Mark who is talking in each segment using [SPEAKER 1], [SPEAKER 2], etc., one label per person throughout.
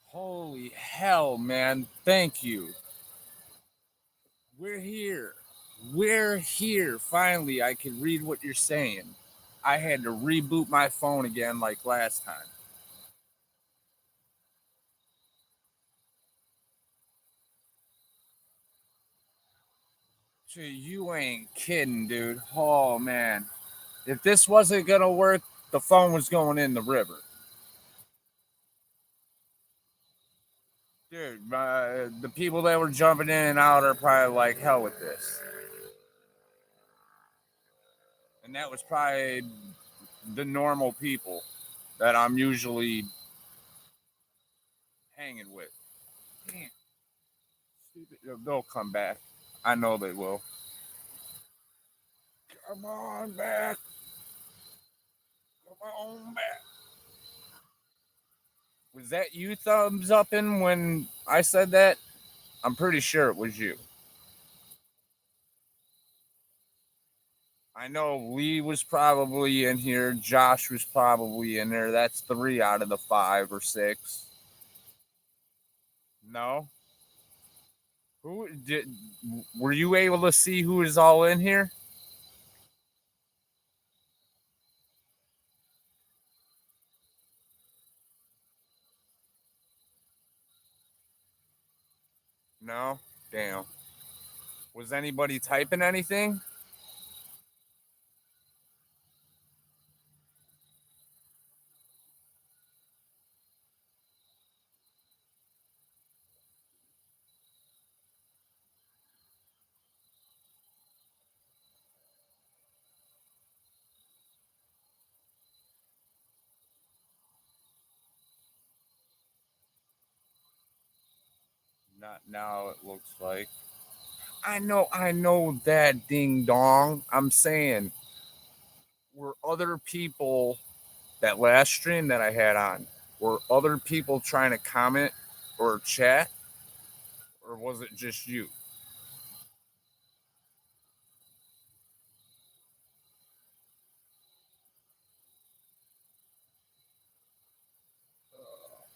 [SPEAKER 1] Holy hell, man. Thank you. We're here. We're here. Finally, I can read what you're saying. I had to reboot my phone again like last time. Gee, you ain't kidding, dude. Oh, man. If this wasn't going to work, the phone was going in the river. Dude, the people that were jumping in and out are probably like, hell with this. And that was probably the normal people that I'm usually hanging with. Damn, stupid. They'll come back. I know they will. Come on back. Come on back. Was that you thumbs upping when I said that? I'm pretty sure it was you. I know Lee was probably in here. Josh was probably in there. That's three out of the five or six. No? Who did? Were you able to see who is all in here? No? Damn. Was anybody typing anything? Not now, it looks like. I know that ding dong. I'm saying, were other people that last stream that I had on, were other people trying to comment or chat, or was it just you?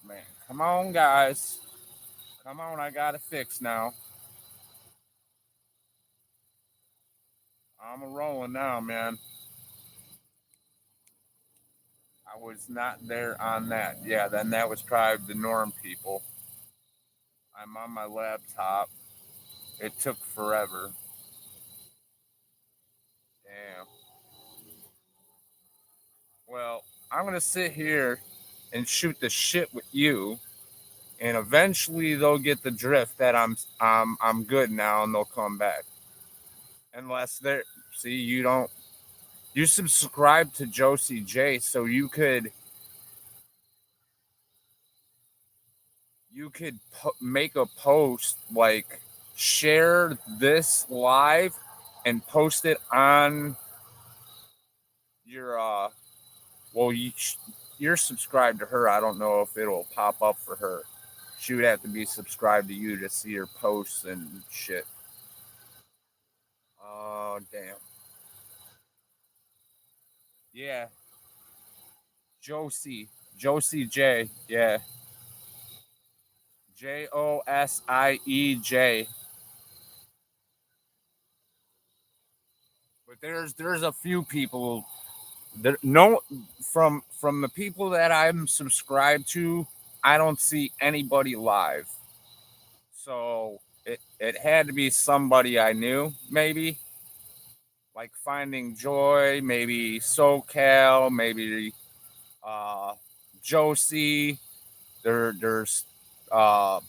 [SPEAKER 1] Man, come on, guys. Come on, I got it fixed now. I'm a rolling now, man. I was not there on that. Yeah, then that was probably the norm people. I'm on my laptop. It took forever. Damn. Well, I'm gonna sit here and shoot the shit with you, and eventually they'll get the drift that I'm good now, and they'll come back. Unless they're see you don't you subscribe to Josie J, so you could make a post like share this live and post it on your well you're subscribed to her. I don't know if it'll pop up for her. She would have to be subscribed to you to see her posts and shit. Oh damn. Yeah, Josie J. Yeah, JosieJ. But there's a few people there. No, from the people that I'm subscribed to, I don't see anybody live. So it had to be somebody I knew, maybe like Finding Joy, maybe SoCal, maybe uh, Josie. There's uh,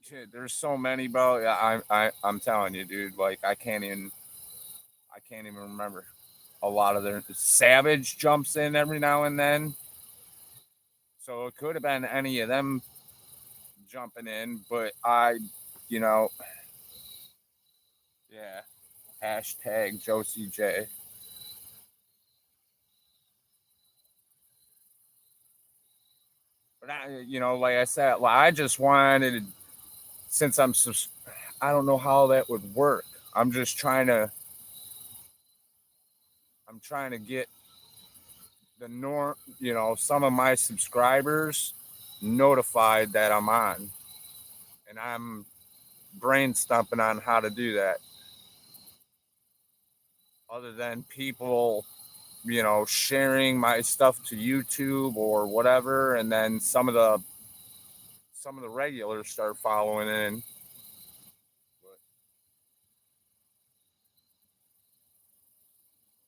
[SPEAKER 1] shit, there's so many, bro. Yeah, I'm telling you, dude. Like I can't even remember a lot of their. Savage jumps in every now and then, so it could have been any of them jumping in. But you know, yeah. Hashtag Josie J. But like I said, like I just wanted since I don't know how that would work. I'm just trying to. I'm trying to get the norm. Some of my subscribers notified that I'm on, and I'm brain stumping on how to do that. Other than people, sharing my stuff to YouTube or whatever, and then some of the regulars start following in. But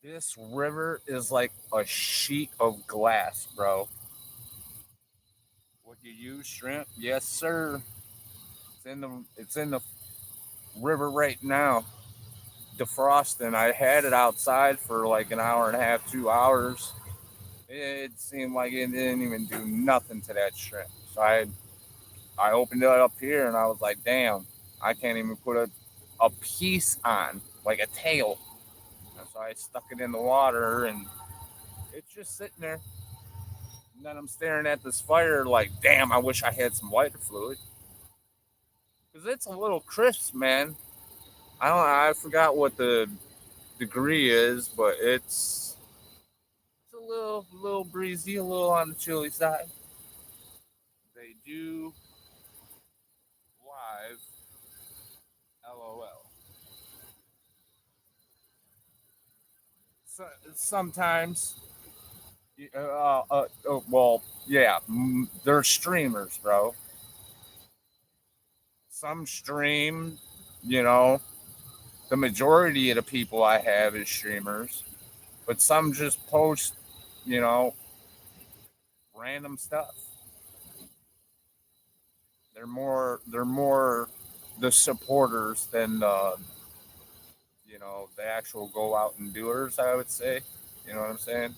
[SPEAKER 1] this river is like a sheet of glass, bro. What you use, shrimp? Yes, sir. It's in the river right now. Defrosting. I had it outside for like an hour and a half, 2 hours. It seemed like it didn't even do nothing to that shrimp. So I opened it up here and I was like, damn, I can't even put a piece on, like a tail. And so I stuck it in the water and it's just sitting there. And then I'm staring at this fire like, damn, I wish I had some lighter fluid. Because it's a little crisp, man. I forgot what the degree is, but it's a little breezy, a little on the chilly side. They do live, LOL. So, sometimes, well, yeah, they're streamers, bro. Some stream, you know, the majority of the people I have is streamers, but some just post, you know, random stuff. They're more the supporters than the actual go out and doers, I would say. You know what I'm saying?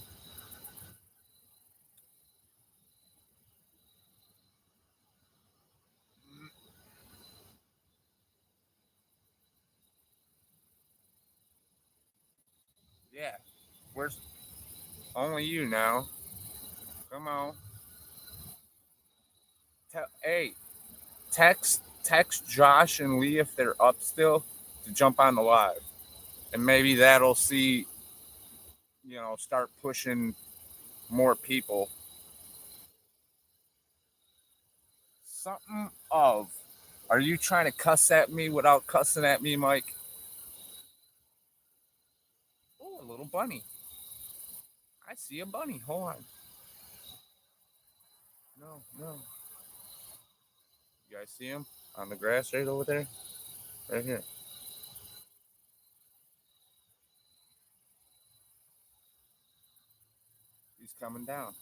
[SPEAKER 1] Yeah. Where's only you now? Come on. Hey, text Josh and Lee if they're up still to jump on the live. And maybe that'll start pushing more people. Something of. Are you trying to cuss at me without cussing at me, Mike? Oh, a little bunny. I see a bunny. Hold on. No, no. You guys see him on the grass right over there? Right here. He's coming down.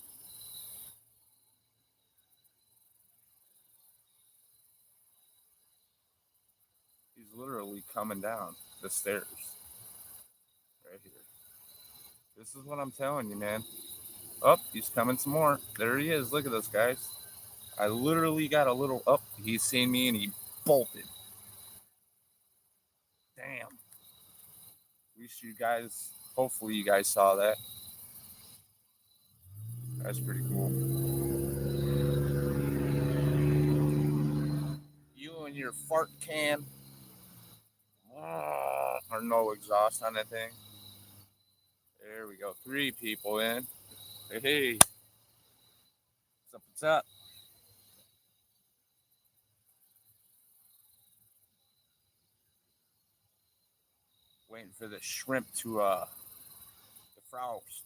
[SPEAKER 1] He's literally coming down the stairs right here. This is what I'm telling you, man. Up, he's coming some more. There he is. Look at this, guys. I literally got a little up. He's seen me and he bolted. Damn. At least you guys, hopefully, you guys saw that. That's pretty cool. You and your fart can, or no exhaust on that thing. There we go. 3 people in. Hey, hey. What's up? What's up? Waiting for the shrimp to defrost.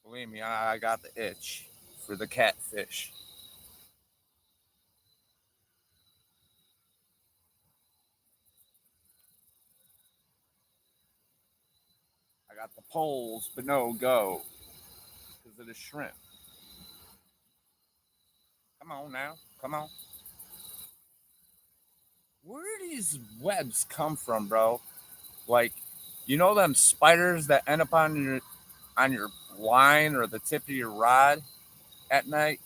[SPEAKER 1] Believe me, I got the itch for the catfish. I got the poles, but no go because of the shrimp. Come on now, come on. Where do these webs come from, bro? Like, them spiders that end up on your line or the tip of your rod at night.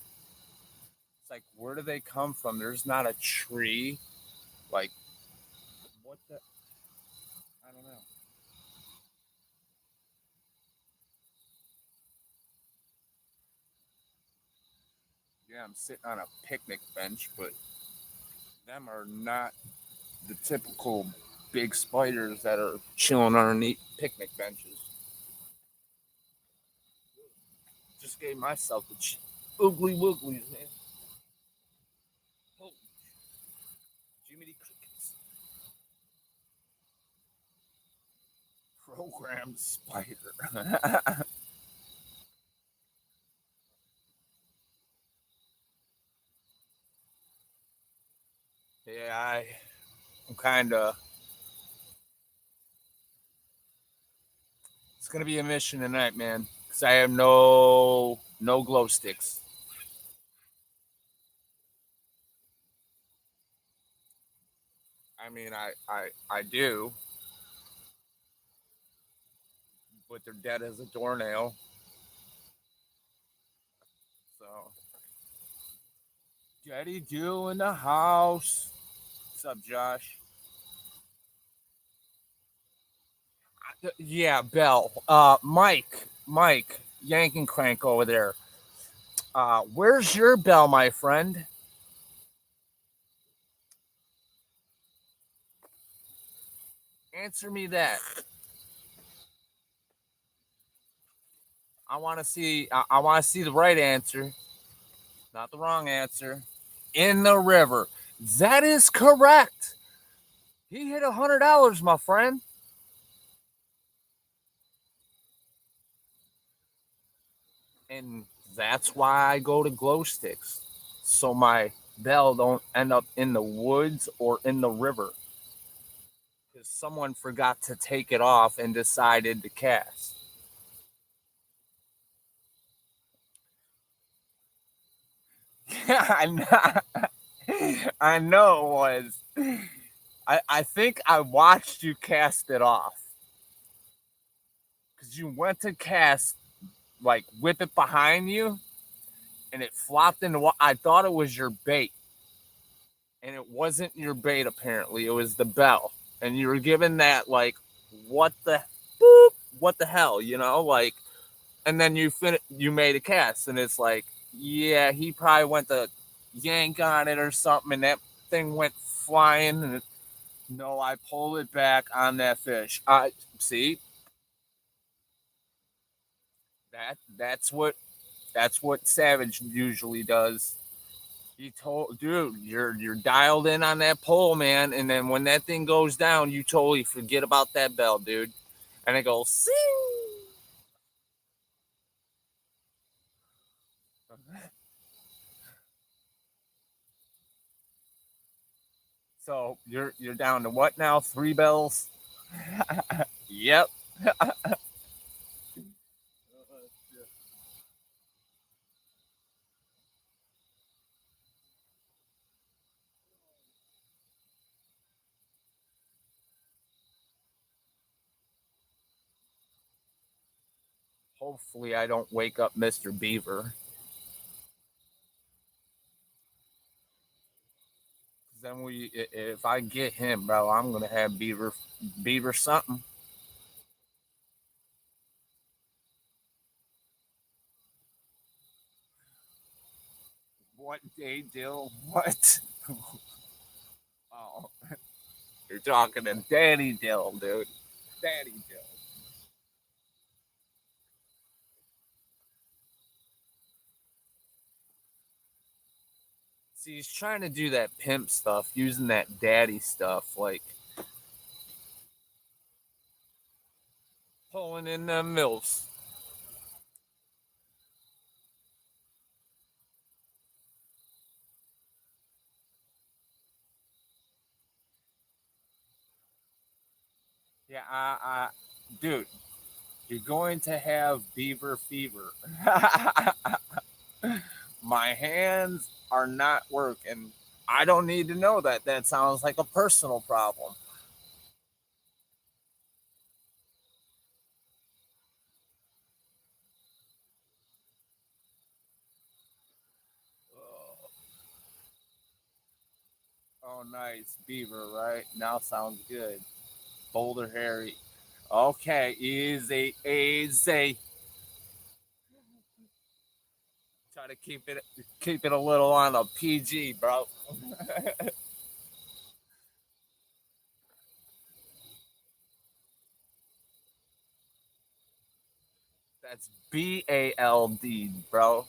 [SPEAKER 1] It's like, where do they come from? There's not a tree. Like, what the? I don't know. Yeah, I'm sitting on a picnic bench, but them are not the typical big spiders that are chilling underneath picnic benches. Just gave myself a Oogly wooglies, man. Oh, Jiminy Crickets. Programmed spider. Yeah, I'm kind of. It's gonna be a mission tonight, man. Cause I have no glow sticks. I mean, I do, but they're dead as a doornail. So, Daddy do in the house. What's up, Josh? Yeah, Bell. Mike, Yanking Crank over there. Where's your bell, my friend? Answer me that. I want to see. I want to see the right answer, not the wrong answer. In the river. That is correct. He hit $100, my friend, and that's why I go to glow sticks, so my bell don't end up in the woods or in the river because someone forgot to take it off and decided to cast. Yeah, I know it was. I think I watched you cast it off because you went to cast, like, whip it behind you, and it flopped into what I thought it was your bait, and it wasn't your bait. Apparently, it was the bell, and you were given that, like, what the boop, what the hell, like, and then you made a cast, and it's like, yeah, he probably went to yank on it or something, and that thing went flying, and no, I pulled it back on that fish. I see that's what Savage usually does. He told, dude, you're dialed in on that pole, man, and then when that thing goes down, you totally forget about that bell, dude, and it goes sing. So you're down to what now? 3 bells. Yep. Hopefully, I don't wake up Mr. Beaver. Then if I get him, bro, I'm gonna have Beaver something. What day, Dill? What? Oh, you're talking to Danny Dill, dude. Danny Dill. See, he's trying to do that pimp stuff, using that daddy stuff, like pulling in the mills. Yeah, dude, you're going to have beaver fever. My hands are not working. I don't need to know that. That sounds like a personal problem. Oh, oh, nice. Beaver, right? Now sounds good. Boulder Harry. Okay, easy, easy. Try to keep it a little on a PG, bro. That's BALD, bro.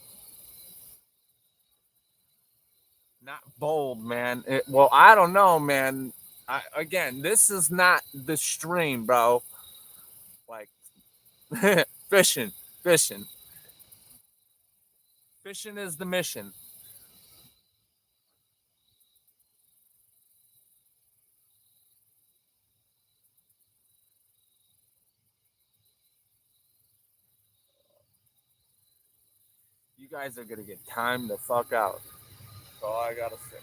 [SPEAKER 1] Not bold, man. Well, I don't know, man. Again, this is not the stream, bro. Like fishing, fishing, fishing is the mission. You guys are gonna get time the fuck out. That's all I gotta say.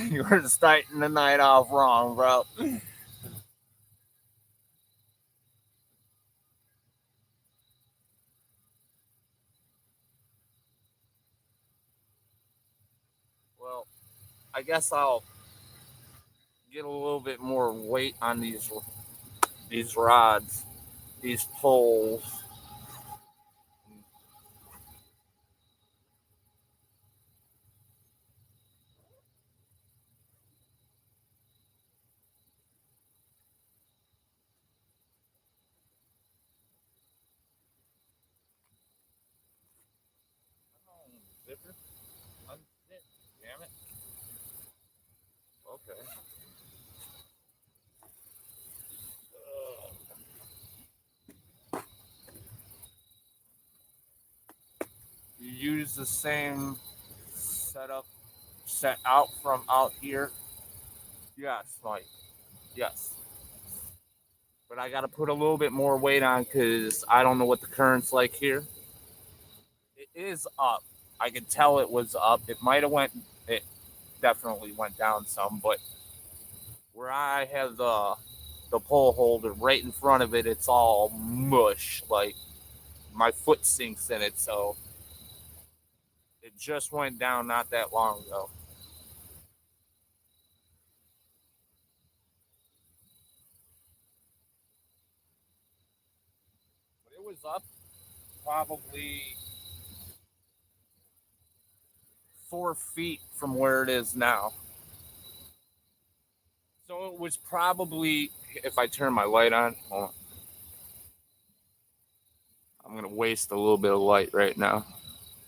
[SPEAKER 1] You're starting the night off wrong, bro. Well, I guess I'll get a little bit more weight on these rods, these poles. Zipper, unzip, damn it. Okay. You use the same setup set out from out here. Yes, Mike. Yes. But I got to put a little bit more weight on because I don't know what the current's like here. It is up. I could tell it was up. It might have went. It definitely went down some, but where I have the pole holder right in front of it, it's all mush. Like my foot sinks in it, so it just went down not that long ago. But it was up probably 4 feet from where it is now. So it was probably, if I turn my light on, hold on. I'm going to waste a little bit of light right now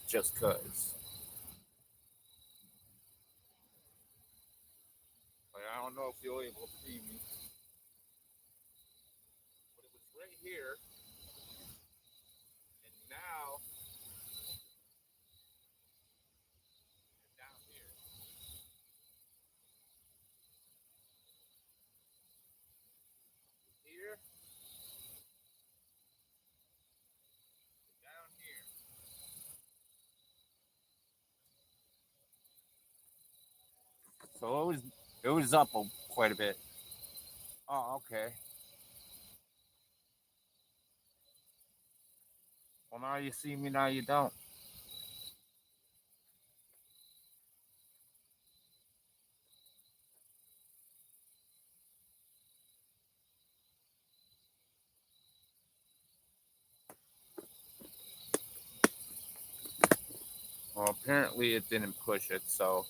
[SPEAKER 1] just because. Like, I don't know if you'll able to see me, but it was right here, and now it's down here. Here, down here. So it was up quite a bit. Oh, okay. Well, now you see me, now you don't. Well, apparently it didn't push it, so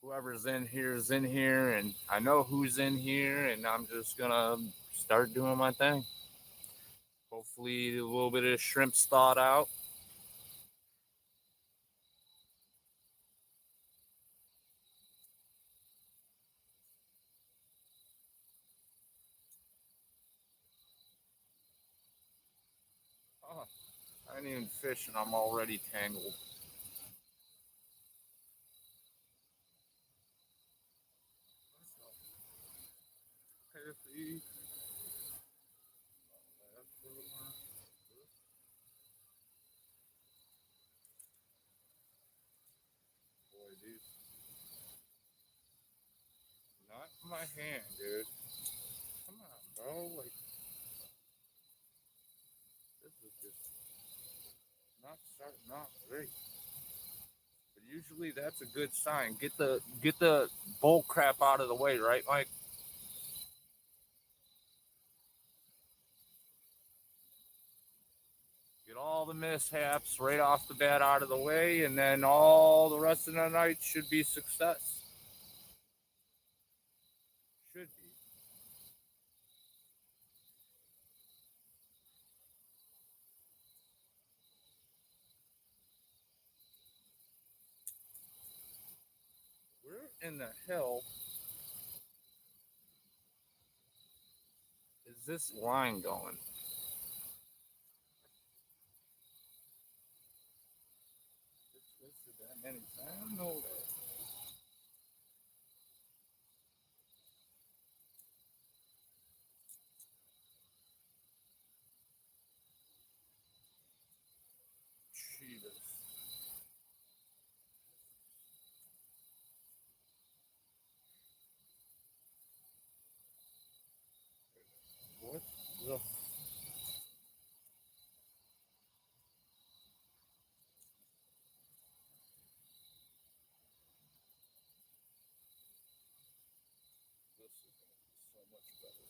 [SPEAKER 1] whoever's in here is in here, and I know who's in here, and I'm just gonna start doing my thing. Hopefully, a little bit of shrimp's thawed out. Oh, I ain't even fishing. I'm already tangled. Boy, dude, not in my hand, dude. Come on, bro. Like this is just not starting off great. But usually that's a good sign. Get the bull crap out of the way, right, Mike? Get all the mishaps right off the bat out of the way, and then all the rest of the night should be success. Should be. in the hell is this line going? It's twisted that many times? No way. Jesus. What the this is gonna be so much better.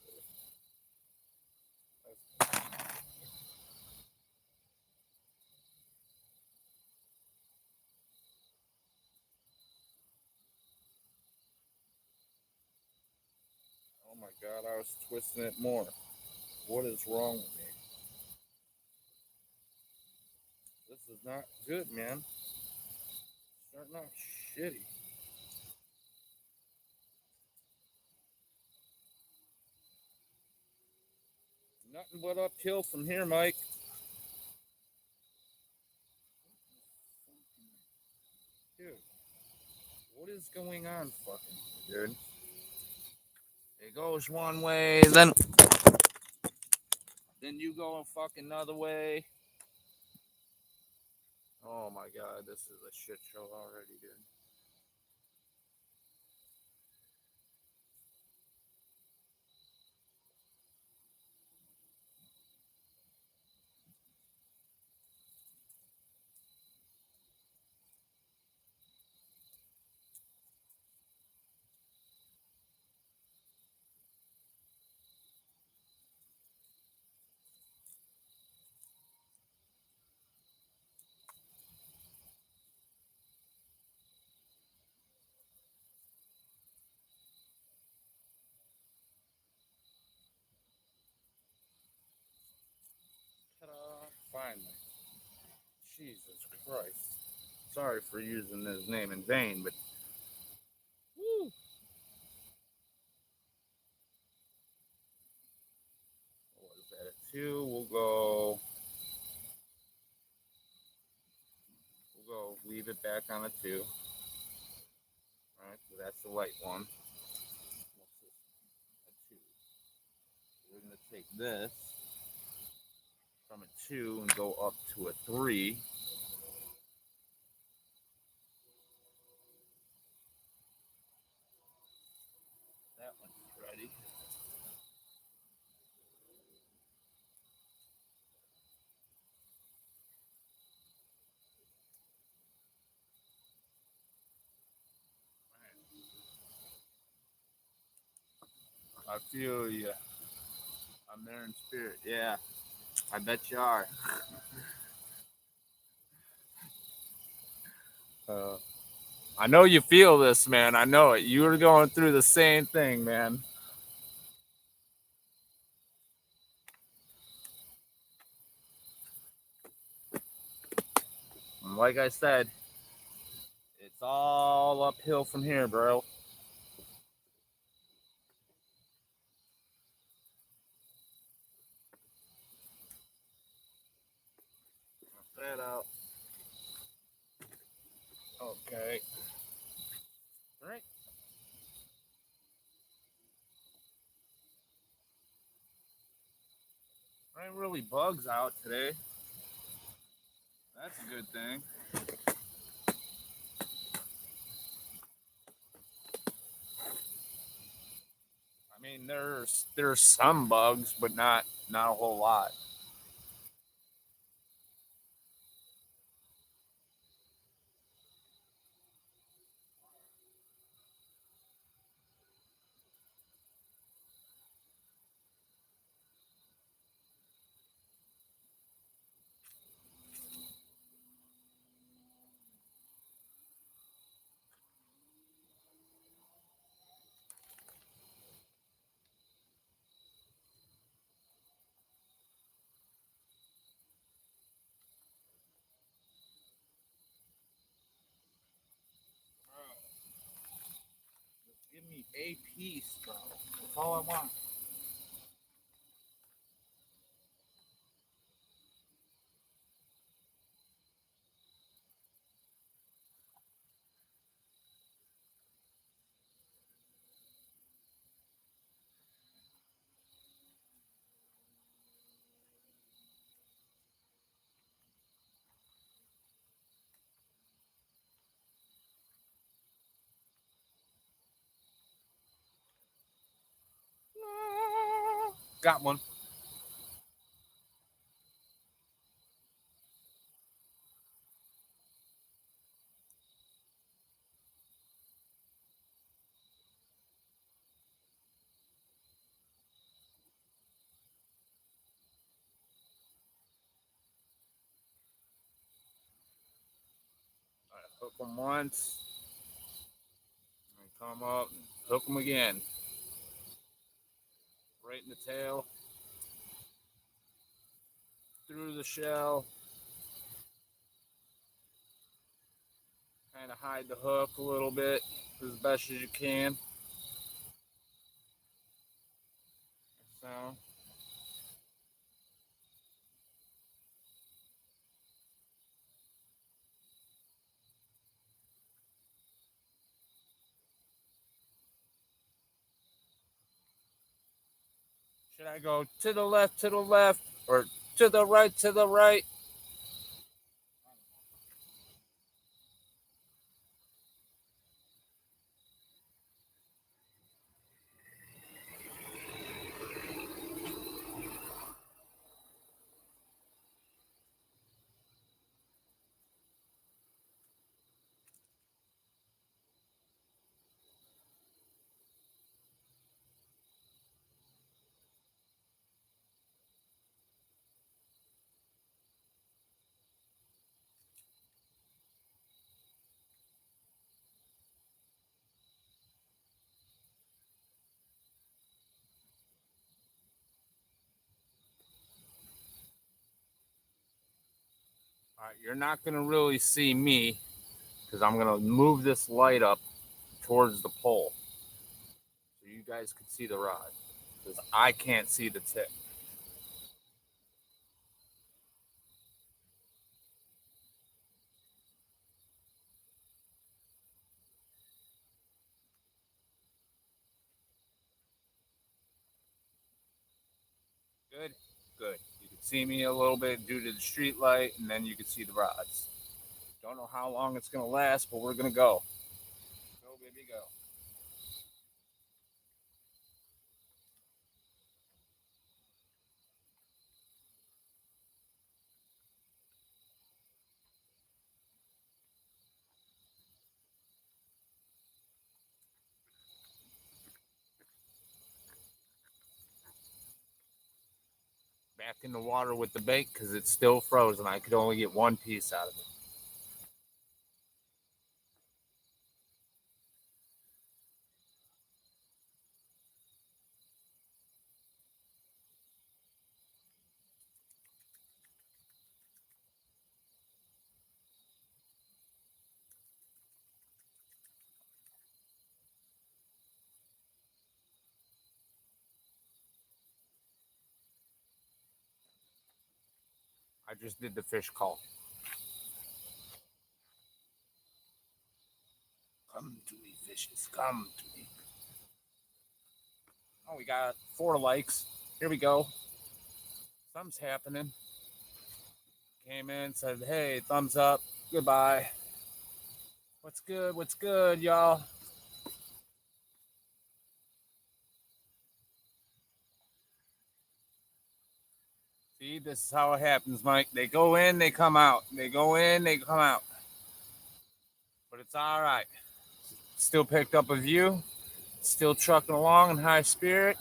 [SPEAKER 1] Oh my god, I was twisting it more. What is wrong with me? This is not good, man. Starting out shitty. Nothing but uphill from here, Mike. Dude, what is going on, fucking dude? It goes one way, then you go a fucking another way. Oh my god, this is a shit show already, dude. Ta-da! Finally. Jesus Christ. Sorry for using his name in vain, but woo. What is that? A two? We'll go leave it back on a two. Alright, so that's the white one. What's this? A two. We're gonna take this from a two and go up to a three. That one's ready. I feel you. I'm there in spirit. Yeah, I bet you are. Uh, I know you feel this, man. I know it. You were going through the same thing, man. And like I said, it's all uphill from here, bro. That out. Okay. All right. Ain't really bugs out today. That's a good thing. I mean, there's some bugs, but not a whole lot. Give me a piece, bro. That's all I want. Got one. All right, hook them once. And come up and hook them again. Right in the tail. Through the shell. Kind of hide the hook a little bit as best as you can. So. Should I go to the left, or to the right, to the right? All right, you're not going to really see me because I'm going to move this light up towards the pole so you guys can see the rod because I can't see the tip. Good, good. You can see me a little bit due to the street light, and then you can see the rods. Don't know how long it's going to last, but we're going to go. Go, baby, go. Back in the water with the bait because it's still frozen. I could only get one piece out of it. I just did the fish call. Come to me, fishes. Come to me. Oh, we got 4 likes. Here we go. Something's happening. Came in, said, hey, thumbs up. Goodbye. What's good? What's good, y'all? See, this is how it happens, Mike. They go in, they come out. They go in, they come out. But it's all right. Still picked up a view. Still trucking along in high spirit.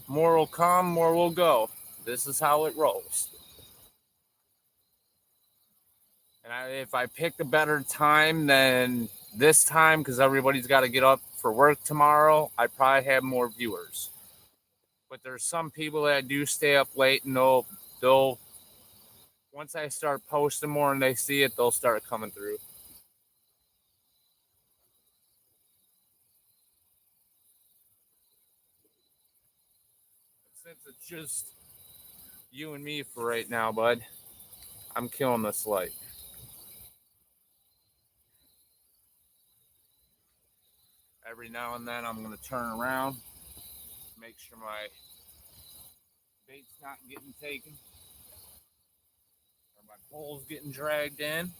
[SPEAKER 1] More will come, more will go. This is how it rolls. And if I picked a better time than this time, because everybody's got to get up for work tomorrow, I probably have more viewers. But there's some people that do stay up late, and they'll once I start posting more and they see it, they'll start coming through. since it's just you and me for right now, bud, I'm killing this light. Every now and then I'm going to turn around, make sure my bait's not getting taken or my pole's getting dragged in.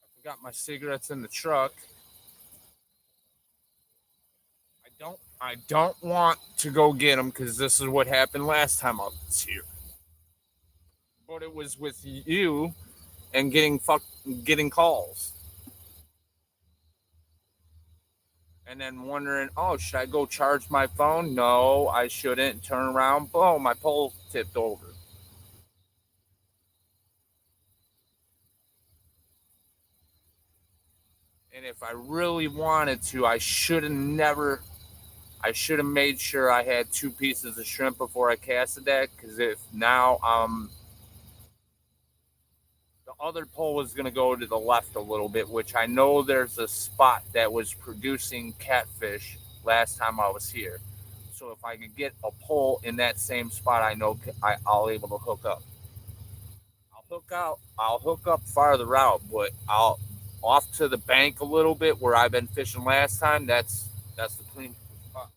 [SPEAKER 1] I forgot my cigarettes in the truck. I don't want to go get them because this is what happened last time I was here. But it was with you and getting calls. And then wondering, oh, should I go charge my phone? No, I shouldn't. Turn around, boom, my pole tipped over. And if I really wanted to, I should have made sure I had 2 pieces of shrimp before I casted that. Because if now the other pole was going to go to the left a little bit, which I know there's a spot that was producing catfish last time I was here. So if I could get a pole in that same spot, I know I'll able to hook up. I'll hook up farther out, but I'll off to the bank a little bit where I've been fishing last time. That's the clean spot.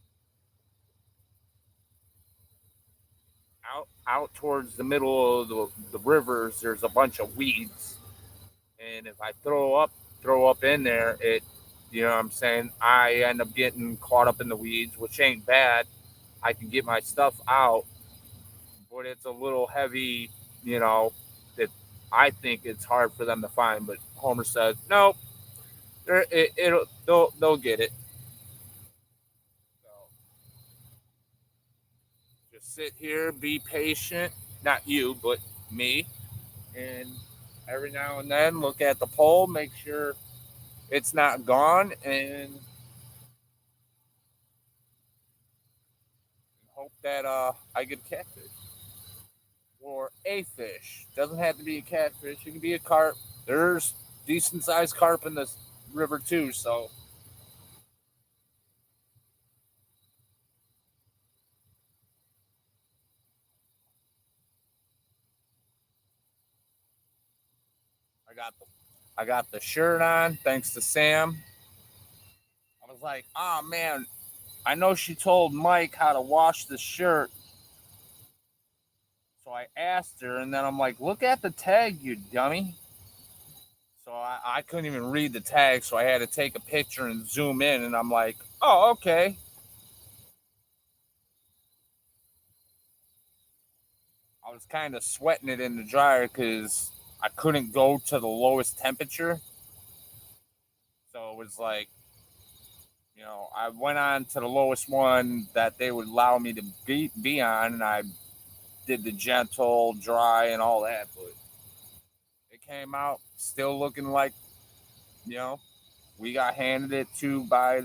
[SPEAKER 1] Out towards the middle of the rivers, there's a bunch of weeds, and if I throw up in there, it, you know what I'm saying, I end up getting caught up in the weeds, which ain't bad. I can get my stuff out, but it's a little heavy, you know, that I think it's hard for them to find. But Homer says, no, they'll get it. So just sit here, be patient. Not you, but me. And every now and then look at the pole, make sure it's not gone, and hope that I get a catfish or a fish. Doesn't have to be a catfish. It can be a carp. There's decent sized carp in this river too. So I got the I got the shirt on thanks to Sam. I was like, oh man, I know she told Mike how to wash the shirt. So I asked her, and then I'm like, look at the tag, you dummy. So I couldn't even read the tag, so I had to take a picture and zoom in, and I'm like, oh, okay. I was kind of sweating it in the dryer because I couldn't go to the lowest temperature. So it was like, I went on to the lowest one that they would allow me to be on, and I did the gentle, dry, and all that. But it came out still looking like, you know, we got handed it to by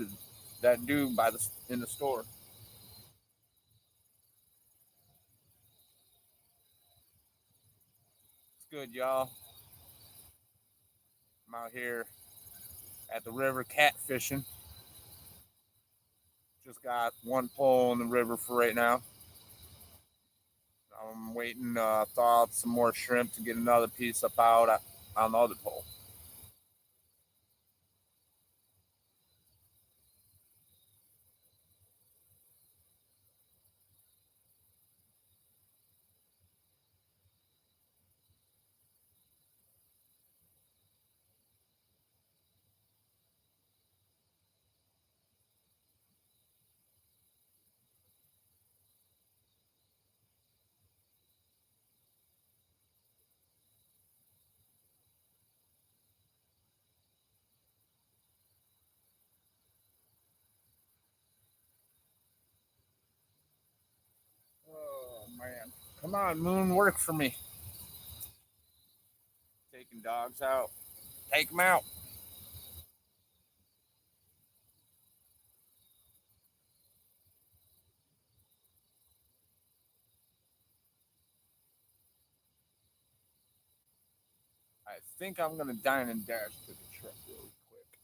[SPEAKER 1] that dude in the store. It's good, y'all. I'm out here at the river catfishing. Just got one pole in the river for right now. I'm waiting to thaw out some more shrimp to get another piece up out on the other pole. Oh man, come on, Moon, work for me. Taking dogs out. Take them out. I think I'm gonna dine and dash to the truck really quick.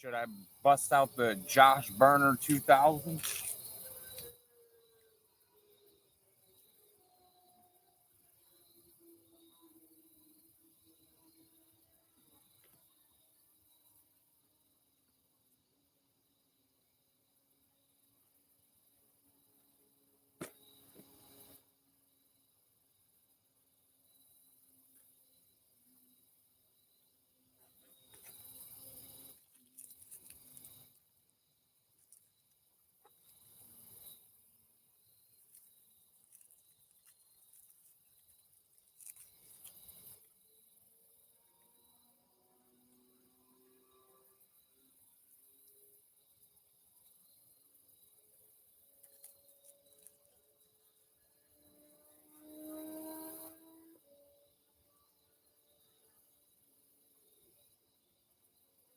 [SPEAKER 1] Should I bust out the Josh Burner 2000?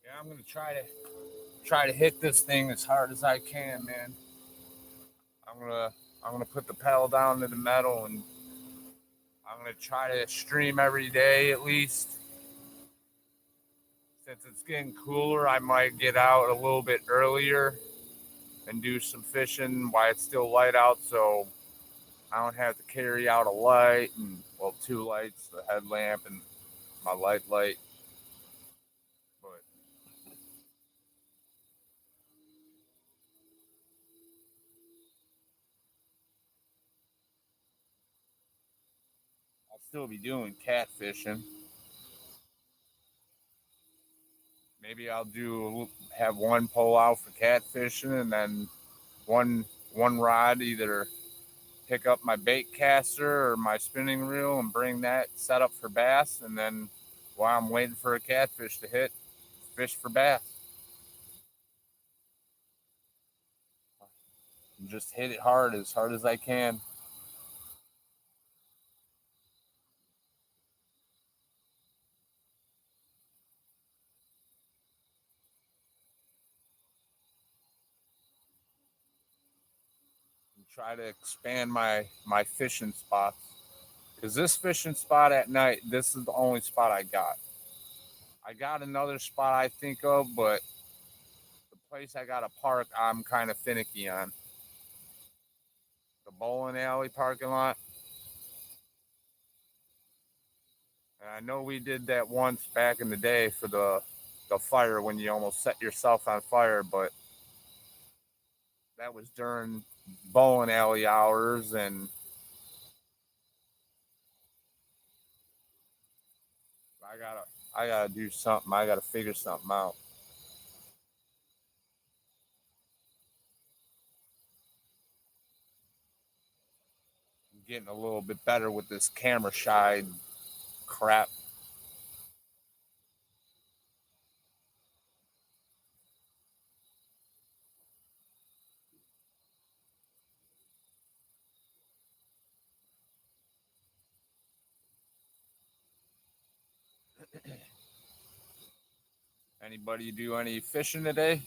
[SPEAKER 1] Yeah, I'm gonna try to hit this thing as hard as I can, man. I'm gonna I'm gonna put the pedal down to the metal, and I'm gonna try to stream every day at least. Since it's getting cooler, I might get out a little bit earlier and do some fishing while it's still light out, so I don't have to carry out a light and, well, two lights, the headlamp and my light. But I'll still be doing catfishing. Maybe I'll do have one pole out for catfishing, and then one rod, either pick up my bait caster or my spinning reel and bring that set up for bass, and then while I'm waiting for a catfish to hit, fish for bass. And just hit it hard as I can. And try to expand my fishing spots. Because this fishing spot at night, this is the only spot I got. I got another spot I think of, but the place I got to park, I'm kind of finicky on. The bowling alley parking lot. And I know we did that once back in the day for the fire when you almost set yourself on fire, but that was during bowling alley hours, and I gotta I gotta do something. I gotta figure something out. I'm getting a little bit better with this camera shy crap. Anybody do any fishing today?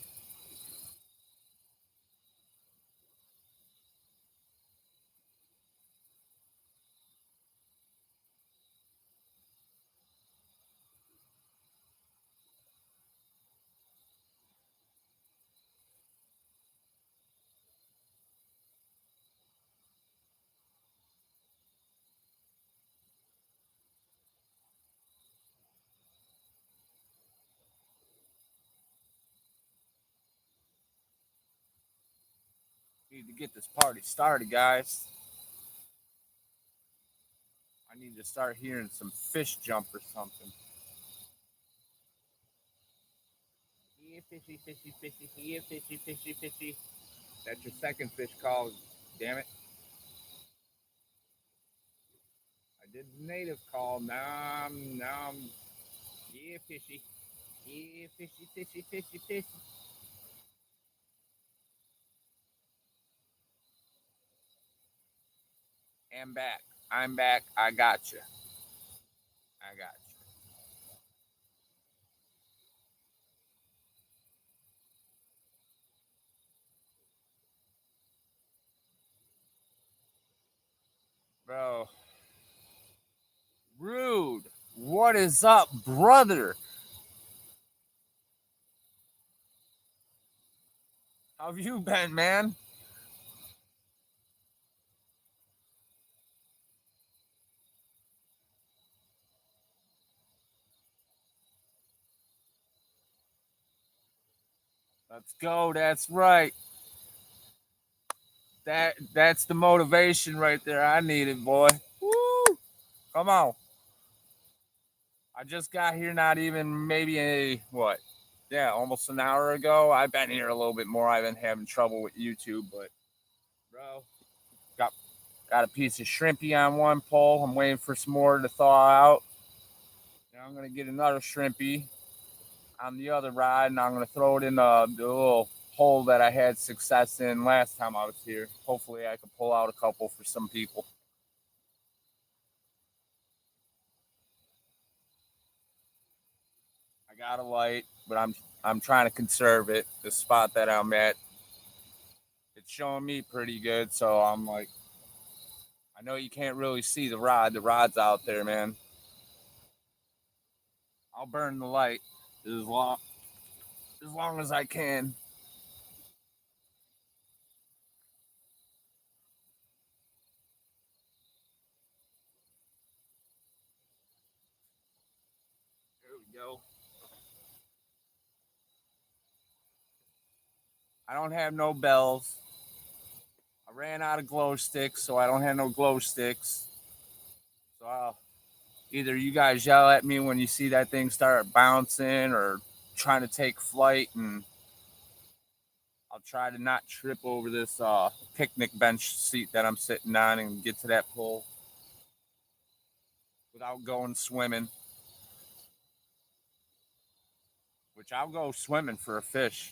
[SPEAKER 1] Need to get this party started, guys. I need to start hearing some fish jump or something. Here, fishy, fishy, fishy, here, fishy, fishy, fishy. That's your second fish call. Damn it. I did the native call. Nom, nom. Yeah, fishy. Yeah, fishy, fishy, fishy, fishy. I'm back. I'm back. I got you. I got you. Bro, Rude. What is up, brother? How have you been, man? Let's go. That's right. That's the motivation right there. I needed, boy. Woo! Come on. I just got here not even maybe a what? Yeah, almost an hour ago. I've been here a little bit more. I've been having trouble with YouTube, but bro, got got a piece of shrimpy on one pole. I'm waiting for some more to thaw out. Now I'm gonna get another shrimpy on the other rod, and I'm gonna throw it in the little hole that I had success in last time I was here. Hopefully, I can pull out a couple for some people. I got a light, but I'm trying to conserve it. The spot that I'm at, it's showing me pretty good, so I'm like, I know you can't really see the rod. The rod's out there, man. I'll burn the light as long as I can. There we go. I don't have no bells. I ran out of glow sticks, so I don't have no glow sticks. So either you guys yell at me when you see that thing start bouncing or trying to take flight, and I'll try to not trip over this picnic bench seat that I'm sitting on and get to that pole without going swimming, which I'll go swimming for a fish.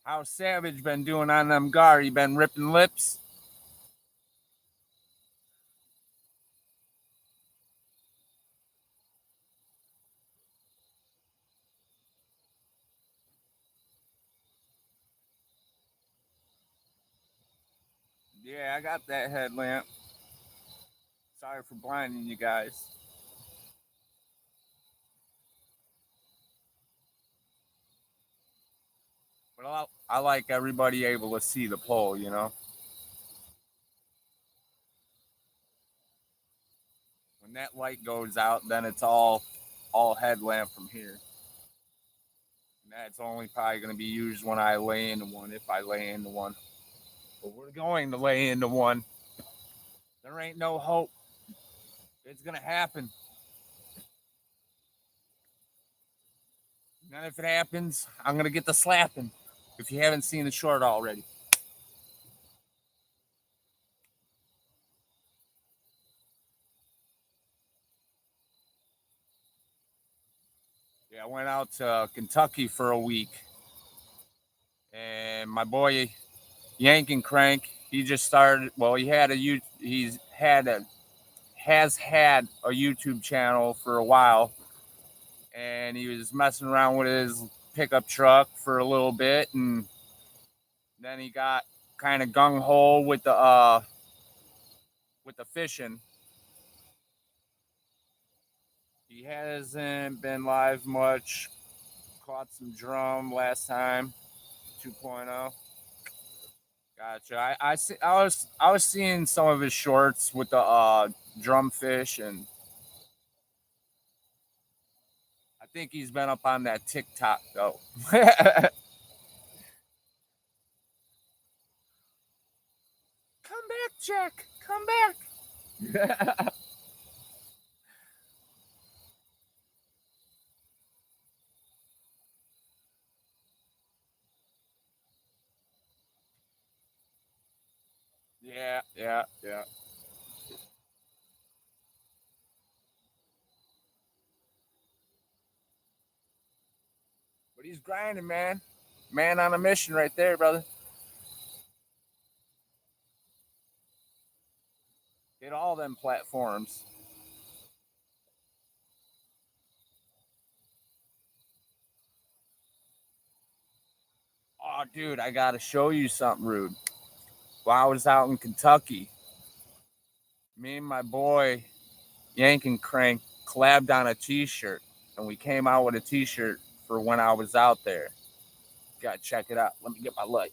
[SPEAKER 1] How's Savage been doing on them gar? You been ripping lips? Yeah, I got that headlamp. Sorry for blinding you guys. But I like everybody able to see the pole, you know? When that light goes out, then it's all headlamp from here. And that's only probably going to be used when I lay into one, if I lay into one. But we're going to lay into one. There ain't no hope. It's going to happen. And if it happens, I'm going to get the slapping. If you haven't seen the short already. Yeah, I went out to Kentucky for a week. And my boy Yank and Crank, he just started. Well, he's had a has had a YouTube channel for a while, and he was messing around with his pickup truck for a little bit, and then he got kind of gung ho with the fishing. He hasn't been live much. Caught some drum last time, 2.0. Gotcha. I was seeing some of his shorts with the drum fish, and I think he's been up on that TikTok though. Come back, Jack. Come back. Yeah, yeah, yeah. But he's grinding, man. Man on a mission right there, brother. Hit all them platforms. Oh, dude, I gotta show you something, Rude. While I was out in Kentucky, me and my boy, Yanking Crank collabed on a T-shirt, and we came out with a T-shirt for when I was out there. Gotta check it out. Let me get my light.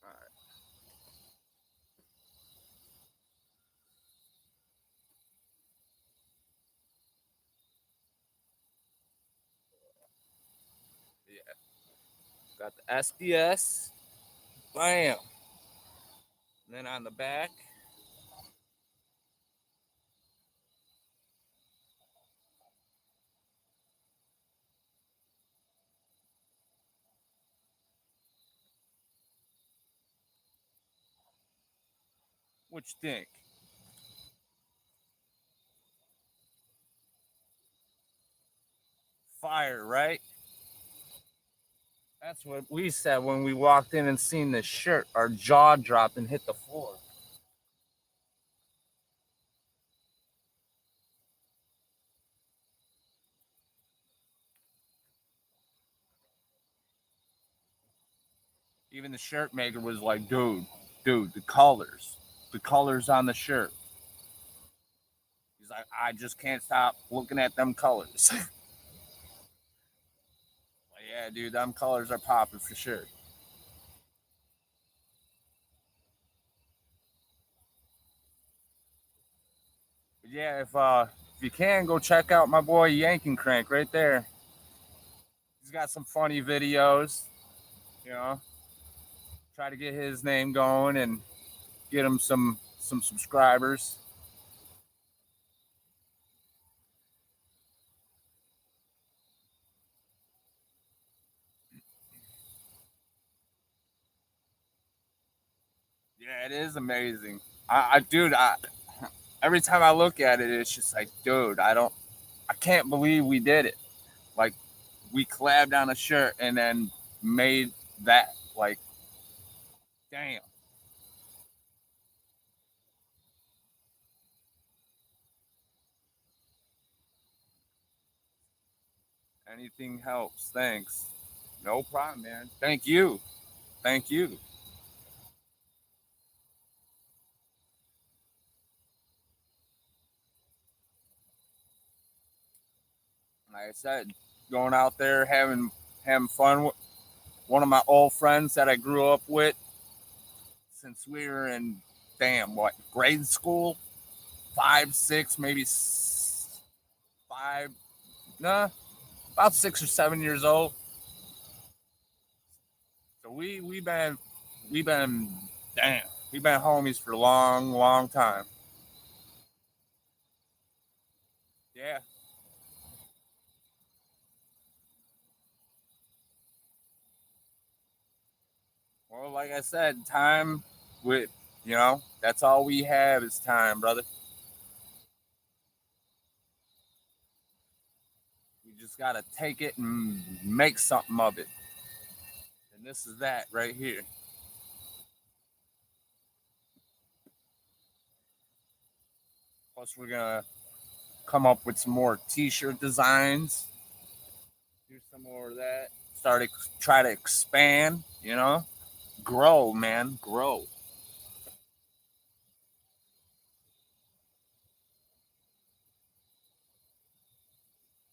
[SPEAKER 1] All right. Yeah, got the SDS. Bam. And then on the back, what you think? Fire, right? That's what we said when we walked in and seen this shirt. Our jaw dropped and hit the floor. Even the shirt maker was like, dude, the colors on the shirt. He's like, I just can't stop looking at them colors. Like, yeah, dude, them colors are popping for sure. But yeah, if you can go check out my boy Yanking Crank right there. He's got some funny videos, you know. Try to get his name going and get him some subscribers. Yeah, it is amazing. Dude, every time I look at it, it's just like, dude, I can't believe we did it. Like, we collabed on a shirt and then made that. Like, damn, anything helps. Thanks. No problem, man. Thank you. Thank you. Like I said, going out there having fun with one of my old friends that I grew up with since we were in damn what grade school, 5, 6, maybe 5, nah, about 6 or 7 years old. So we been damn we've been homies for a long, long time. Yeah. Well, like I said, time with that's all we have is time, brother. We just gotta take it and make something of it. And this is that right here. Plus, we're gonna come up with some more T-shirt designs. Do some more of that. Try to expand. Grow, man, grow.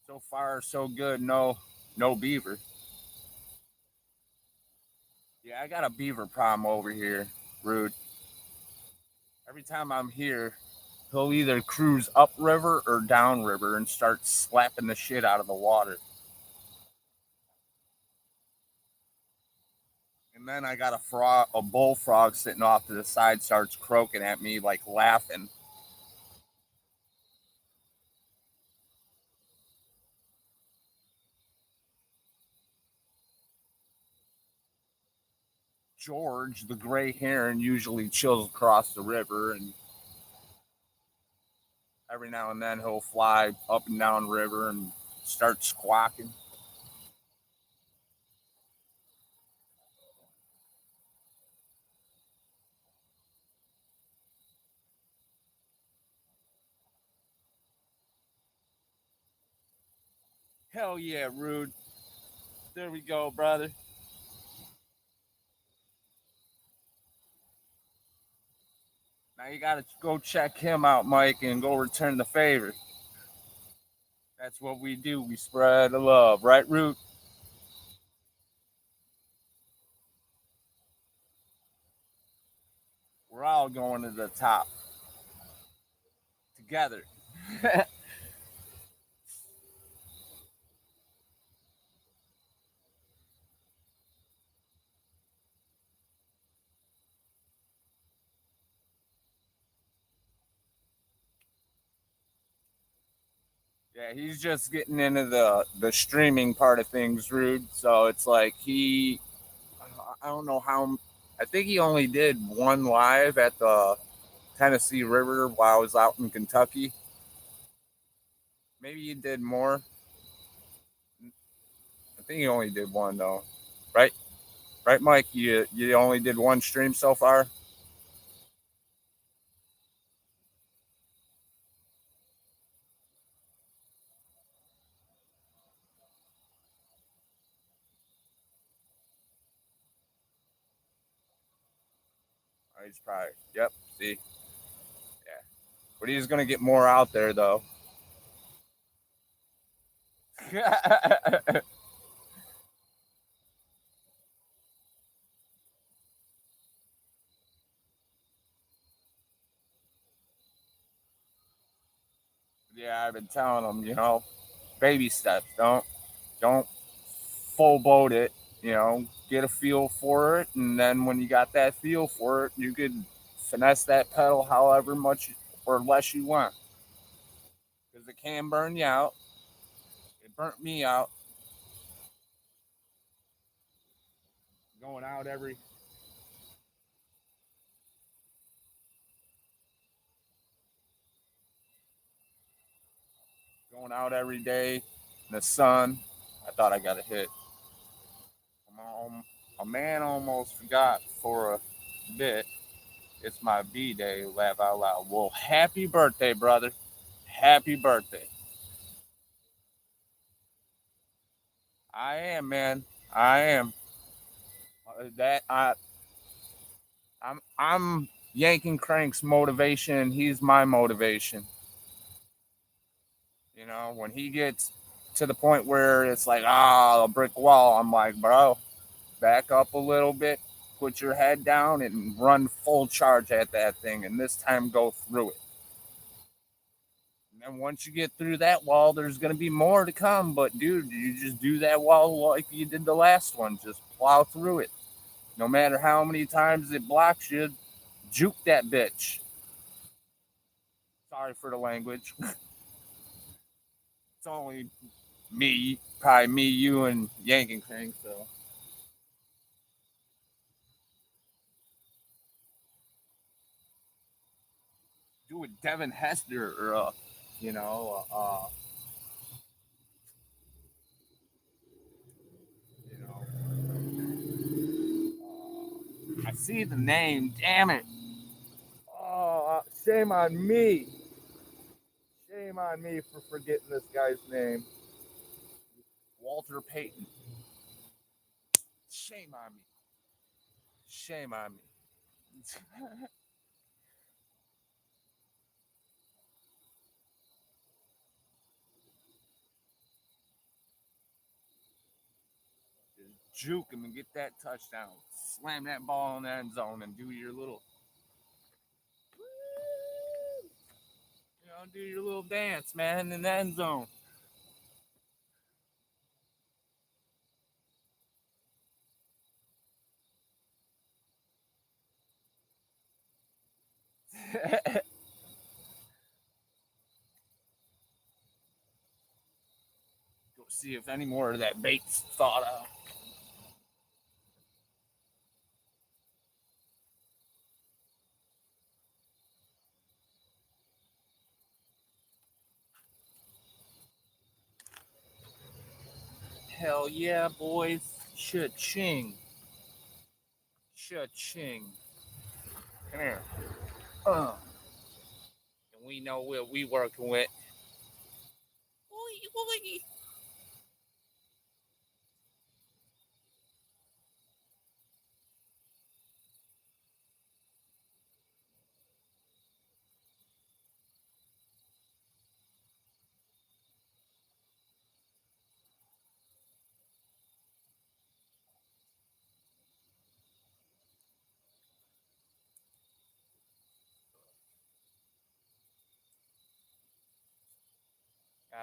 [SPEAKER 1] So far, so good. No beaver. Yeah, I got a beaver problem over here, Rude. Every time I'm here, he'll either cruise upriver or downriver and start slapping the shit out of the water. And then I got a bullfrog sitting off to the side, starts croaking at me, like laughing. George, the gray heron, usually chills across the river, and every now and then he'll fly up and down river and start squawking. Hell yeah, Rude. There we go, brother. Now you gotta go check him out, Mike, and go return the favor. That's what we do. We spread the love, right, Root? We're all going to the top together. Yeah, he's just getting into the streaming part of things, Rude. So it's like I don't know how. I think he only did one live at the Tennessee River while I was out in Kentucky. Maybe he did more. I think he only did one though, right? Right, Mike. You only did one stream so far. He's probably yep. See, yeah, but he's gonna get more out there though. Yeah, I've been telling him, baby steps. Don't full boat it. Get a feel for it, and then when you got that feel for it, you could finesse that pedal however much or less you want, because it can burn you out. It burnt me out going out every day in the sun. I thought I got a hit. A man almost forgot for a bit. It's my B day. Laugh out loud. Well, happy birthday, brother. Happy birthday. I am, man. I am. That I'm yanking Crank's motivation. He's my motivation. When he gets to the point where it's like, a brick wall, I'm like, bro, back up a little bit, put your head down, and run full charge at that thing, and this time go through it. And then once you get through that wall, there's gonna be more to come. But dude, you just do that wall like you did the last one. Just plow through it. No matter how many times it blocks you, juke that bitch. Sorry for the language. It's only me, probably me, you, and yanking things. So do with Devin Hester or you know, uh, you know, I see the name. Damn it! Oh, shame on me. Shame on me for forgetting this guy's name. Walter Payton. Shame on me. Shame on me. Just juke him and get that touchdown. Slam that ball in the end zone and do your little, do your little dance, man, in the end zone. Go see if any more of that bait's thawed out. Hell yeah, boys. Cha-ching. Cha-ching. Come here. And we know what we working with. Oi, oi.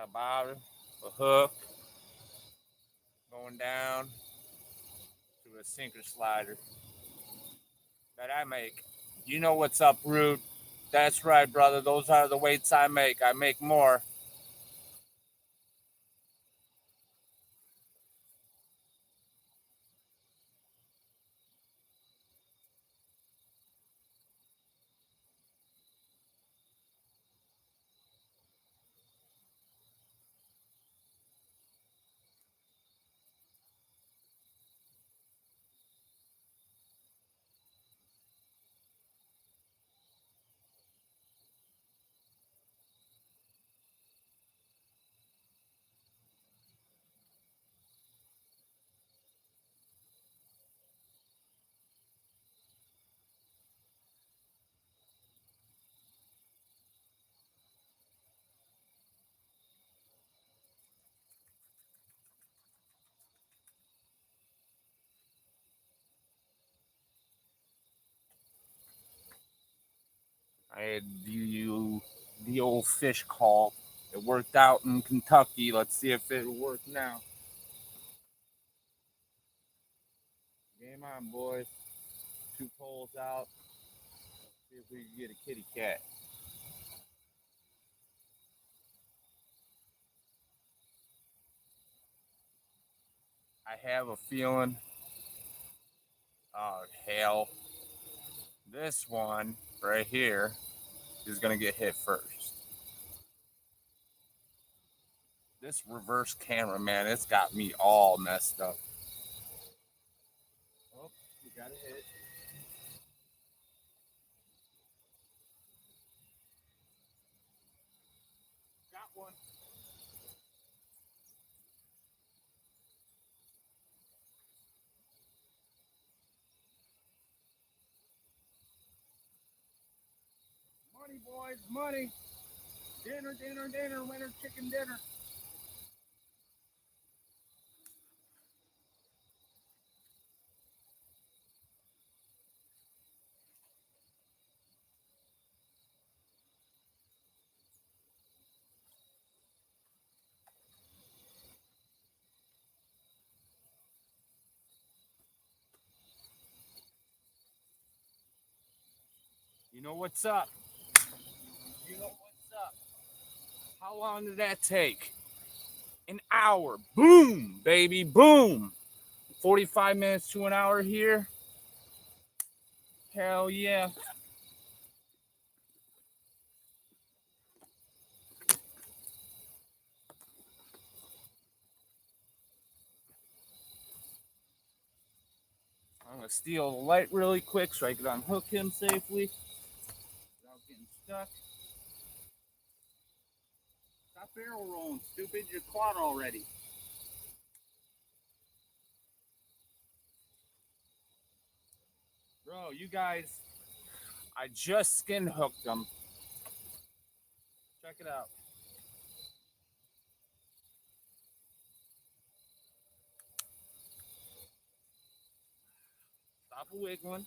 [SPEAKER 1] Got a bobber, a hook, going down to a sinker slider that I make. You know what's up, Root? That's right, brother. Those are the weights I make. I make more. I had the old fish call. It worked out in Kentucky. Let's see if it'll work now. Game on, boys. 2 poles out. See if we can get a kitty cat. I have a feeling. Oh, hell. This one right here is going to get hit first. This reverse camera, man, it's got me all messed up. Oh, you got a hit. Got one. Money, boys, money. Dinner, dinner, dinner, winter chicken dinner. You know what's up? You know what's up? How long did that take? An hour. Boom, baby, boom. 45 minutes to an hour here. Hell yeah. I'm going to steal the light really quick so I can unhook him safely without getting stuck. Stop barrel rolling, stupid. You're caught already. Bro, you guys, I just skin hooked them. Check it out. Stop wiggling.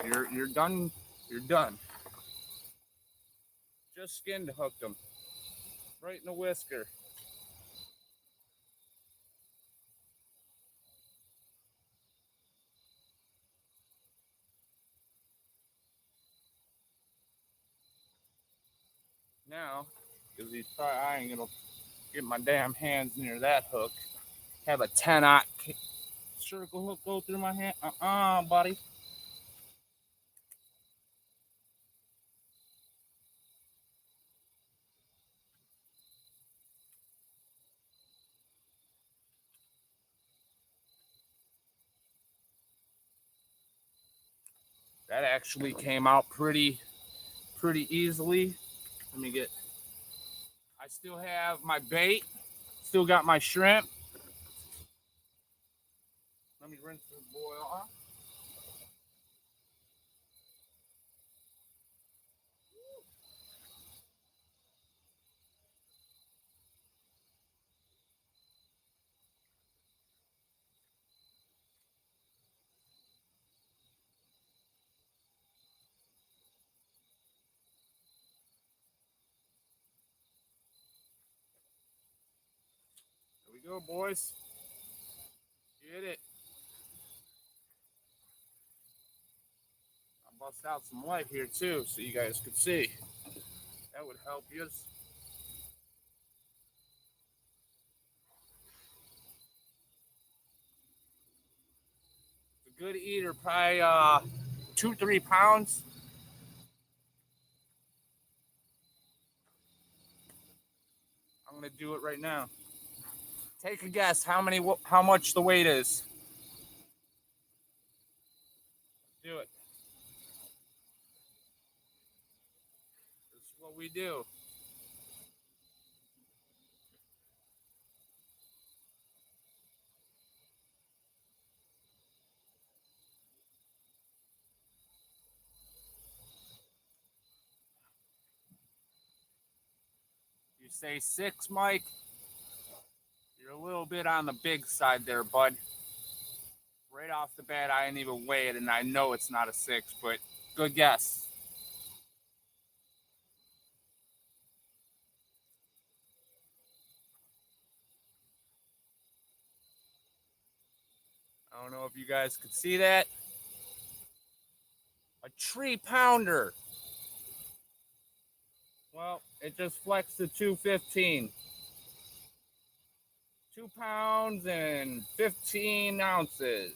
[SPEAKER 1] You're done. You're done. Just skinned hooked them. Right in the whisker. Now, because he's probably, I ain't gonna get my damn hands near that hook. Have a 10-aught circle hook go through my hand. Buddy. That actually came out pretty easily. Let me get. I still have my bait. Still got my shrimp. Let me rinse this boy off. we go, boys. Get it. I'll bust out some light here too so you guys could see. That would help you. A good eater, probably 2-3 pounds. I'm gonna do it right now. Take a guess how much the weight is. Do it. This is what we do. You say 6, Mike? You're a little bit on the big side there, bud. Right off the bat, I didn't even weigh it, and I know it's not a 6, but good guess. I don't know if you guys could see that. A 3-pounder. Well, it just flexed to 215. 2 pounds and 15 ounces.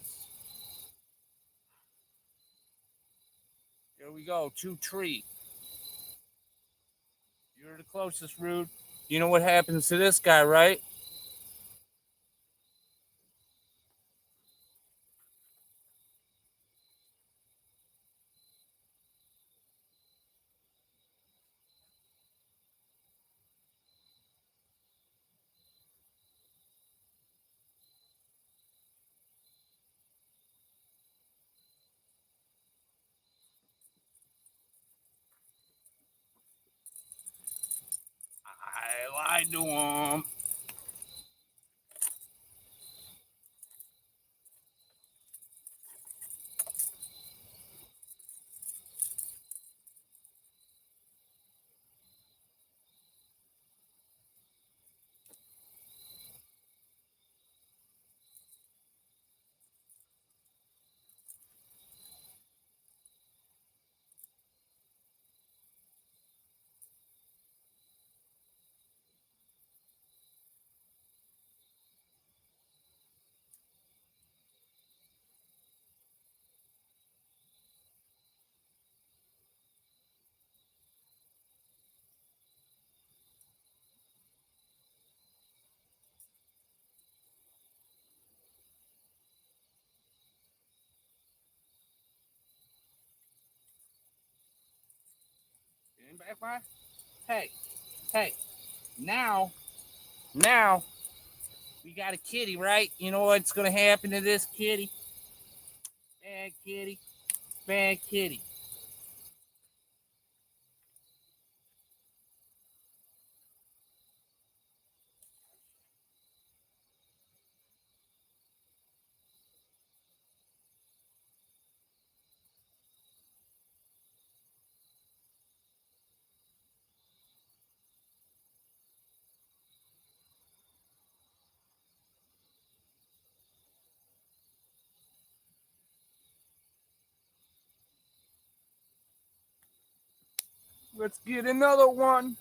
[SPEAKER 1] Here we go, 2-3. You're the closest, Rude. You know what happens to this guy, right? I lied to him. Getting back, by? Hey, now, we got a kitty, right? You know what's gonna happen to this kitty? Bad kitty, bad kitty. Let's get another one.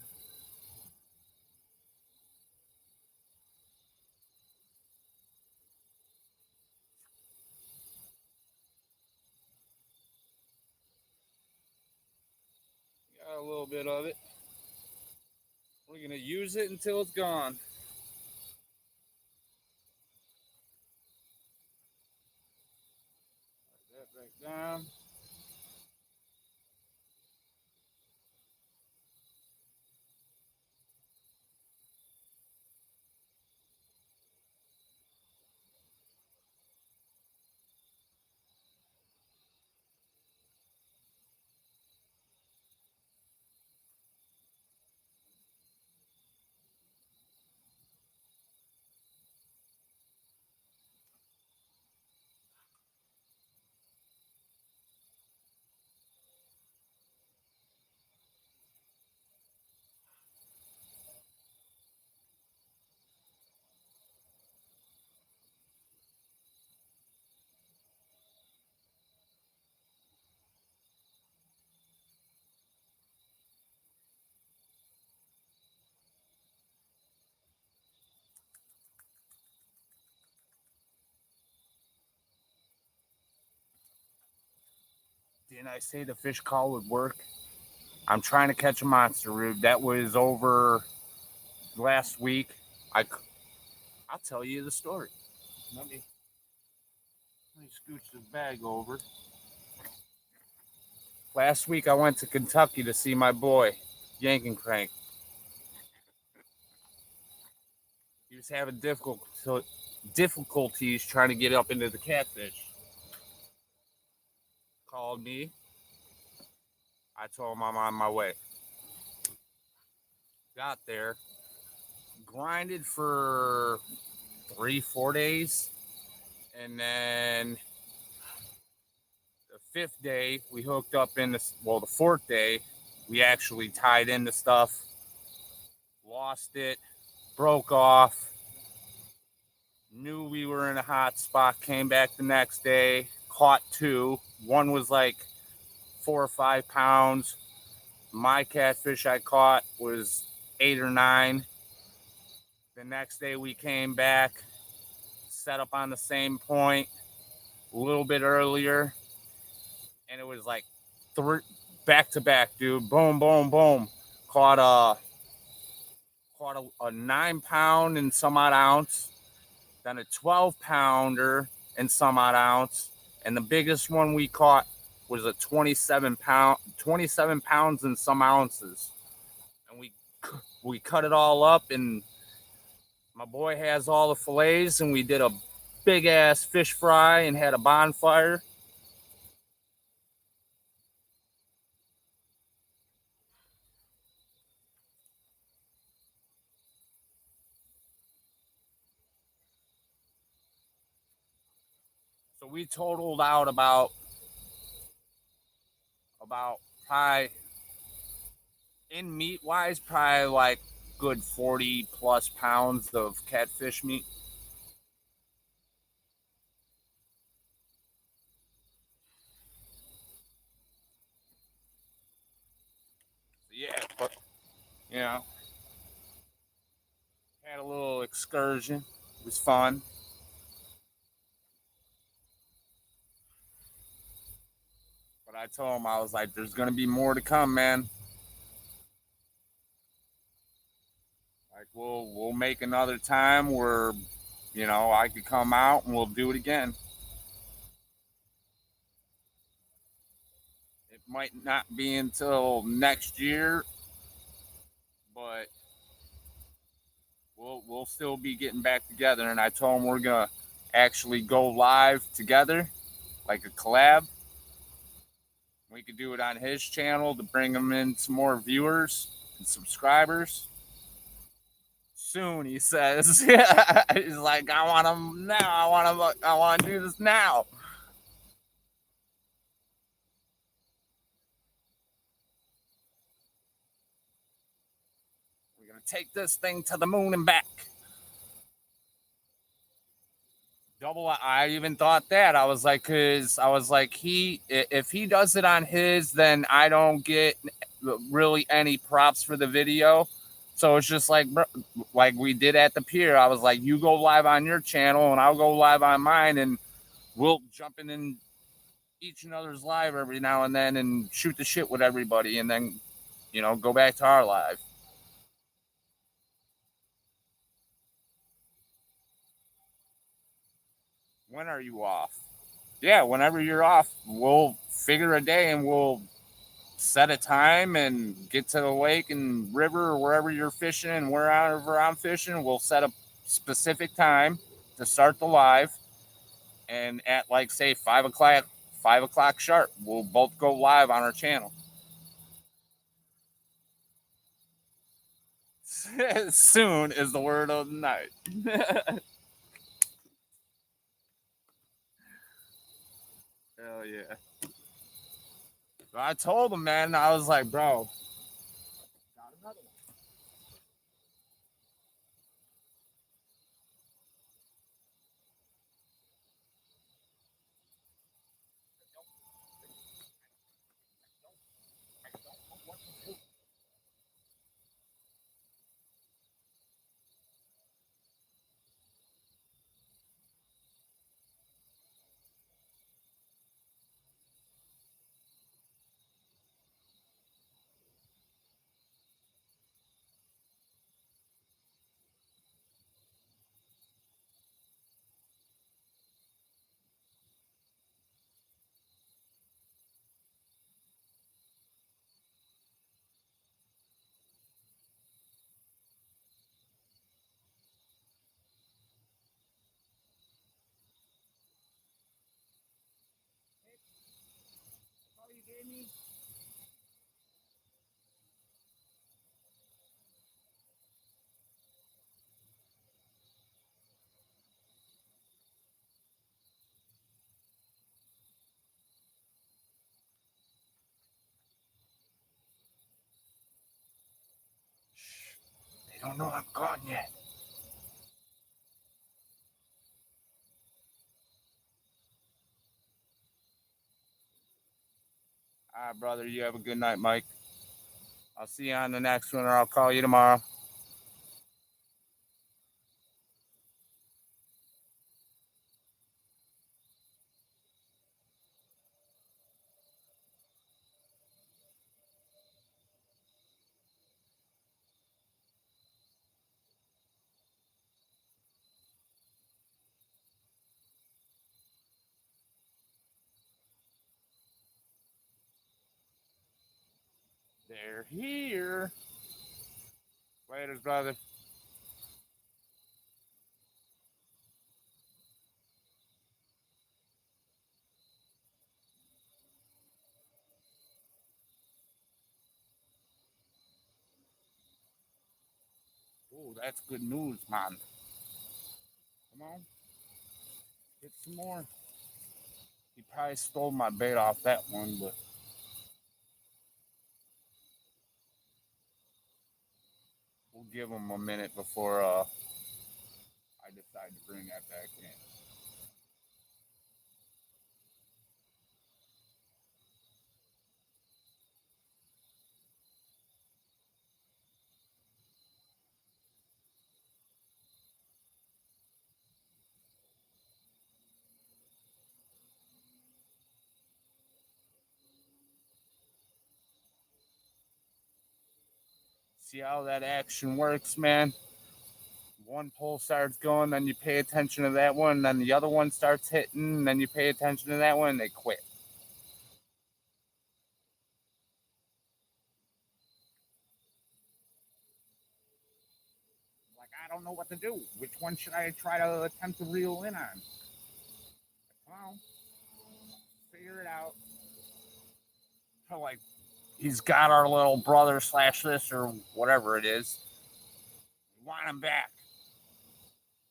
[SPEAKER 1] Got a little bit of it. We're gonna use it until it's gone. Put that back down. Didn't I say the fish call would work? I'm trying to catch a monster rube. That was over last week. I'll tell you the story. Let me scooch this bag over. Last week I went to Kentucky to see my boy, Yank and Crank. He was having difficulties trying to get up into the catfish. Called me. I told him I'm on my way. Got there. Grinded for 3-4 days. And then the 5th day, we hooked up in the 4th day, we actually tied in the stuff. Lost it. Broke off. Knew we were in a hot spot. Came back the next day. Caught 2. One was like 4 or 5 pounds. My catfish I caught was 8 or 9. The next day we came back, set up on the same point a little bit earlier, and it was like 3 back to back, dude. Boom, boom, boom. Caught a 9 pound and some odd ounce, then a 12 pounder and some odd ounce, and the biggest one we caught was a 27 pounds and some ounces. And we cut it all up, and my boy has all the fillets, and we did a big ass fish fry and had a bonfire. So we totaled out about probably, in meat wise, probably like good 40 plus pounds of catfish meat. Yeah, but you know, had a little excursion. It was fun. But I told him, I was like, there's gonna be more to come, man. Like we'll make another time where, I could come out and we'll do it again. It might not be until next year, but we'll still be getting back together. And I told him we're gonna actually go live together, like a collab. We could do it on his channel to bring him in some more viewers and subscribers. Soon, he says. He's like, I want him now. I want to do this now. We're gonna take this thing to the moon and back. Double. I even thought that. I was like, if he does it on his, then I don't get really any props for the video. So it's just like we did at the pier. I was like, you go live on your channel and I'll go live on mine, and we'll jump in each other's live every now and then and shoot the shit with everybody, and then go back to our live. When are you off? Yeah, whenever you're off, we'll figure a day and we'll set a time and get to the lake and river or wherever you're fishing, and wherever I'm fishing, we'll set a specific time to start the live. And at like say 5 o'clock sharp, we'll both go live on our channel. Soon is the word of the night. Hell yeah. So I told him, man, I was like, bro, got another one. you gave me? Shh. They don't know I'm gone yet. All right, brother. You have a good night, Mike. I'll see you on the next one, or I'll call you tomorrow. They're here. Later, brother. Oh, that's good news, man. Come on, get some more. He probably stole my bait off that one, but we'll give him a minute before I decide to bring that back in. See how that action works, man? One pole starts going, then you pay attention to that one, then the other one starts hitting, then you pay attention to that one, and they quit. Like, I don't know what to do. Which one should I try to attempt to reel in on? Come on, figure it out. So, like, he's got our little brother slash this or whatever it is. We want him back.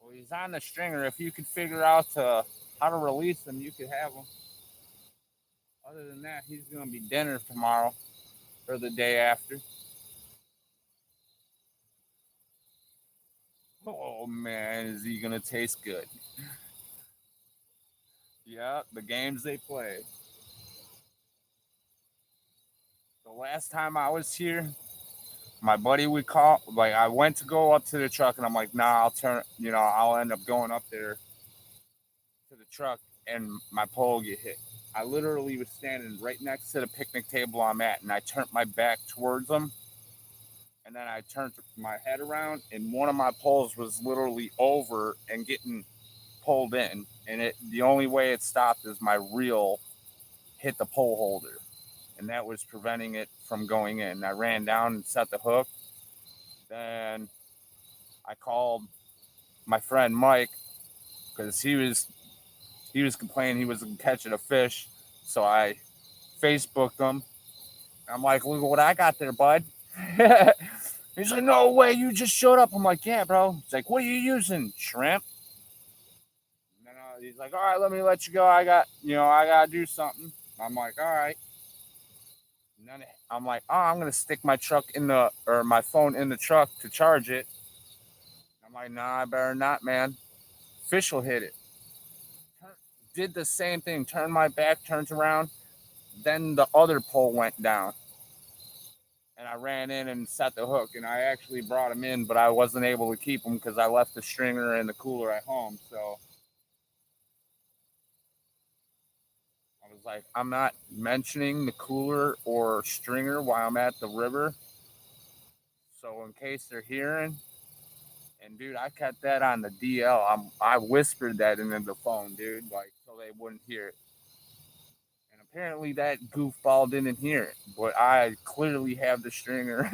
[SPEAKER 1] Well, he's on the stringer. If you could figure out how to release him, you could have him. Other than that, he's going to be dinner tomorrow or the day after. Oh man, is he going to taste good? Yeah, the games they play. The last time I was here, my buddy would call. Like, I went to go up to the truck, and I'm like, nah, I'll turn. I'll end up going up there to the truck, and my pole get hit. I literally was standing right next to the picnic table I'm at, and I turned my back towards them, and then I turned my head around, and one of my poles was literally over and getting pulled in, and the only way it stopped is my reel hit the pole holder, and that was preventing it from going in. I ran down and set the hook. Then I called my friend Mike because he was complaining he was catching a fish, so I Facebooked him. I'm like, look what I got there, bud. He's like, no way, you just showed up. I'm like, yeah, bro. He's like, what are you using? Shrimp? And then he's like, all right, let me let you go. I got to do something. I'm like, all right. And then I'm like, oh, I'm going to stick my my phone in the truck to charge it. I'm like, nah, I better not, man. Fish will hit it. Did the same thing. Turned my back, turned around. Then the other pole went down. And I ran in and set the hook, and I actually brought him in, but I wasn't able to keep him because I left the stringer and the cooler at home. So I was like, I'm not mentioning the cooler or stringer while I'm at the river. So in case they're hearing, and dude, I kept that on the DL. I whispered that into the phone, dude, like so they wouldn't hear it. And apparently that goofball didn't hear it, but I clearly have the stringer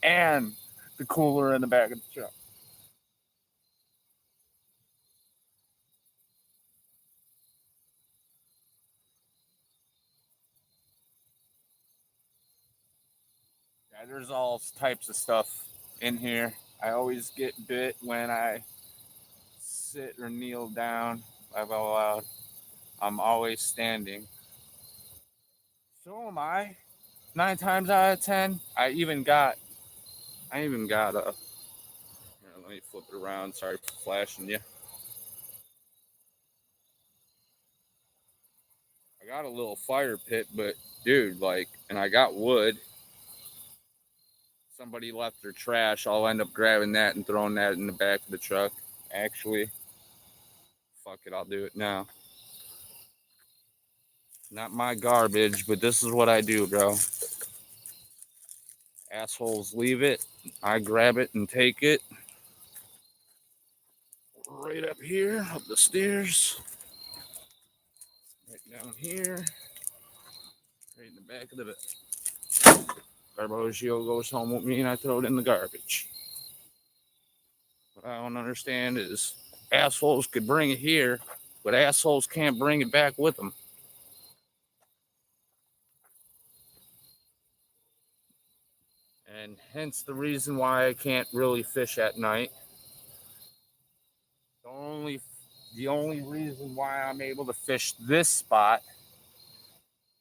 [SPEAKER 1] and the cooler in the back of the truck. Yeah, there's all types of stuff in here. I always get bit when I sit or kneel down. I've allowed. I'm always standing. So am I. 9 times out of 10. I even got a. Here, let me flip it around. Sorry for flashing you. I got a little fire pit, but dude, like, and I got wood. Somebody left their trash. I'll end up grabbing that and throwing that in the back of the truck. Actually, fuck it, I'll do it now. Not my garbage, but this is what I do, bro. Assholes leave it. I grab it and take it. Right up here, up the stairs. Right down here. Right in the back of the garbage goes home with me and I throw it in the garbage. What I don't understand is assholes could bring it here, but assholes can't bring it back with them. And hence the reason why I can't really fish at night. The only the only reason why I'm able to fish this spot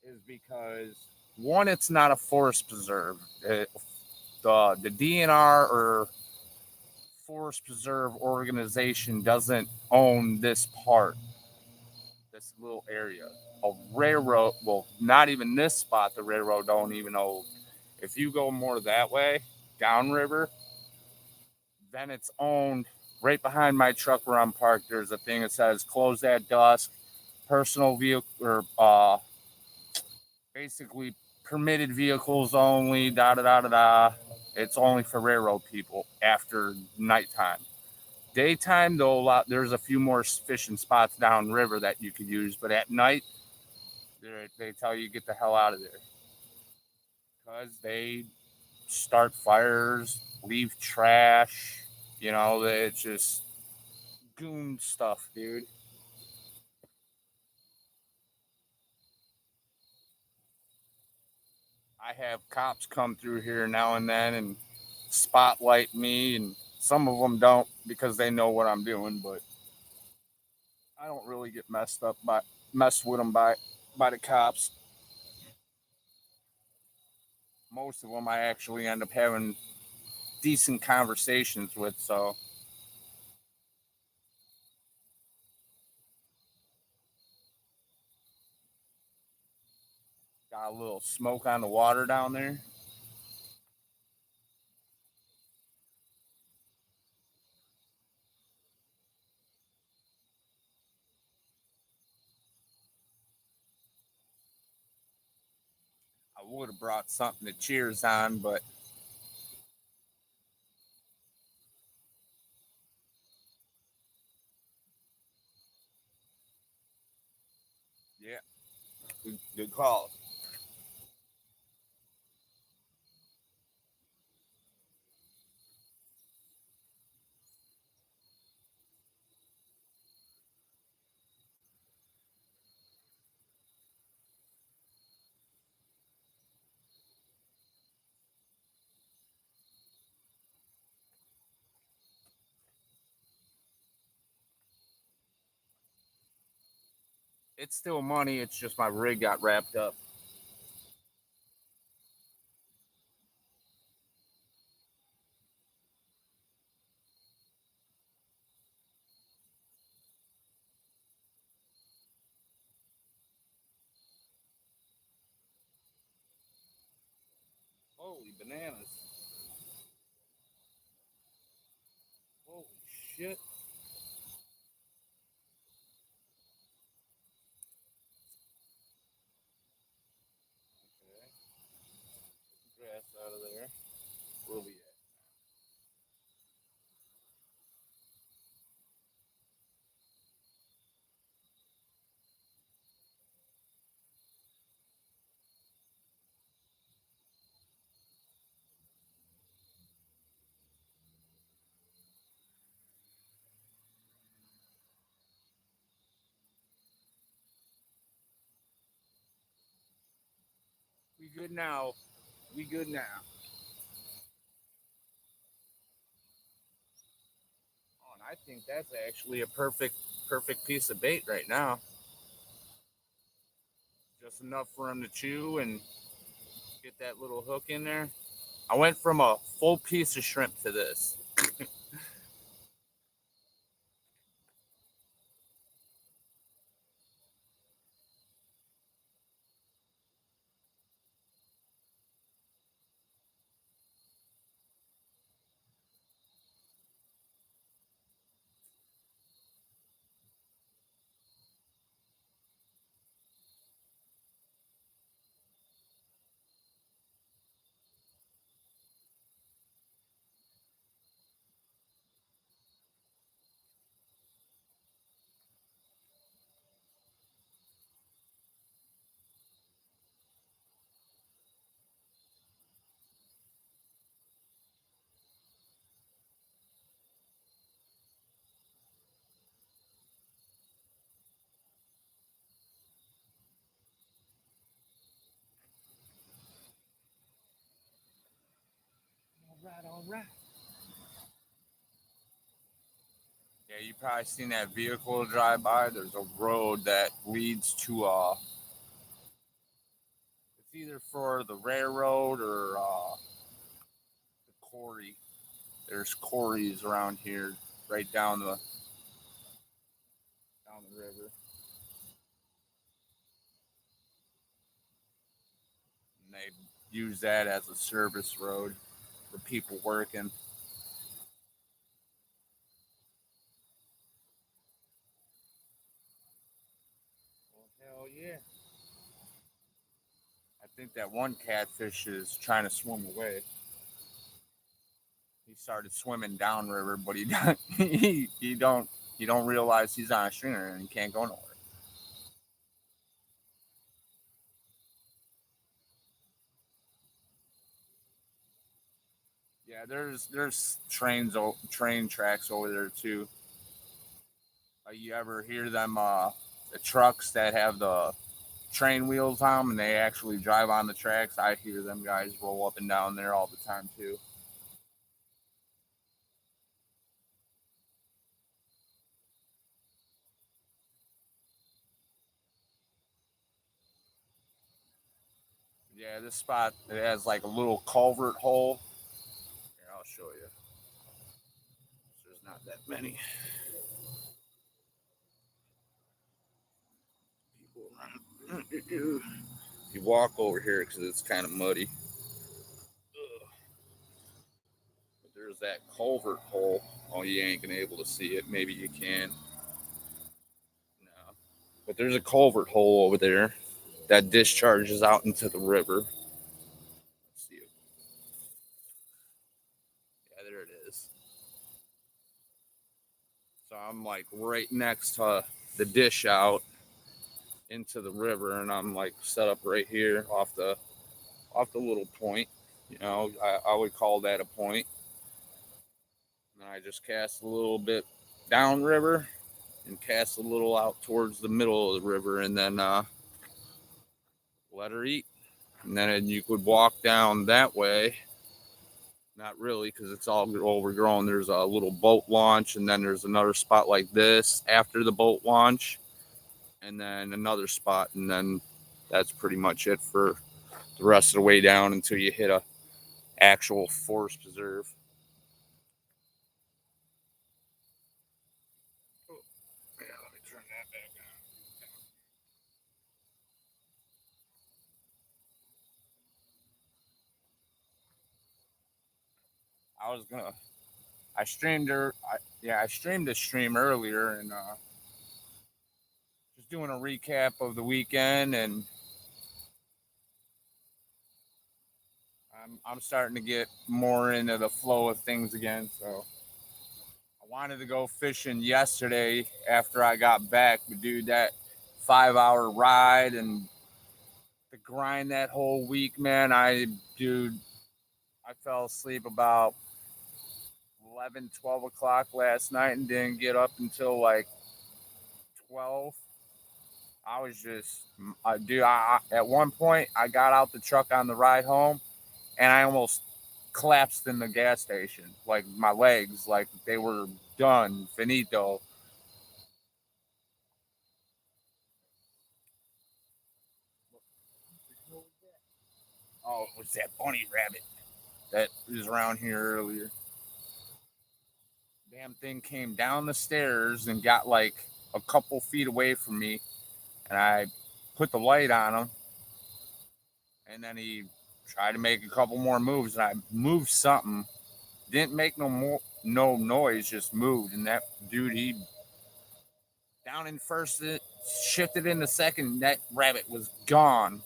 [SPEAKER 1] is because one, it's not a forest preserve. The DNR or Forest Preserve organization doesn't own this part, this little area. A railroad, well, not even this spot. The railroad don't even own. If you go more that way, downriver, then it's owned right behind my truck where I'm parked. There's a thing that says closed at dusk, personal vehicle, or basically permitted vehicles only, da da da da da. It's only for railroad people after nighttime. Daytime, though, there's a few more fishing spots downriver that you could use, but at night, they tell you get the hell out of there because they start fires, leave trash. It's just goon stuff, dude. I have cops come through here now and then and spotlight me, and some of them don't because they know what I'm doing, but I don't really get messed with them by the cops. Most of them I actually end up having decent conversations with, so got a little smoke on the water down there. I would have brought something to cheers on, but yeah, good call. It's still money. It's just my rig got wrapped up. Holy bananas! Holy shit! Okay, grass out of there. Where we at? We good now. We good now. I think that's actually a perfect piece of bait right now. Just enough for him to chew and get that little hook in there. I went from a full piece of shrimp to this. All right. Yeah, you probably seen that vehicle drive by. There's a road that leads to it's either for the railroad or the quarry. There's quarries around here, right down the river, and they use that as a service road for people working. Well, hell yeah! I think that one catfish is trying to swim away. He started swimming downriver, but he don't realize he's on a stringer and he can't go nowhere. Yeah, there's train tracks over there too. You ever hear them the trucks that have the train wheels on them and they actually drive on the tracks? I hear them guys roll up and down there all the time too. Yeah, this spot it has like a little culvert hole. Here, I'll show you. There's not that many people around. You walk over here because it's kind of muddy. But there's that culvert hole. Oh, you ain't gonna able to see it. Maybe you can. No. But there's a culvert hole over there that discharges out into the river. Let's see. Yeah, there it is. So I'm like right next to the dish out into the river, and I'm like set up right here off the little point. I would call that a point. And I just cast a little bit downriver and cast a little out towards the middle of the river, and then let her eat. And then you could walk down that way. Not really, because it's all overgrown. There's a little boat launch, and then there's another spot like this after the boat launch, and then another spot, and then that's pretty much it for the rest of the way down until you hit a actual forest preserve. Oh, yeah, let me turn that back on. I streamed her. I streamed a stream earlier and just doing a recap of the weekend, and I'm starting to get more into the flow of things again. So I wanted to go fishing yesterday after I got back, but dude, that 5 hour ride and the grind that whole week, man, I fell asleep about 11, 12 o'clock last night and didn't get up until like 12. I was just, dude, at one point, I got out the truck on the ride home and I almost collapsed in the gas station. Like my legs, like they were done. Finito. Oh, it was that bunny rabbit that was around here earlier. Damn thing came down the stairs and got like a couple feet away from me, and I put the light on him, and then he tried to make a couple more moves, and I moved something, didn't make no noise, just moved, and that dude, he down in first, it shifted into second, that rabbit was gone.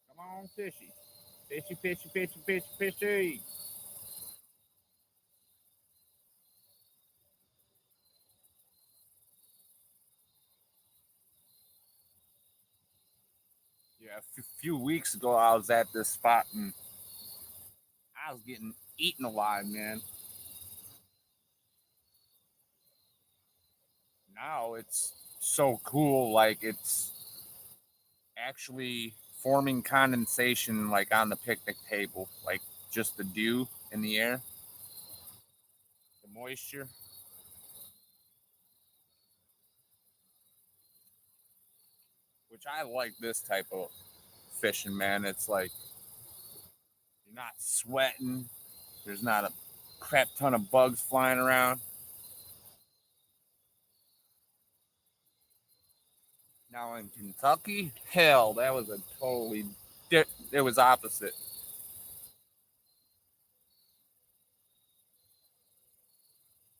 [SPEAKER 1] Come on, fishy. Fishy, fishy, fishy, fishy, fishy. Yeah, a few weeks ago, I was at this spot and I was getting eaten alive, man. Now it's so cool, like it's actually forming condensation, like on the picnic table, like just the dew in the air, the moisture. Which I like this type of fishing, man. It's like you're not sweating. There's not a crap ton of bugs flying around. Now in Kentucky, hell, that was a totally it was opposite.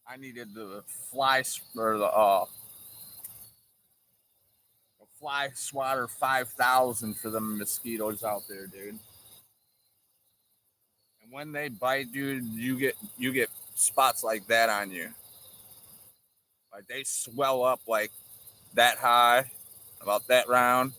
[SPEAKER 1] I needed the or the fly swatter 5,000 for the mosquitoes out there, dude. And when they bite, dude, you get spots like that on you. Like they swell up like that high, about that round.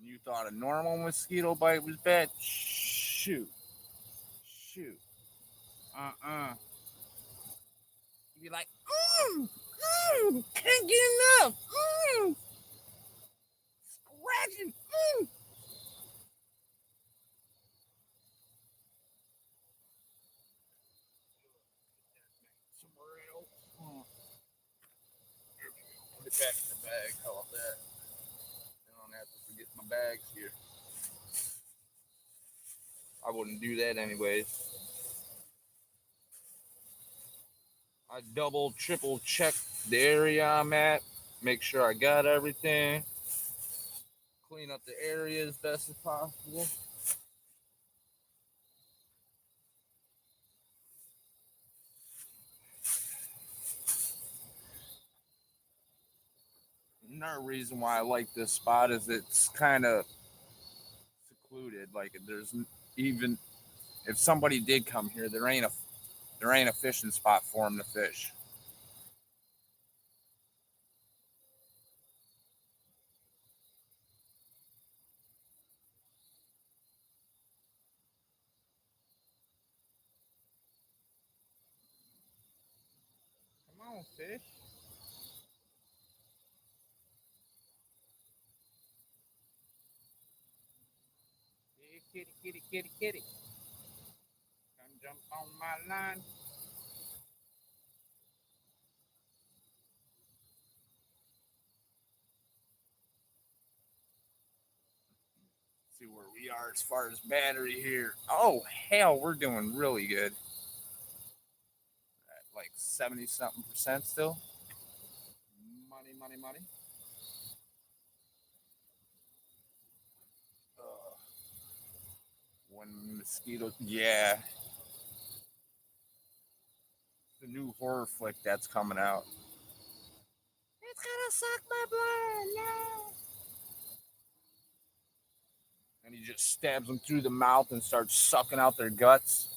[SPEAKER 1] You thought a normal mosquito bite was bad? Shoot, shoot. Uh-uh. You'd be like, can't get enough. Scratching. Somewhere else. Here we go. Put it back in the bag. How about that? I don't have to forget my bags here. I wouldn't do that anyways. I double, triple check the area I'm at. Make sure I got everything. Clean up the area as best as possible. Another reason why I like this spot is it's kind of secluded. Like there's even if somebody did come here, there ain't a fishing spot for them to fish. Come on, fish. Yeah, kitty, kitty, kitty, kitty. Come jump on my line. See where we are as far as battery here. Oh hell, we're doing really good. At like 70 something percent still. Money, money, money. Uh, when mosquitoes, yeah, the new horror flick that's coming out. It's gonna suck my blood. No. And he just stabs them through the mouth and starts sucking out their guts.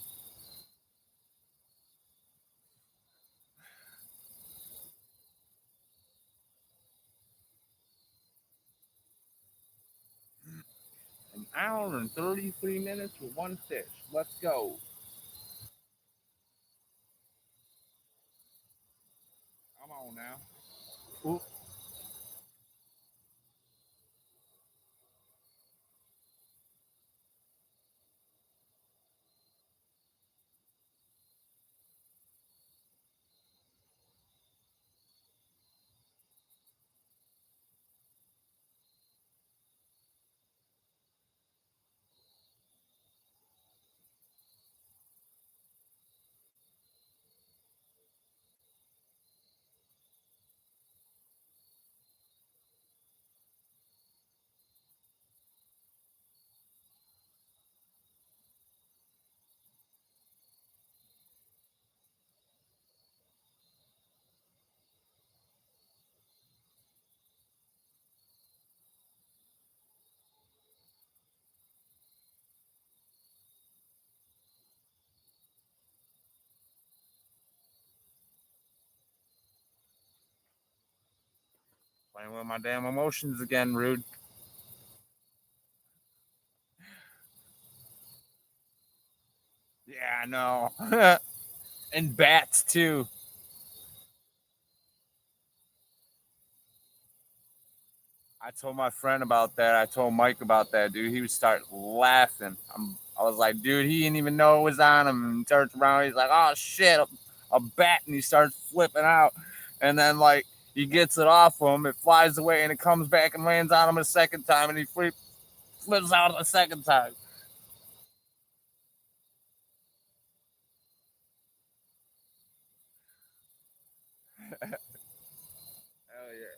[SPEAKER 1] An hour and 33 minutes with one fish. Let's go. on now. Ooh. Playing with my damn emotions again, Rude. Yeah, I know. And bats too. I told my friend about that. I told Mike about that, dude. He would start laughing. I was like, dude, he didn't even know it was on him. And he turns around, he's like, oh shit, a bat, and he starts flipping out. And then like he gets it off him, it flies away, and it comes back and lands on him a second time, and he flips out a second time. Hell yeah.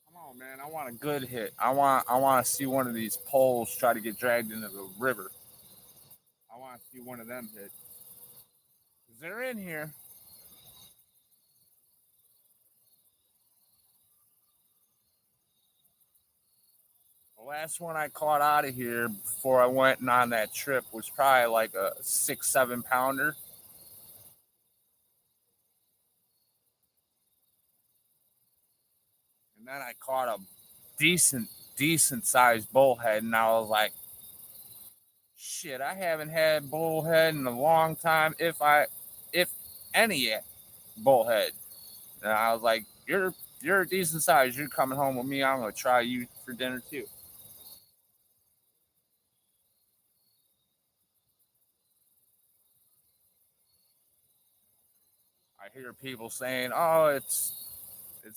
[SPEAKER 1] Come on, man. I want a good hit. I want to see one of these poles try to get dragged into the river. I want to see one of them hit. 'Cause they're in here. The last one I caught out of here before I went on that trip was probably like a 6, 7 pounder. And then I caught a decent, decent sized bullhead. And I was like, shit, I haven't had bullhead in a long time. If any bullhead. And I was like, you're a decent size. You're coming home with me. I'm going to try you for dinner too. I hear people saying, oh, it's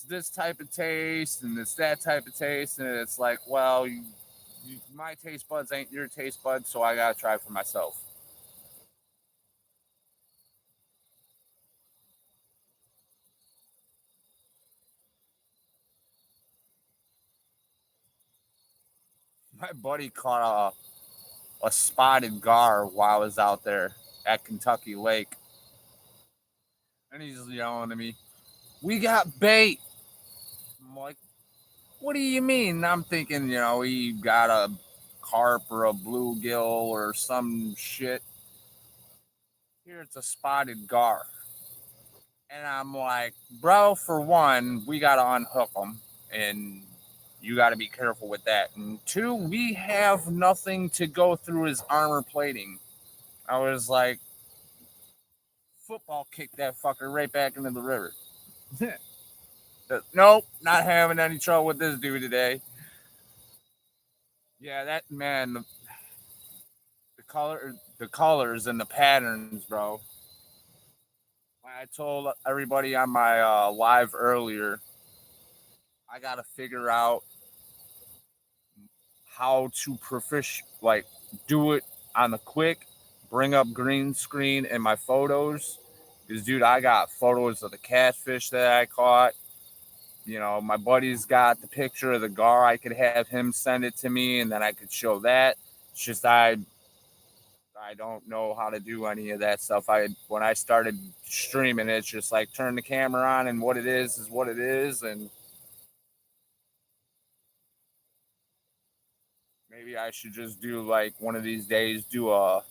[SPEAKER 1] this type of taste and it's that type of taste, and it's like, well, my taste buds ain't your taste buds, so I gotta try for myself. My buddy caught a spotted gar while I was out there at Kentucky Lake, and he's yelling at me, "We got bait." I'm like, "What do you mean?" And I'm thinking, he got a carp or a bluegill or some shit. Here it's a spotted gar. And I'm like, bro, for one, we got to unhook them. And you got to be careful with that. And two, we have nothing to go through his armor plating. I was like, football kicked that fucker right back into the river. Nope, not having any trouble with this dude today. Yeah, that man, the colors and the patterns, bro. I told everybody on my live earlier, I got to figure out how to like do it on the quick, bring up green screen in my photos. Because dude, I got photos of the catfish that I caught. My buddy's got the picture of the gar. I could have him send it to me, and then I could show that. It's just I don't know how to do any of that stuff. When I started streaming, it's just like turn the camera on, and what it is what it is, and maybe I should just do like one of these days do a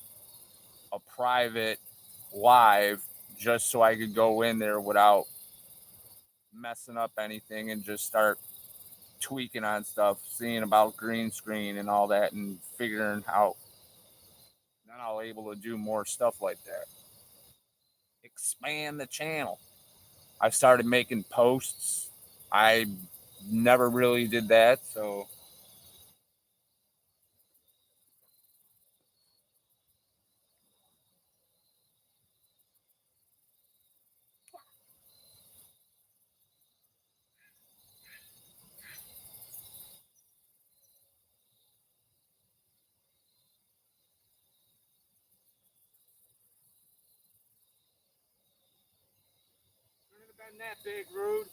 [SPEAKER 1] private live just so I could go in there without messing up anything and just start tweaking on stuff, seeing about green screen and all that, and figuring out. Then I'll able to do more stuff like that. Expand the channel. I started making posts. I never really did that, so couldn't have been that big, rude.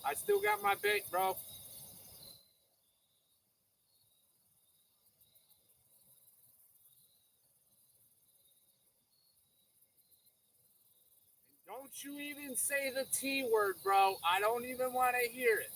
[SPEAKER 1] I still got my bait, bro. Don't you even say the T word, bro. I don't even want to hear it.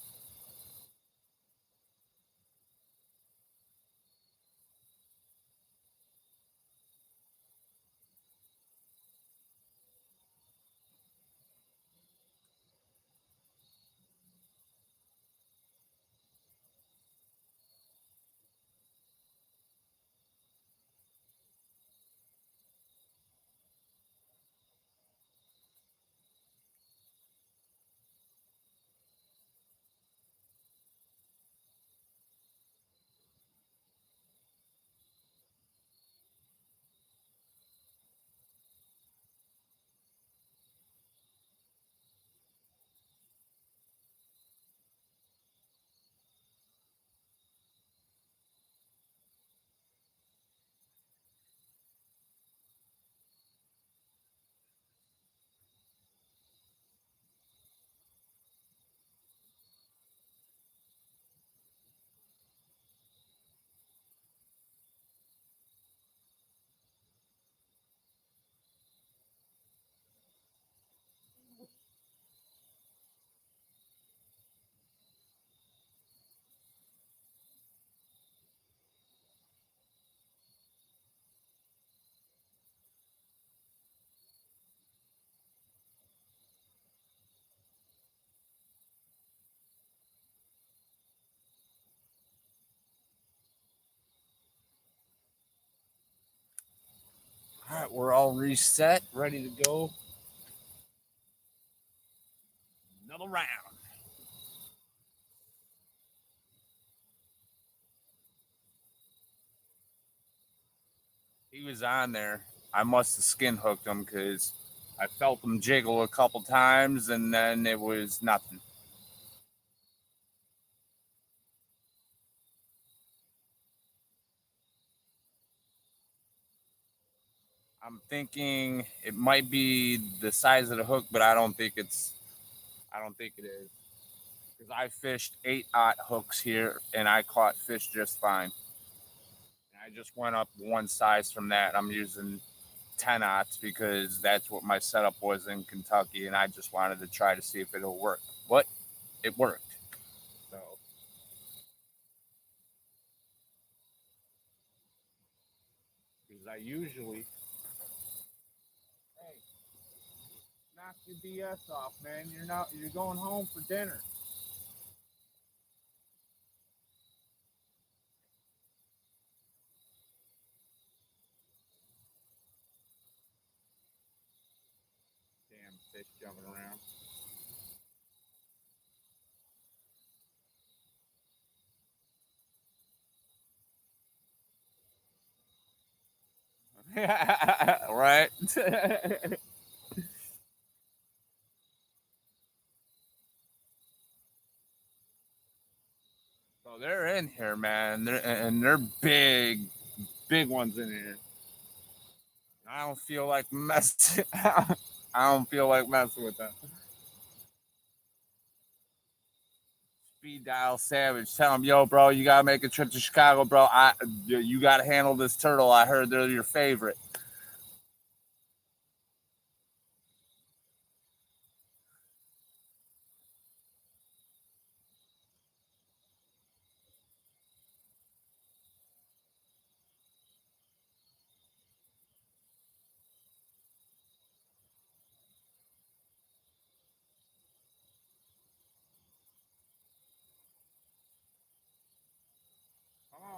[SPEAKER 1] All right, we're all reset, ready to go. Another round. He was on there. I must have skin hooked him because I felt him jiggle a couple times and then it was nothing. I'm thinking it might be the size of the hook, but I don't think it's. I don't think it is because I fished 8/0 hooks here and I caught fish just fine. I just went up one size from that. I'm using 10/0 because that's what my setup was in Kentucky, and I just wanted to try to see if it'll work. But it worked. So because I usually, hey, knock your BS off, man. You're not. You're going home for dinner. Damn fish jumping around. Right. So they're in here, man. They're big, big ones in here. I don't feel like messing. I don't feel like messing with them. Speed dial Savage. Tell him, yo, bro, you gotta make a trip to Chicago, bro. You gotta handle this turtle. I heard they're your favorite.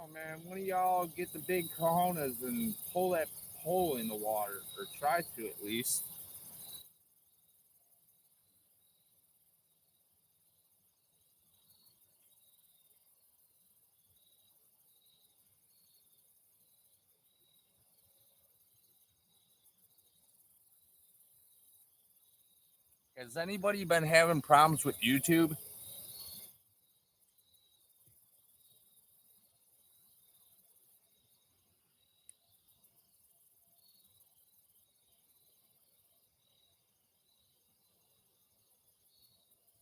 [SPEAKER 1] on, man. One of y'all get the big cojones and pull that pole in the water, or try to at least. Has anybody been having problems with YouTube?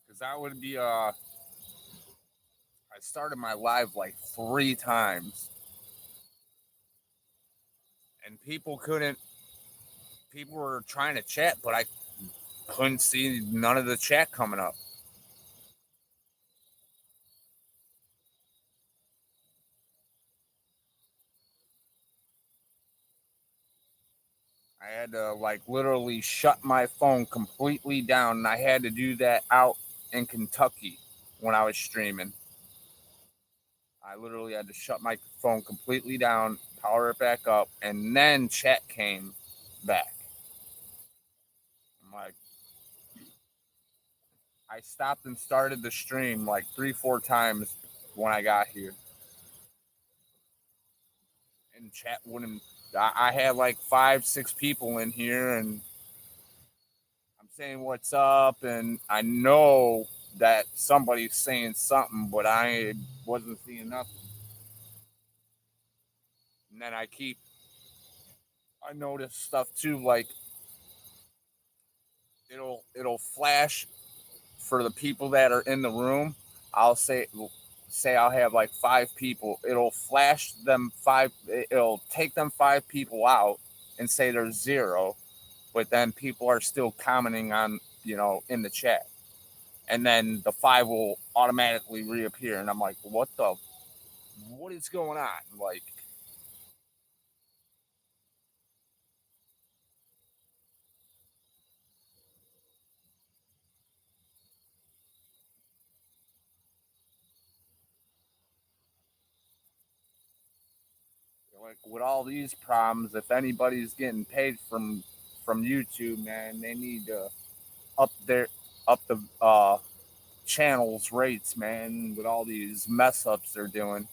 [SPEAKER 1] Because that would be I started my live like 3 times, and people couldn't. People were trying to chat, but I couldn't see none of the chat coming up. I had to like literally shut my phone completely down, and I had to do that out in Kentucky when I was streaming. I literally had to shut my phone completely down, power it back up, and then chat came back. I'm like, I stopped and started the stream like 3, 4 times when I got here, and chat wouldn't. I had like 5, 6 people in here, and I'm saying what's up, and I know that somebody's saying something, but I wasn't seeing nothing. And then I noticed stuff too, like it'll flash for the people that are in the room. I'll say I'll have like 5 people. It'll flash them five. It'll take them 5 people out and say there's 0, but then people are still commenting on in the chat, and then the 5 will automatically reappear, and I'm like, what is going on? Like with all these problems, if anybody's getting paid from YouTube, man, they need to up their up the channels rates, man, with all these mess ups they're doing.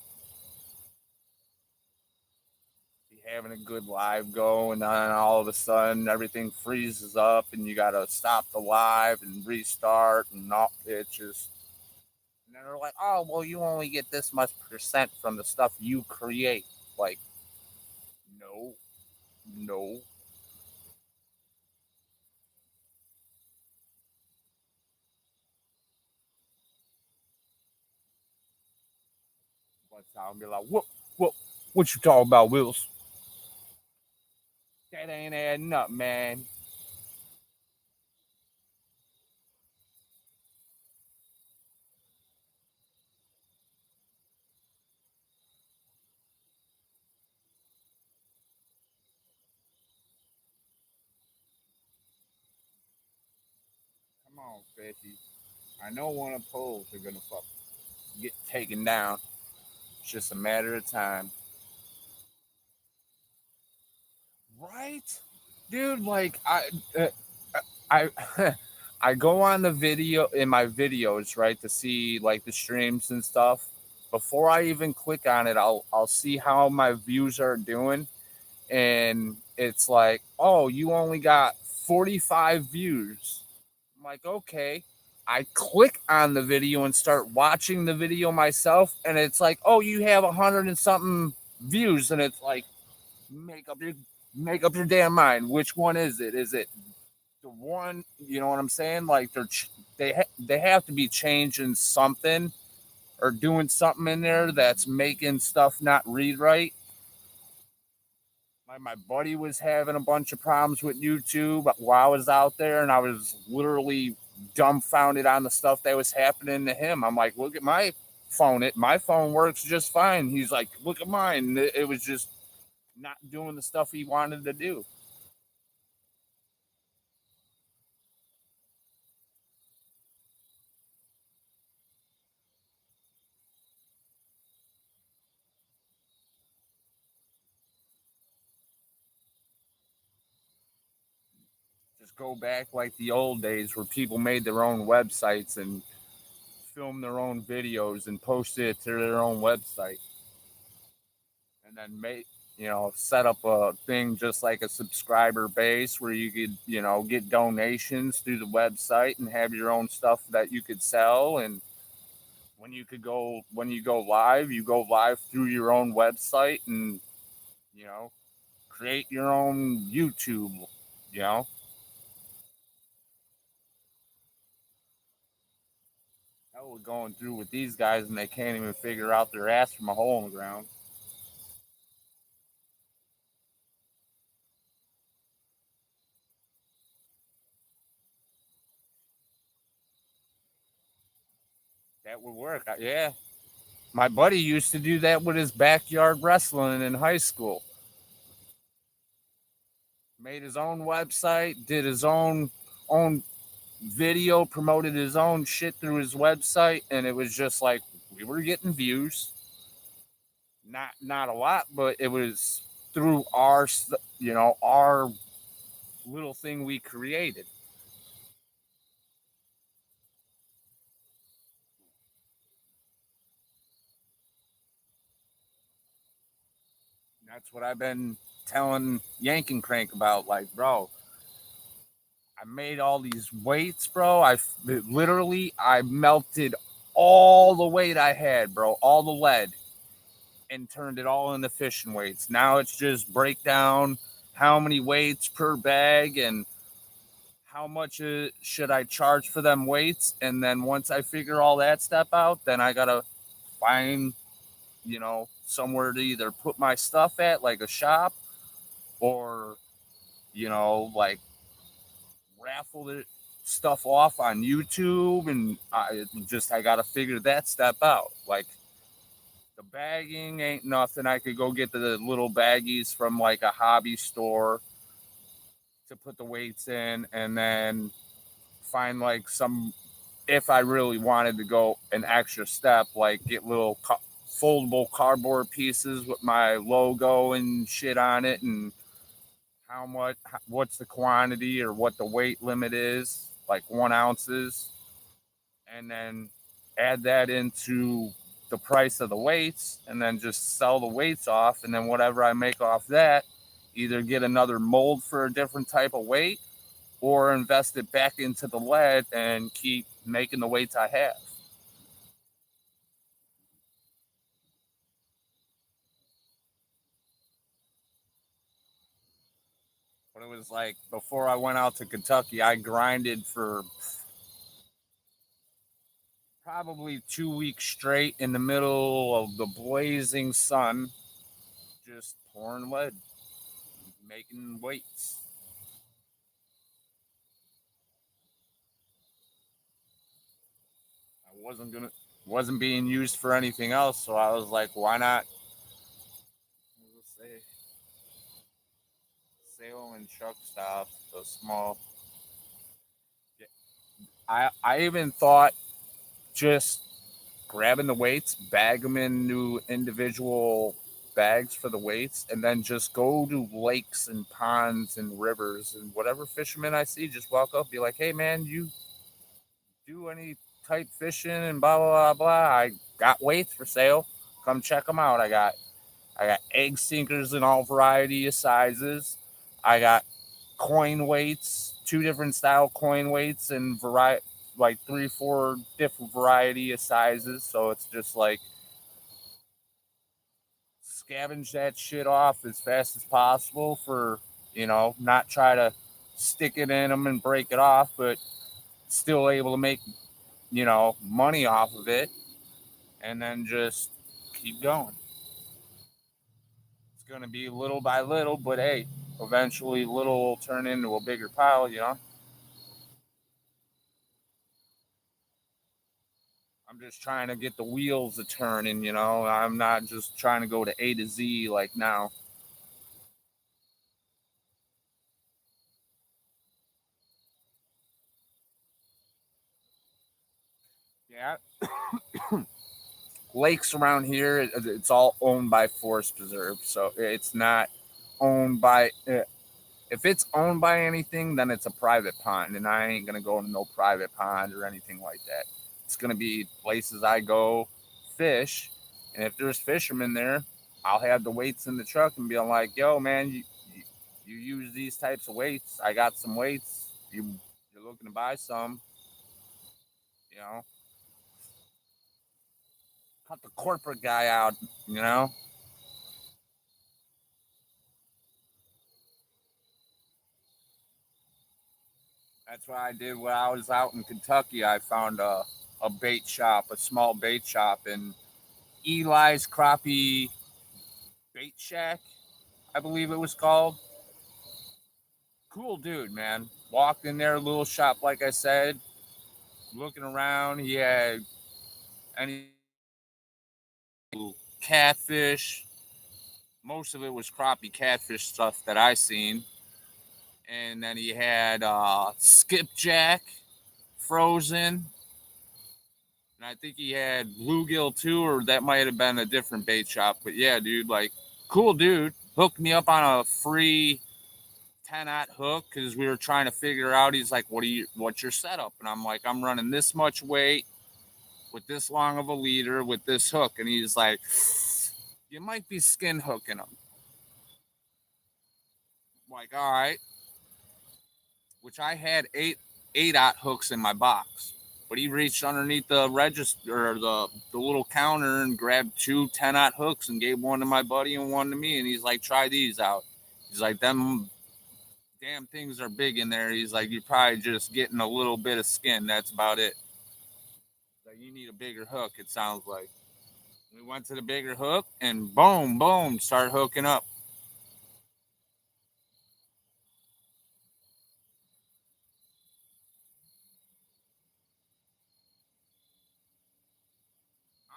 [SPEAKER 1] Be having a good live go, and then all of a sudden everything freezes up, and you gotta stop the live and restart, and all it just. And then they're like, "Oh, well, you only get this much percent from the stuff you create." Like, no, no. But I'll be like, what you talking about, Wills? That ain't adding up, man. Come on, Fishy. I know one of the polls are gonna get taken down. It's just a matter of time. Right, dude. Like I I go on the video in my videos, right, to see like the streams and stuff. Before I even click on it, I'll see how my views are doing, and it's like, oh, you only got 45 views. I'm like, okay. I click on the video and start watching the video myself, and it's like, oh, you have 100 and something views, and it's like, make up your make up your damn mind. Which one is it? Is it the one? You know what I'm saying? Like they have to be changing something or doing something in there that's making stuff not read right. My buddy was having a bunch of problems with YouTube while I was out there, and I was literally dumbfounded on the stuff that was happening to him. I'm like, look at my phone. My phone works just fine. He's like, look at mine. It was just not doing the stuff he wanted to do. just go back like the old days where people made their own websites and filmed their own videos and posted it to their own website. And then set up a thing just like a subscriber base where you could, get donations through the website and have your own stuff that you could sell. And when you go live through your own website and, you know, create your own YouTube, you know. Hell, we're going through with these guys and they can't even figure out their ass from a hole in the ground. That would work. Yeah. My buddy used to do that with his backyard wrestling in high school. Made his own website, did his own video, promoted his own shit through his website, and it was just like we were getting views. Not a lot, but it was through our little thing we created. That's what I've been telling Yank and Crank about. Like, bro, I made all these weights, bro. I melted all the weight I had, bro, all the lead, and turned it all into fishing weights. Now it's just break down how many weights per bag and how much should I charge for them weights. And then once I figure all that step out, then I gotta find, somewhere to either put my stuff at, like a shop, or, like raffle the stuff off on YouTube. And I gotta figure that step out. Like, the bagging ain't nothing. I could go get the little baggies from like a hobby store to put the weights in, and then find like some, if I really wanted to go an extra step, like get little foldable cardboard pieces with my logo and shit on it, and what's the quantity or what the weight limit is, like 1 ounces, and then add that into the price of the weights, and then just sell the weights off, and then whatever I make off that, either get another mold for a different type of weight or invest it back into the lead and keep making the weights I have. But it was like before I went out to Kentucky, I grinded for probably 2 weeks straight in the middle of the blazing sun, just pouring lead, making weights. I wasn't being used for anything else, so I was like, why not? Let's say sail and truck stops, the small. I even thought just grabbing the weights, bag them in new individual bags for the weights, and then just go to lakes and ponds and rivers, and whatever fisherman I see, just walk up, be like, "Hey, man, you do any type fishing?" And blah blah blah blah. I got weights for sale. Come check them out. I got egg sinkers in all variety of sizes. I got coin weights, two different style coin weights, and variety, like 3, 4 different variety of sizes. So it's just like scavenge that shit off as fast as possible for, not try to stick it in them and break it off, but still able to make, money off of it, and then just keep going. It's going to be little by little, but hey, eventually little will turn into a bigger pile. I'm just trying to get the wheels a turning. I'm not just trying to go to A to Z like now. Yeah, lakes around here, it's all owned by forest preserve, so it's not owned by if it's owned by anything, then it's a private pond, and I ain't gonna go to no private pond or anything like that. It's gonna be places I go fish, and if there's fishermen there, I'll have the weights in the truck and be like, "Yo, man, you use these types of weights. I got some weights. You're looking to buy some, you know." Cut the corporate guy out, you know. That's what I did when I was out in Kentucky. I found a bait shop, a small bait shop, in Eli's Crappie Bait Shack, I believe it was called. Cool dude, man. Walked in there, little shop, like I said, looking around. He had any catfish. Most of it was crappie catfish stuff that I seen. And then he had skipjack frozen. And I think he had bluegill too, or that might have been a different bait shop. But yeah, dude, like, cool dude. Hooked me up on a free 10-aught hook because we were trying to figure out. He's like, what's your setup? And I'm like, I'm running this much weight with this long of a leader with this hook. And he's like, you might be skin hooking them. I'm like, all right. Which I had eight-aught hooks in my box. But he reached underneath the register or the little counter and grabbed two 10-aught hooks and gave one to my buddy and one to me. And he's like, try these out. He's like, them damn things are big in there. He's like, you're probably just getting a little bit of skin. That's about it. Like, you need a bigger hook, it sounds like. We went to the bigger hook and boom, boom, start hooking up.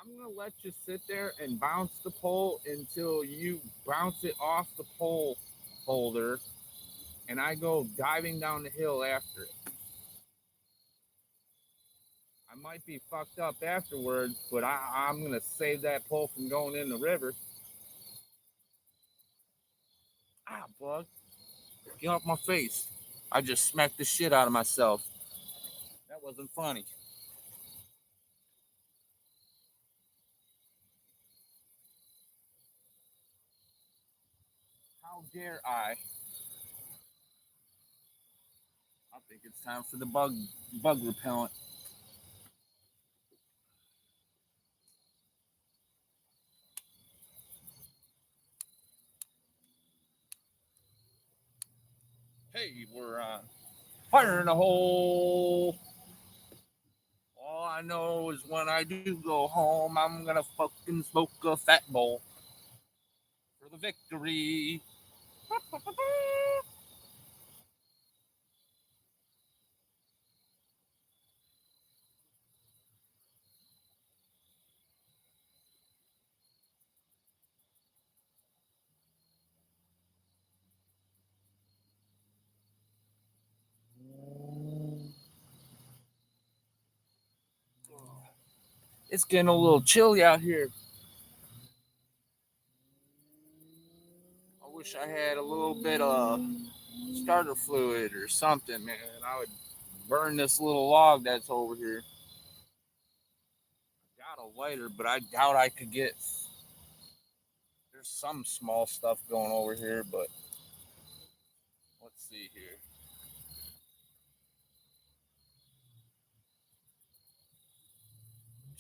[SPEAKER 1] I'm gonna let you sit there and bounce the pole until you bounce it off the pole holder, and I go diving down the hill after it. I might be fucked up afterwards, but I'm gonna save that pole from going in the river. Ah, bug, get off my face! I just smacked the shit out of myself. That wasn't funny. How dare I? I think it's time for the bug repellent. Hey, we're fire in a hole. All I know is when I do go home, I'm gonna fucking smoke a fat bowl for the victory. It's getting a little chilly out here. I wish I had a little bit of starter fluid or something, man. I would burn this little log that's over here. Got a lighter, but I doubt I could get. There's some small stuff going over here, but let's see here.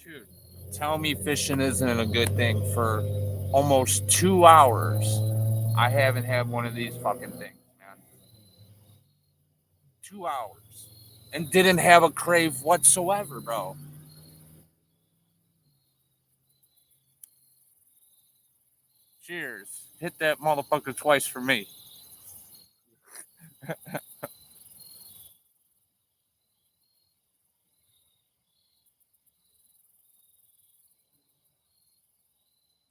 [SPEAKER 1] Dude, tell me fishing isn't a good thing for almost 2 hours. I haven't had one of these fucking things, man. 2 hours. And didn't have a crave whatsoever, bro. Cheers. Hit that motherfucker twice for me.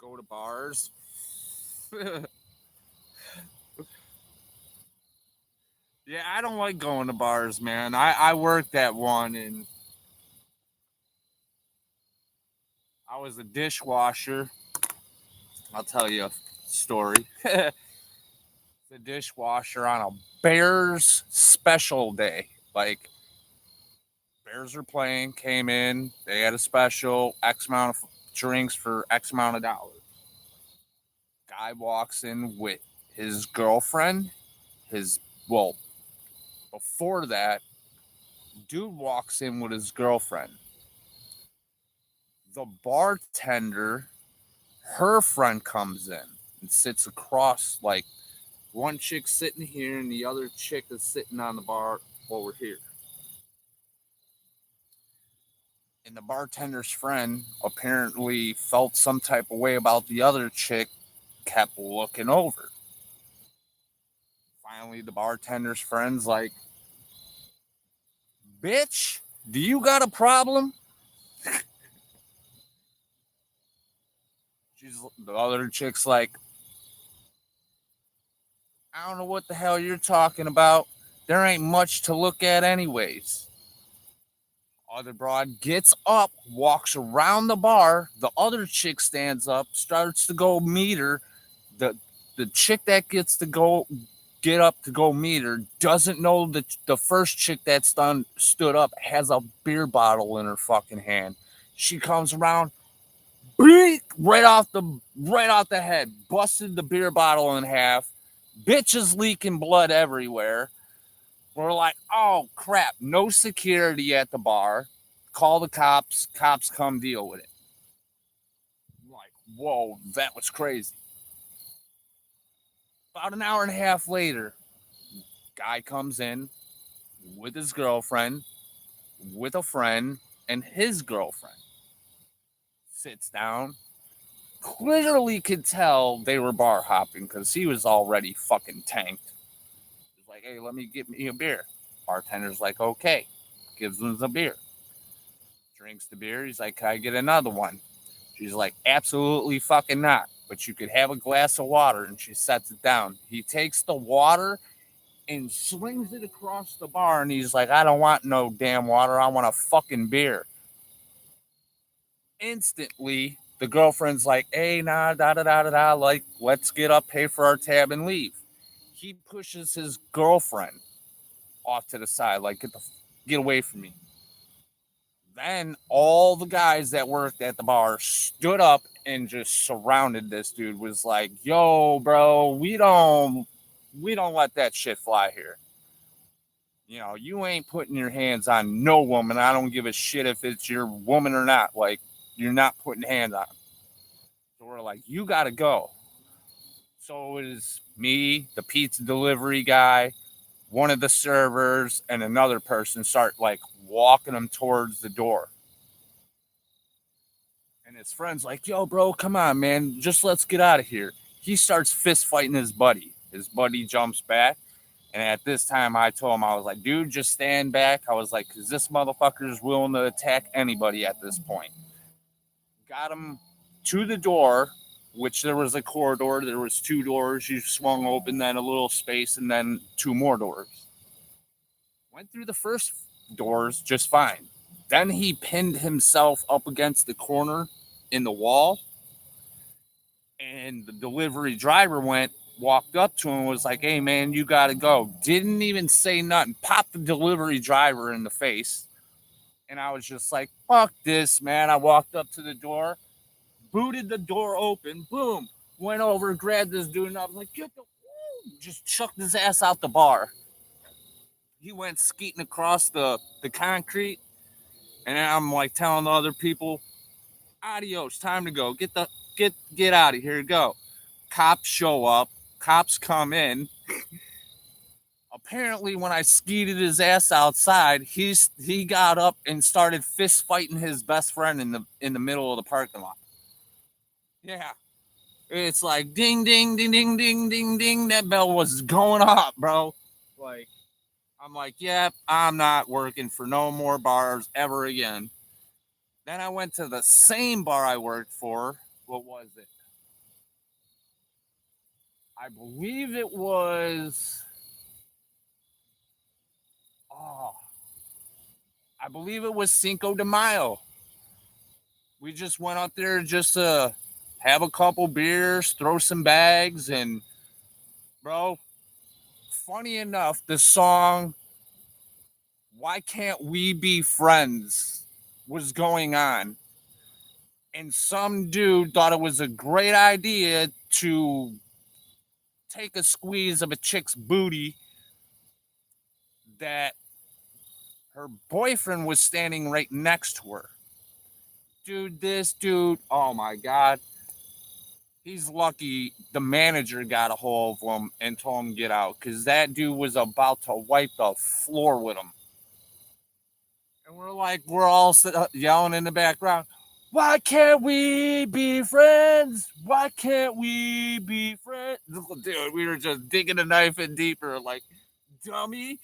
[SPEAKER 1] Go to bars. Yeah, I don't like going to bars, man. I worked at one and I was a dishwasher. I'll tell you a story. the dishwasher on a Bears special day. Like, Bears are playing, came in, they had a special X amount of drinks for X amount of dollars. Guy walks in with his girlfriend, well, before that, dude walks in with his girlfriend. The bartender, her friend comes in and sits across, like, one chick sitting here and the other chick is sitting on the bar over here. And the bartender's friend apparently felt some type of way about the other chick, kept looking over. Finally, the bartender's friend's like, bitch, do you got a problem? The other chick's like, I don't know what the hell you're talking about. There ain't much to look at anyways. Other broad gets up, walks around the bar. The other chick stands up, starts to go meet her. The chick that gets to get up to go meet her doesn't know that the first chick that stood up has a beer bottle in her fucking hand. She comes around, right off the head, busted the beer bottle in half. Bitch is leaking blood everywhere. We're like, oh crap, no security at the bar. Call the cops. Cops come deal with it. Like, whoa, that was crazy. About an hour and a half later, guy comes in with his girlfriend, with a friend, and his girlfriend. Sits down. Clearly could tell they were bar hopping because he was already fucking tanked. He's like, hey, let me get me a beer. Bartender's like, okay. Gives him the beer. Drinks the beer. He's like, can I get another one? She's like, absolutely fucking not. But you could have a glass of water. And she sets it down. He takes the water and slings it across the bar. And he's like, I don't want no damn water. I want a fucking beer. Instantly, the girlfriend's like, hey, nah, da-da-da-da-da. Like, let's get up, pay for our tab, and leave. He pushes his girlfriend off to the side. Like, get away from me. Then all the guys that worked at the bar stood up and just surrounded this dude. Was like, yo, bro, we don't let that shit fly here. You know, you ain't putting your hands on no woman. I don't give a shit if it's your woman or not. Like, you're not putting hands on them. So we're like, you got to go. So it is me, the pizza delivery guy, one of the servers, and another person start, like, walking him towards the door. And his friend's like, yo, bro, come on, man. Just let's get out of here. He starts fist fighting his buddy. His buddy jumps back. And at this time, I told him, I was like, dude, just stand back. I was like, because this motherfucker is willing to attack anybody at this point. Got him to the door, which there was a corridor. There was 2 doors. You swung open, then a little space, and then 2 more doors. Went through the first doors just fine. Then he pinned himself up against the corner in the wall. And the delivery driver walked up to him and was like, hey, man, you got to go. Didn't even say nothing. Popped the delivery driver in the face. And I was just like, fuck this, man. I walked up to the door, booted the door open, boom, went over, grabbed this dude, and I was like, just chucked his ass out the bar. He went skeeting across the concrete. And I'm like telling the other people, adios, time to go. Get out of here, go. Cops show up. Cops come in. Apparently, when I skeeted his ass outside, he got up and started fist fighting his best friend in the middle of the parking lot. Yeah. It's like ding, ding, ding, ding, ding, ding, ding. That bell was going off, bro. Like, I'm like, yeah, I'm not working for no more bars ever again. Then I went to the same bar I worked for. What was it? I believe it was. I believe it was Cinco de Mayo. We just went out there just to have a couple beers, throw some bags, and bro, funny enough, the song "Why Can't We Be Friends" was going on, and some dude thought it was a great idea to take a squeeze of a chick's booty that her boyfriend was standing right next to her. Dude, this dude, oh my God. He's lucky the manager got a hold of him and told him to get out because that dude was about to wipe the floor with him. And we're all yelling in the background, why can't we be friends? Why can't we be friends? Dude, we were just digging the knife in deeper, like, dummy.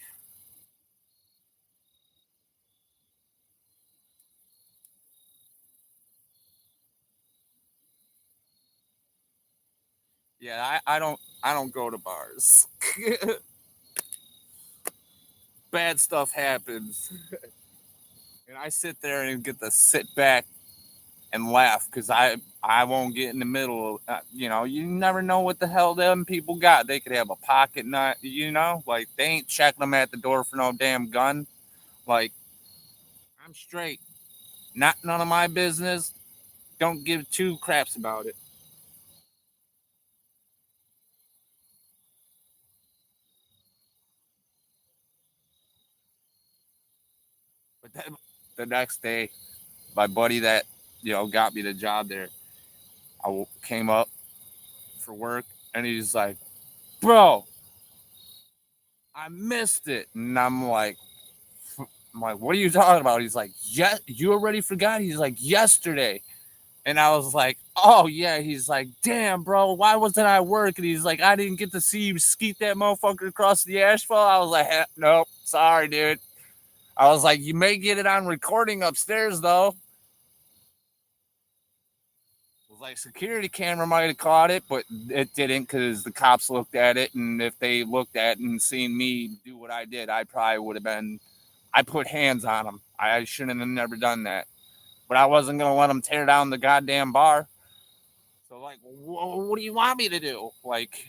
[SPEAKER 1] Yeah, I don't go to bars. Bad stuff happens. And I sit there and get to sit back and laugh because I won't get in the middle. You never know what the hell them people got. They could have a pocket knife. Like they ain't checking them at the door for no damn gun. Like I'm straight. Not none of my business. Don't give two craps about it. But then the next day, my buddy that got me the job there, I came up for work and he's like, "Bro, I missed it," and I'm like, what are you talking about? He's like, yeah, you already forgot? He's like, yesterday. And I was like, oh, yeah. He's like, damn, bro, why wasn't I working? He's like, I didn't get to see you skeet that motherfucker across the asphalt. I was like, nope, sorry, dude. I was like, you may get it on recording upstairs, though. It was like, security camera might have caught it, but it didn't because the cops looked at it. And if they looked at it and seen me do what I did, I probably would have been, I put hands on them. I shouldn't have never done that. But I wasn't going to let them tear down the goddamn bar. So, like, what do you want me to do? Like,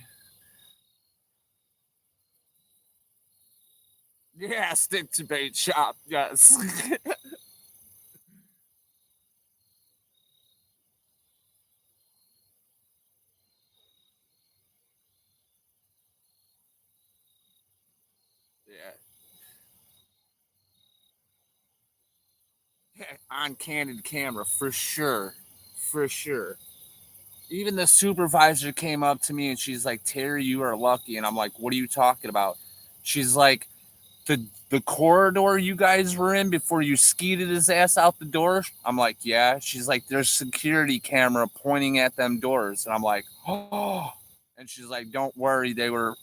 [SPEAKER 1] yeah, stick to bait shop. Yes. Yeah. Yeah. On candid camera, for sure. For sure. Even the supervisor came up to me and she's like, Terry, you are lucky. And I'm like, what are you talking about? She's like, the corridor you guys were in before you skeeted his ass out the door? I'm like, yeah. She's like, there's security camera pointing at them doors. And I'm like, oh. And she's like, don't worry. They were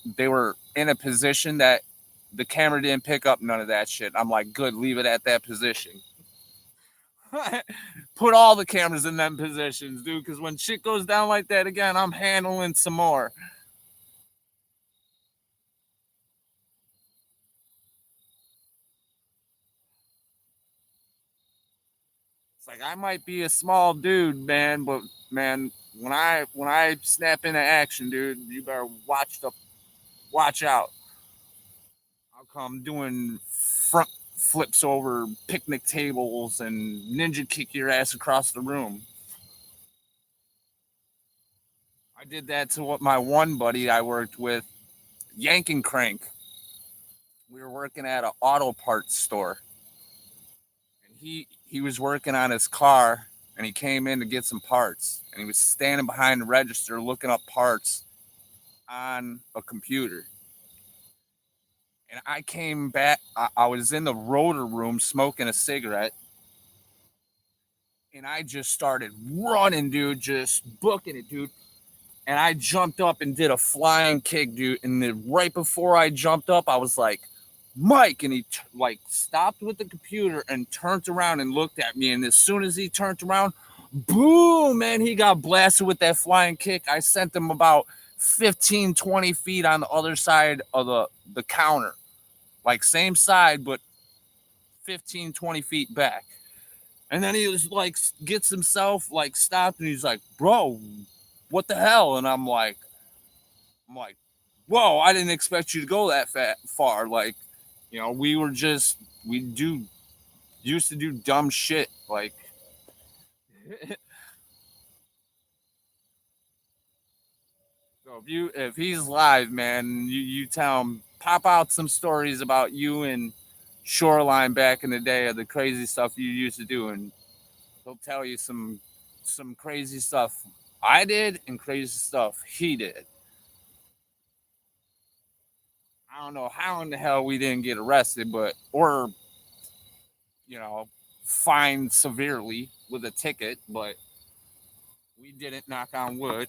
[SPEAKER 1] in a position that the camera didn't pick up none of that shit. I'm like, good, leave it at that position. Put all the cameras in them positions, dude, because when shit goes down like that again, I'm handling some more. It's like I might be a small dude, man, but man, when I snap into action, dude, you better watch out. I'll come doing front flips over picnic tables and ninja kick your ass across the room. I did that to what my one buddy I worked with, Yank and Crank. We were working at an auto parts store, and he was working on his car, and he came in to get some parts, and he was standing behind the register looking up parts on a computer. And I came back. I was in the rotor room smoking a cigarette, and I just started running, dude, just booking it, dude. And I jumped up and did a flying kick, dude. And then right before I jumped up, I was like, Mike, and he like stopped with the computer and turned around and looked at me. And as soon as he turned around, boom, man, he got blasted with that flying kick. I sent him about 15, 20 feet on the other side of the counter, like same side, but 15, 20 feet back. And then he was like, gets himself like stopped and he's like, bro, what the hell? And I'm like, whoa, I didn't expect you to go that far. Like, we used to do dumb shit. Like, so if he's live, man, you tell him, pop out some stories about you and Shoreline back in the day of the crazy stuff you used to do, and he'll tell you some crazy stuff I did and crazy stuff he did. I don't know how in the hell we didn't get arrested, or you know, fined severely with a ticket, but we didn't, knock on wood.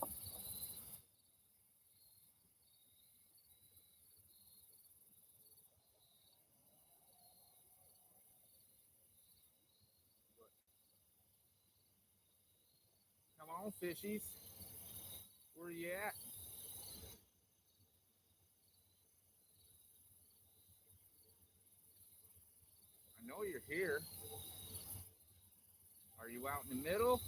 [SPEAKER 1] Come on, fishies. Where you at? I know you're here. Are you out in the middle?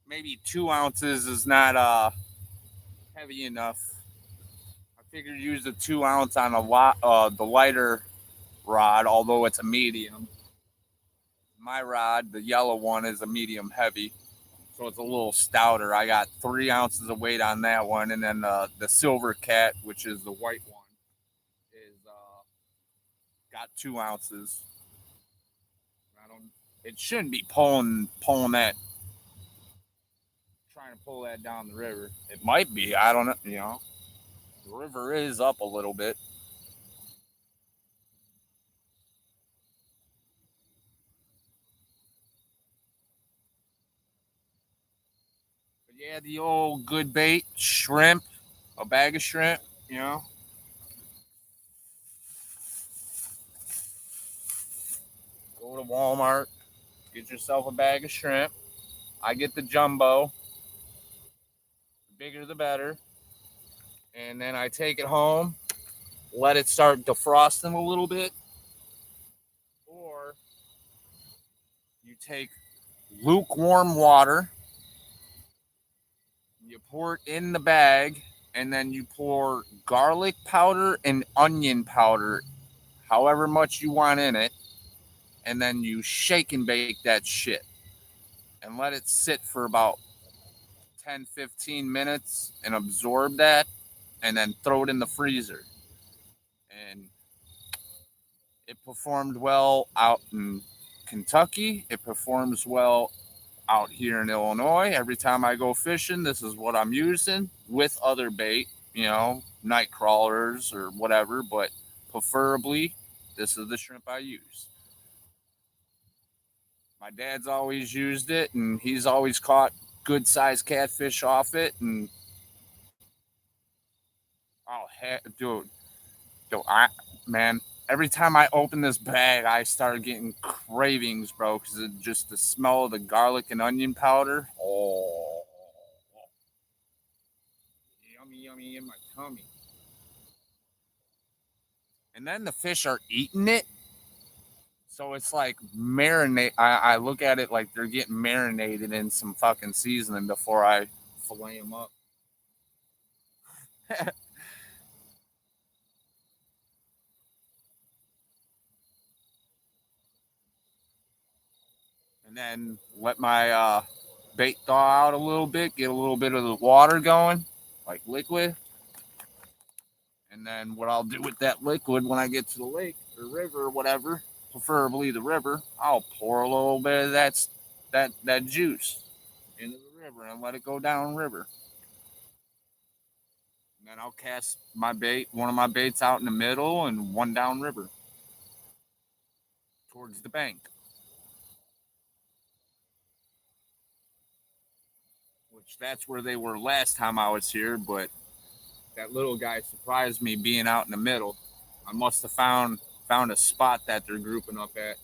[SPEAKER 1] Maybe 2 ounces is not heavy enough. I figured use a 2 ounce on the lighter rod, although it's a medium. My rod, the yellow one, is a medium heavy, so it's a little stouter. I got 3 ounces of weight on that one, and then the silver cat, which is the white one, is got 2 ounces. I don't. It shouldn't be pulling that, trying to pull that down the river. It might be. I don't know. The river is up a little bit. But yeah, the old good bait shrimp, a bag of shrimp. You know, go to Walmart, get yourself a bag of shrimp. I get the jumbo. The bigger the better. And then I take it home, let it start defrosting a little bit. Or you take lukewarm water, you pour it in the bag, and then you pour garlic powder and onion powder, however much you want in it, and then you shake and bake that shit and let it sit for about 10-15 minutes and absorb that, and then throw it in the freezer. And it performed well out in Kentucky. It performs well out here in Illinois. Every time I go fishing, this is what I'm using with other bait, night crawlers or whatever, but preferably this is the shrimp I use. My dad's always used it, and he's always caught good sized catfish off it. And dude, man, every time I open this bag, I start getting cravings, bro, because just the smell of the garlic and onion powder. Oh, yummy, yummy in my tummy. And then the fish are eating it. So it's like marinate. I look at it like they're getting marinated in some fucking seasoning before I fillet them up. And then let my bait thaw out a little bit, get a little bit of the water going, like liquid. And then what I'll do with that liquid when I get to the lake or river or whatever, preferably the river, I'll pour a little bit of that juice into the river and let it go down river. And then I'll cast one of my baits out in the middle and one down river towards the bank, which that's where they were last time I was here. But that little guy surprised me being out in the middle. I must have found a spot that they're grouping up at.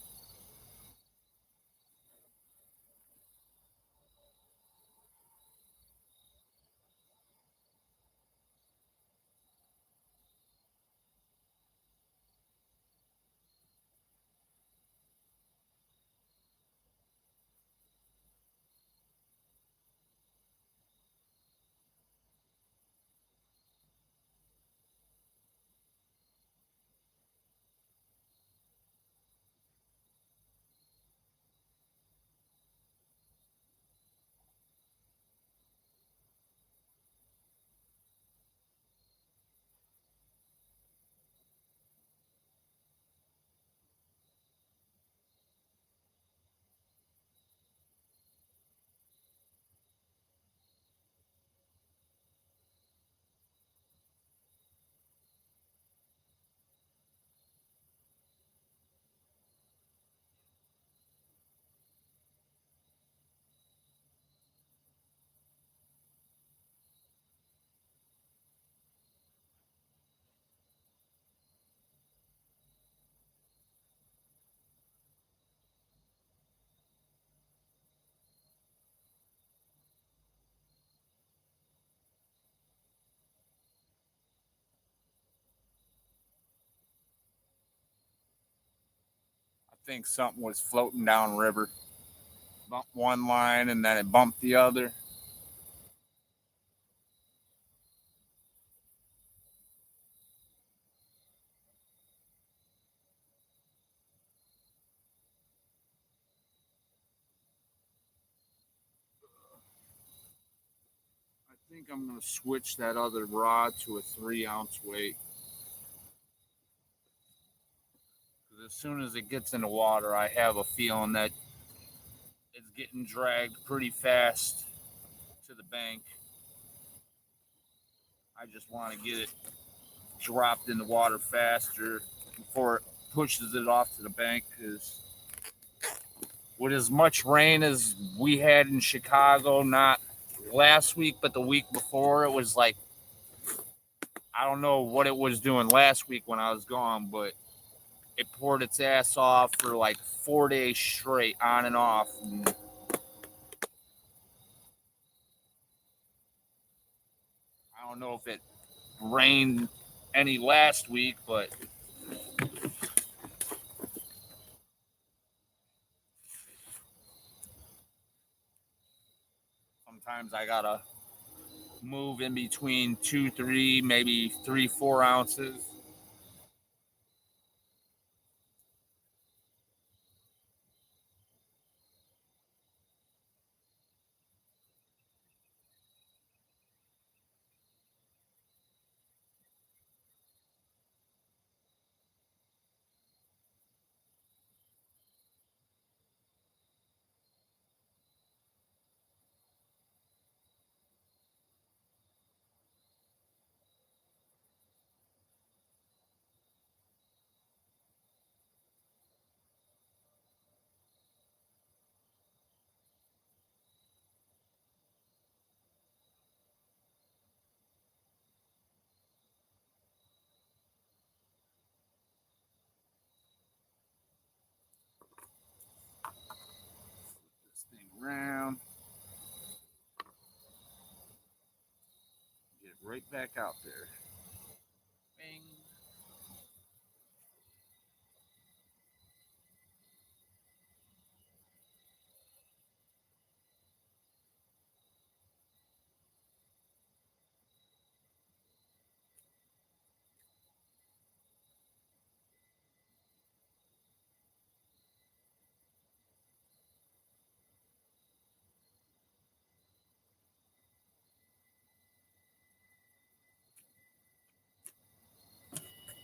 [SPEAKER 1] think something was floating down river. Bumped one line and then it bumped the other. I think I'm going to switch that other rod to a 3-ounce weight. Because as soon as it gets in the water, I have a feeling that it's getting dragged pretty fast to the bank. I just want to get it dropped in the water faster before it pushes it off to the bank, because with as much rain as we had in Chicago, not last week, but the week before, it was like, I don't know what it was doing last week when I was gone, but it poured its ass off for like 4 days straight, on and off. And I don't know if it rained any last week, but sometimes I gotta move in between 2, 3, maybe 3, 4 ounces. This thing around, get it right back out there. Bing.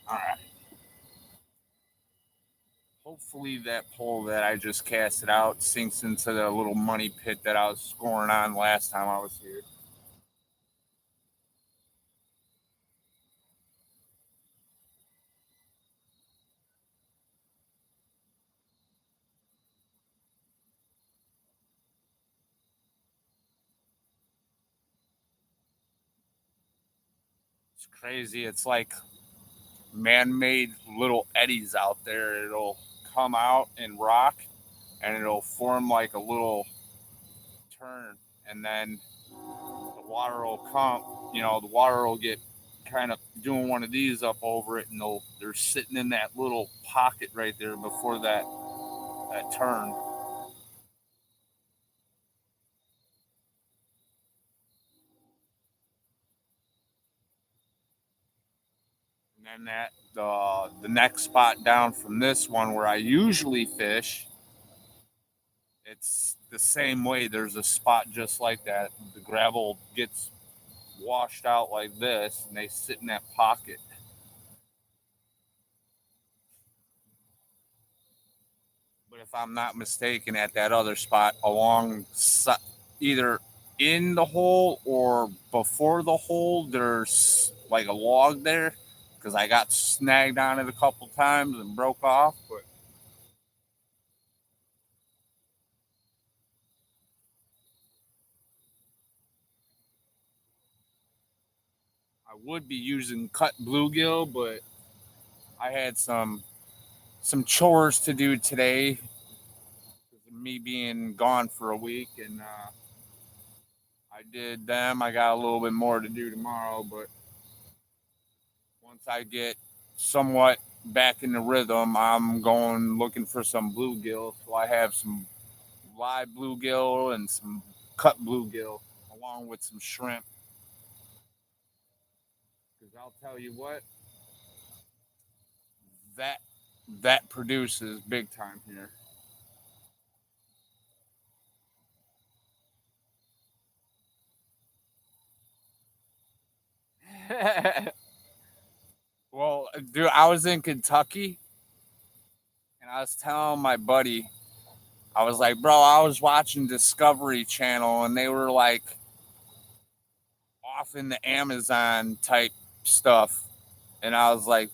[SPEAKER 1] All right. Hopefully that pole that I just casted out sinks into the little money pit that I was scoring on last time I was here. It's crazy. It's like man-made little eddies out there. It'll come out and rock, and it'll form like a little turn, and then the water will come. The water will get kind of doing one of these up over it, and they're sitting in that little pocket right there before that turn. And then the next spot down from this one where I usually fish, it's the same way. There's a spot just like that. The gravel gets washed out like this, and they sit in that pocket. But if I'm not mistaken, at that other spot along either in the hole or before the hole, there's like a log there, because I got snagged on it a couple times and broke off. But I would be using cut bluegill, but I had some chores to do today, because of me being gone for a week, and I did them. I got a little bit more to do tomorrow, but once I get somewhat back in the rhythm, I'm going looking for some bluegill. So I have some live bluegill and some cut bluegill along with some shrimp. Because I'll tell you what, that that produces big time here. Well, dude, I was in Kentucky and I was telling my buddy, I was like, bro, I was watching Discovery Channel and they were like off in the Amazon type stuff. And I was like,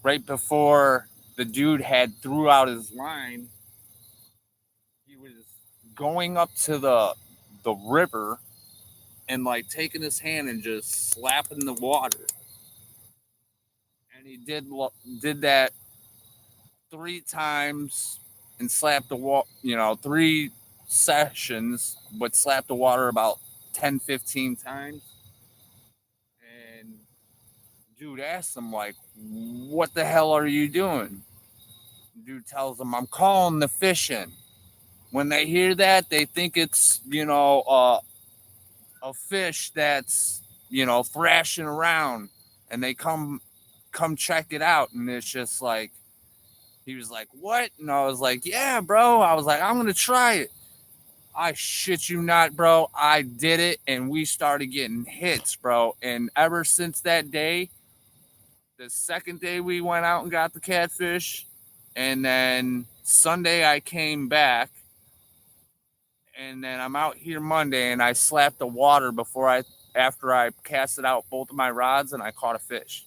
[SPEAKER 1] right before the dude had threw out his line, he was going up to the river and like taking his hand and just slapping the water. And he did that 3 times and slapped the water, 3 sessions, but slapped the water about 10, 15 times. And dude asked him, like, what the hell are you doing? Dude tells him, I'm calling the fish in. When they hear that, they think it's, a fish that's, thrashing around and they come check it out. And it's just like, he was like, what? And I was like, yeah, bro. I was like, I'm going to try it. I shit you not, bro. I did it and we started getting hits, bro. And ever since that day, the second day we went out and got the catfish, and then Sunday I came back, and then I'm out here Monday and I slapped the water after I casted out both of my rods and I caught a fish.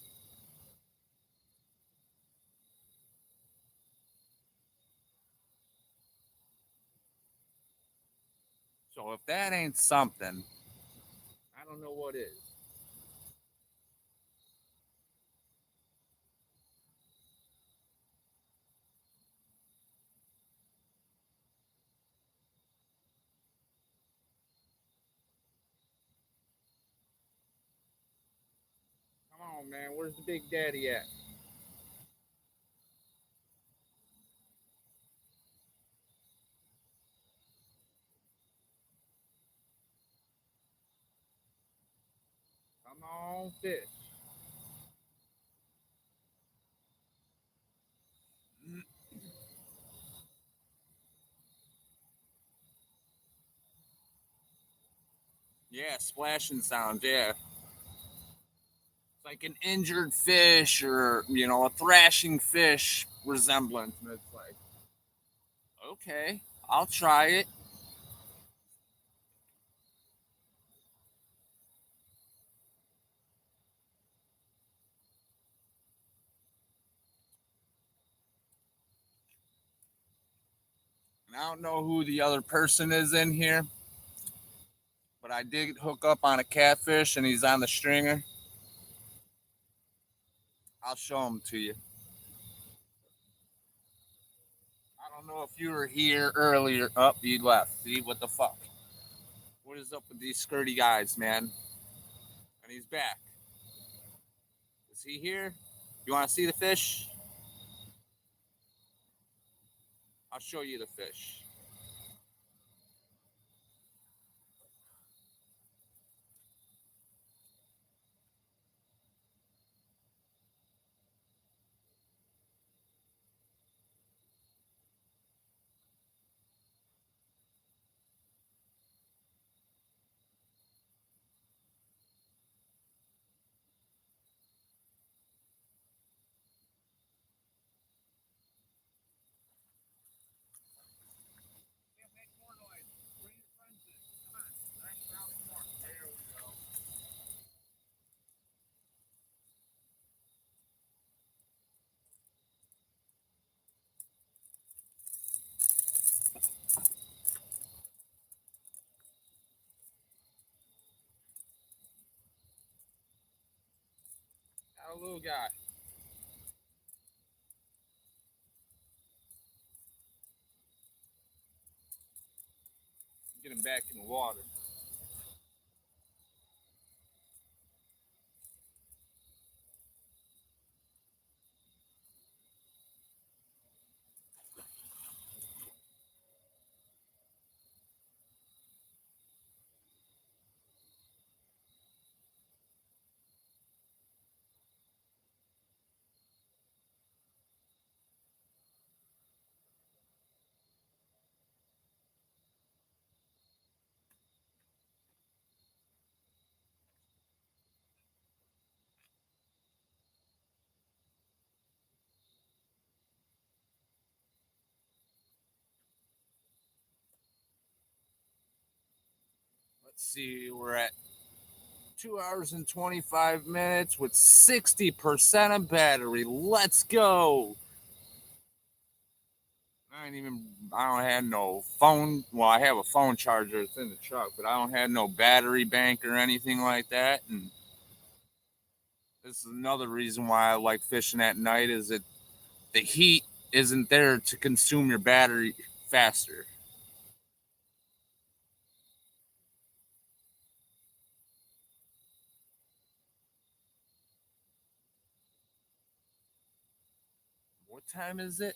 [SPEAKER 1] So if that ain't something, I don't know what is. Come on, man. Where's the big daddy at? Come on, fish. Yeah, splashing sounds. Yeah, it's like an injured fish or a thrashing fish resemblance. And it's like, okay, I'll try it. And I don't know who the other person is in here, but I did hook up on a catfish and he's on the stringer. I'll show him to you. I don't know if you were here earlier. Up, oh, you left. See what the fuck? What is up with these skirty guys, man? And he's back. Is he here? You want to see the fish? I'll show you the fish. Got a little guy. Get him back in the water. Let's see, we're at 2 hours and 25 minutes with 60% of battery. Let's go. I don't have no phone. Well, I have a phone charger. It's in the truck, but I don't have no battery bank or anything like that. And this is another reason why I like fishing at night is that the heat isn't there to consume your battery faster. What time is it?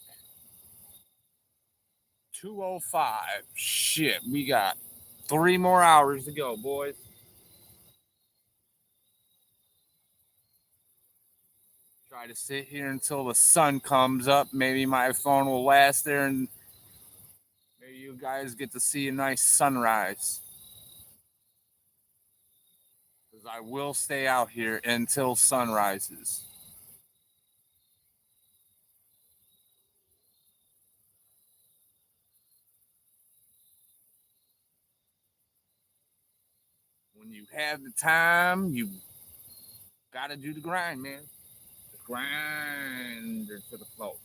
[SPEAKER 1] 2:05. Shit, we got 3 more hours to go, boys. Try to sit here until the sun comes up. Maybe my phone will last there and maybe you guys get to see a nice sunrise. Because I will stay out here until sun rises. When you have the time, you got to do the grind, man. The grinder to the float.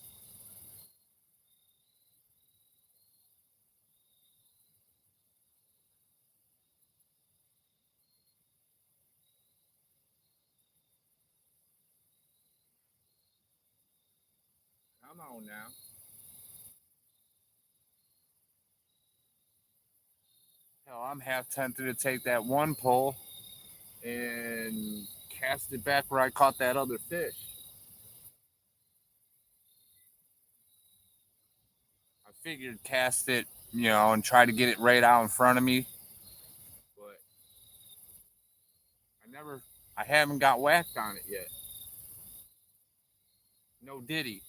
[SPEAKER 1] Come on now. Hell, I'm half tempted to take that one pull and cast it back where I caught that other fish. I figured cast it, and try to get it right out in front of me. But I haven't got whacked on it yet. No diddy.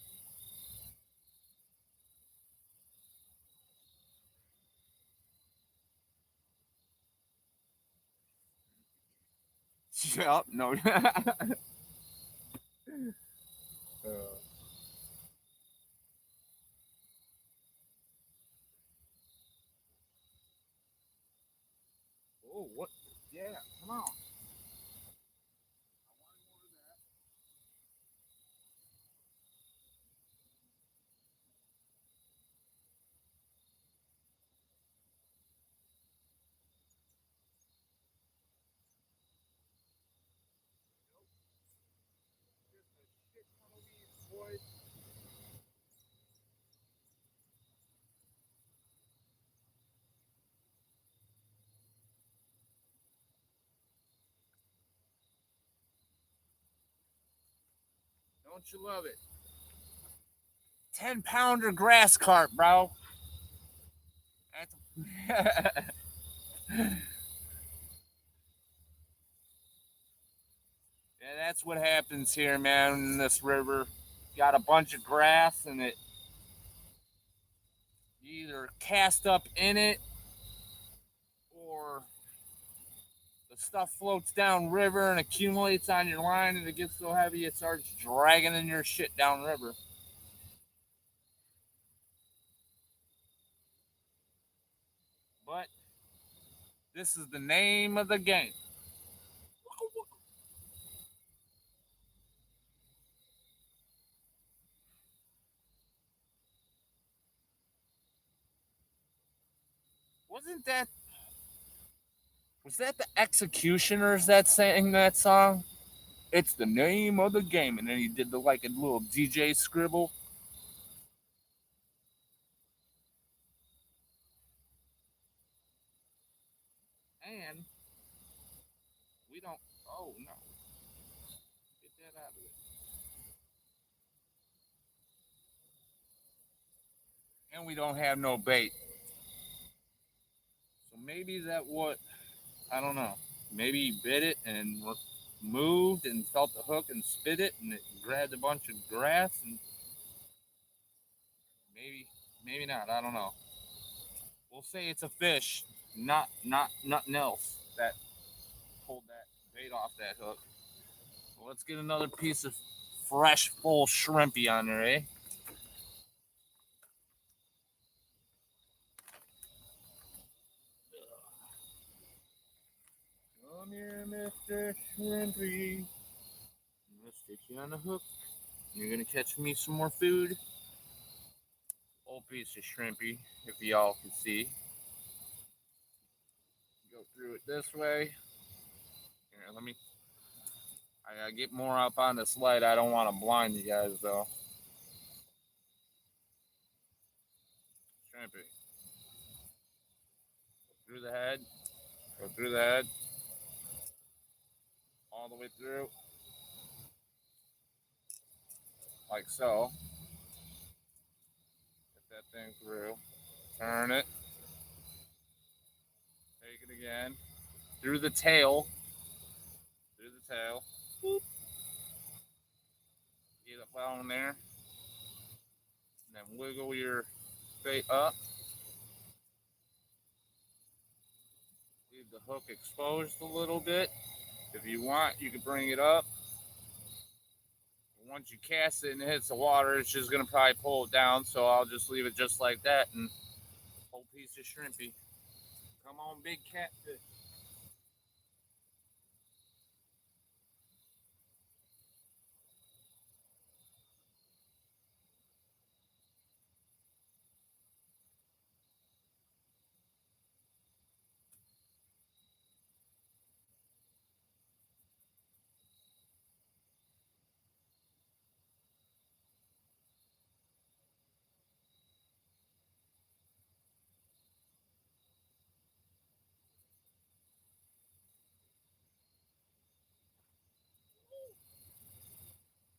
[SPEAKER 1] Yep, no. Oh, what? Yeah, come on. Don't you love it? 10-pounder grass carp, bro. That's Yeah, that's what happens here, man, in this river. Got a bunch of grass and you either cast up in it or the stuff floats down river and accumulates on your line and it gets so heavy it starts dragging in your shit down river. But this is the name of the game. Wasn't that Was that the Executioners that sang that song? It's the name of the game, and then he did like a little DJ scribble. And we don't. Oh no! Get that out of it. And we don't have no bait. So maybe that what I don't know. Maybe he bit it and moved and felt the hook and spit it, and it grabbed a bunch of grass and maybe not. I don't know. We'll say it's a fish, not nothing else that pulled that bait off that hook. Well, let's get another piece of fresh, full shrimpy on there, eh? Mr. Shrimpy. I'm gonna stick you on the hook. You're gonna catch me some more food. Old piece of shrimpy, if y'all can see. Go through it this way. Here, let me. I gotta get more up on this light. I don't want to blind you guys though. Shrimpy. Go through the head. Go through the head. All the way through. Like so. Get that thing through. Turn it. Take it again. Through the tail. Through the tail. Boop. Get it down there. And then wiggle your bait up. Leave the hook exposed a little bit. If you want, you can bring it up. Once you cast it and it hits the water, it's just going to probably pull it down. So I'll just leave it just like that. And whole piece of shrimpy. Come on, big catfish.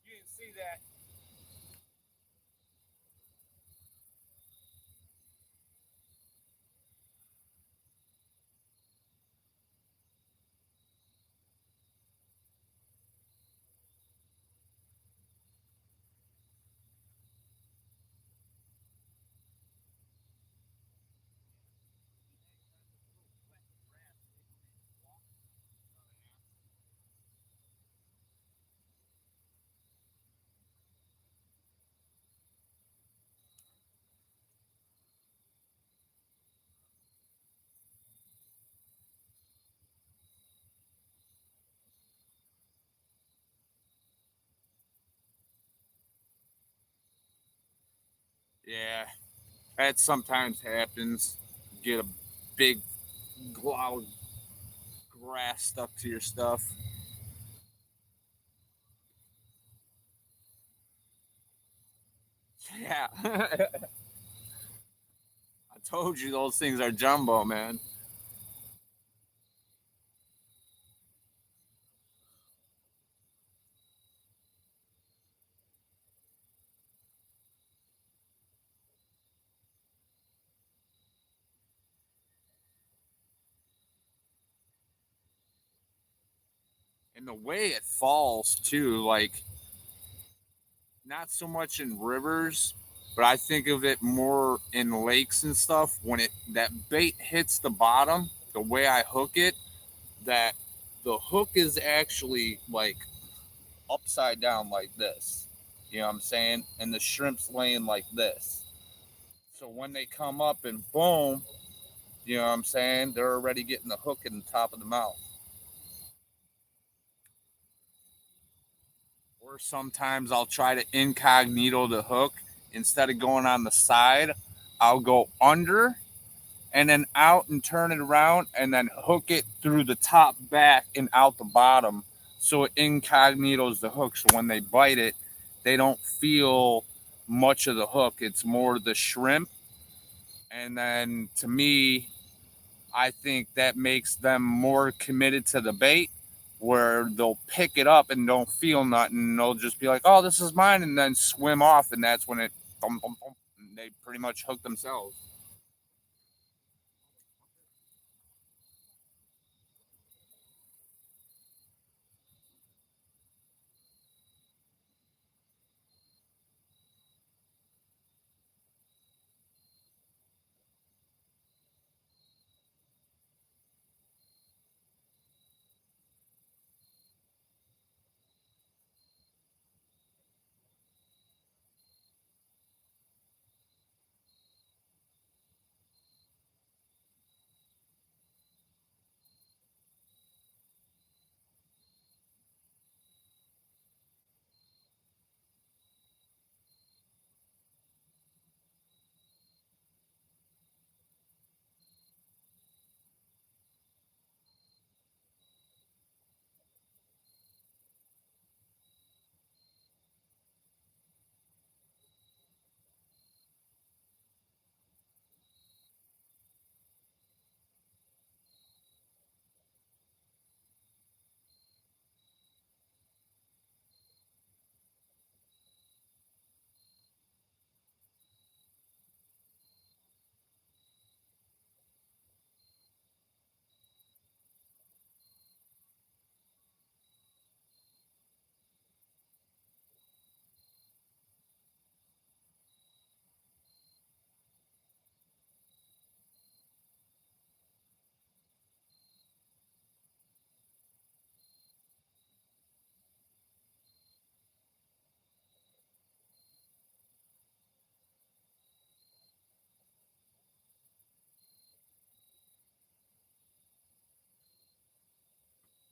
[SPEAKER 1] You didn't see that. Yeah, that sometimes happens. Get a big glob of grass stuck to your stuff. Yeah. I told you those things are jumbo, man. And the way it falls, too, like, not so much in rivers, but I think of it more in lakes and stuff. When that bait hits the bottom, the way I hook it, that the hook is actually like upside down like this. You know what I'm saying? And the shrimp's laying like this. So when they come up and boom, you know what I'm saying? They're already getting the hook in the top of the mouth. Or sometimes I'll try to incognito the hook. Instead of going on the side, I'll go under and then out and turn it around and then hook it through the top back and out the bottom. So it incognitos the hook. So when they bite it, they don't feel much of the hook. It's more the shrimp. And then to me, I think that makes them more committed to the bait where they'll pick it up and don't feel nothing. They'll just be like, oh, this is mine, and then swim off. And that's when it, thump, thump, thump, and they pretty much hook themselves.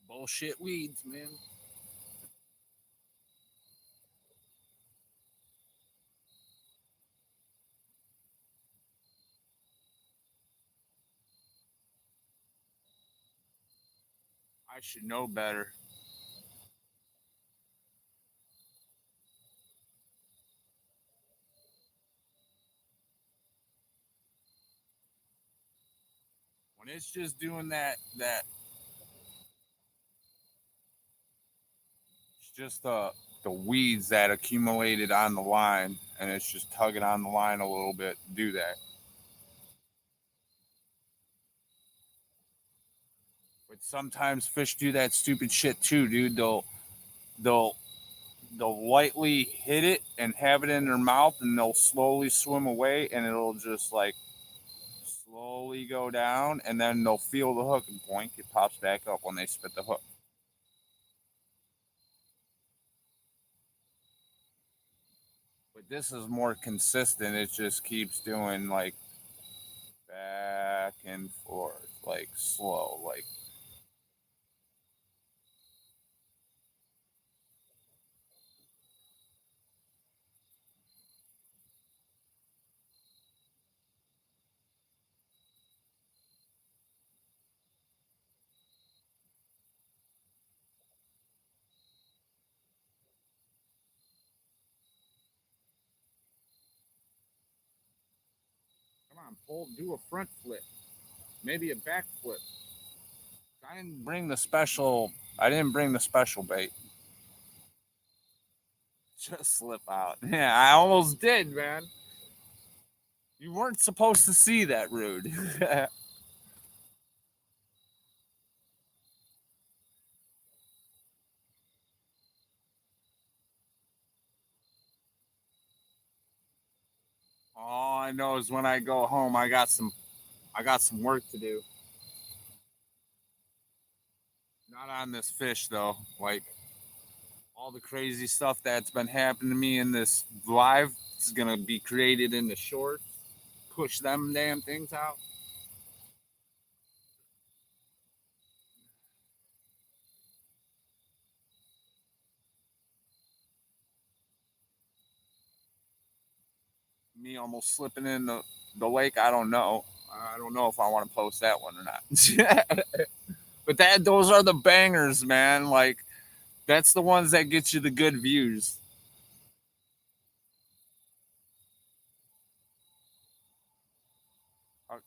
[SPEAKER 1] Bullshit weeds, man. I should know better. When it's just doing that it's just the weeds that accumulated on the line, and it's just tugging on the line a little bit. Do that. But sometimes fish do that stupid shit too, dude. They'll they'll lightly hit it and have it in their mouth, and they'll slowly swim away, and it'll just like slowly go down, and then they'll feel the hook and boink, it pops back up when they spit the hook. But this is more consistent. It just keeps doing like back and forth, like slow, like come on, pull, do a front flip, maybe a back flip. I didn't bring the special. I didn't bring the special bait. Just slip out. Yeah, I almost did, man. You weren't supposed to see that, Rude. All I know is when I go home, I got some work to do. Not on this fish though. Like all the crazy stuff that's been happening to me in this live is gonna be created in the shorts. Push them damn things out. Me almost slipping in the lake. I don't know. I don't know if I want to post that one or not. But that those are the bangers, man. Like that's the ones that get you the good views.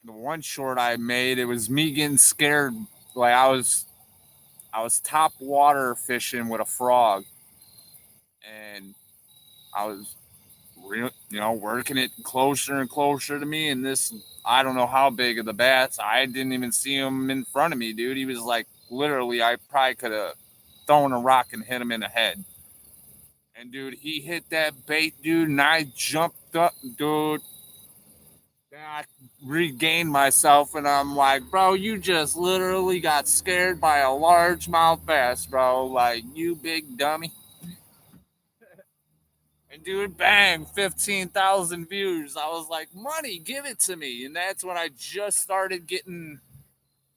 [SPEAKER 1] The one short I made, it was me getting scared. Like I was top water fishing with a frog, and I was working it closer and closer to me. And this, I don't know how big of the bass. I didn't even see him in front of me, dude. He was like literally, I probably could have thrown a rock and hit him in the head. And dude, he hit that bait, dude, and I jumped up, dude. Then I regained myself, and I'm like, bro, you just literally got scared by a largemouth bass, bro. Like, you big dummy. And dude, bang, 15,000 views. I was like, money, give it to me. And that's when I just started getting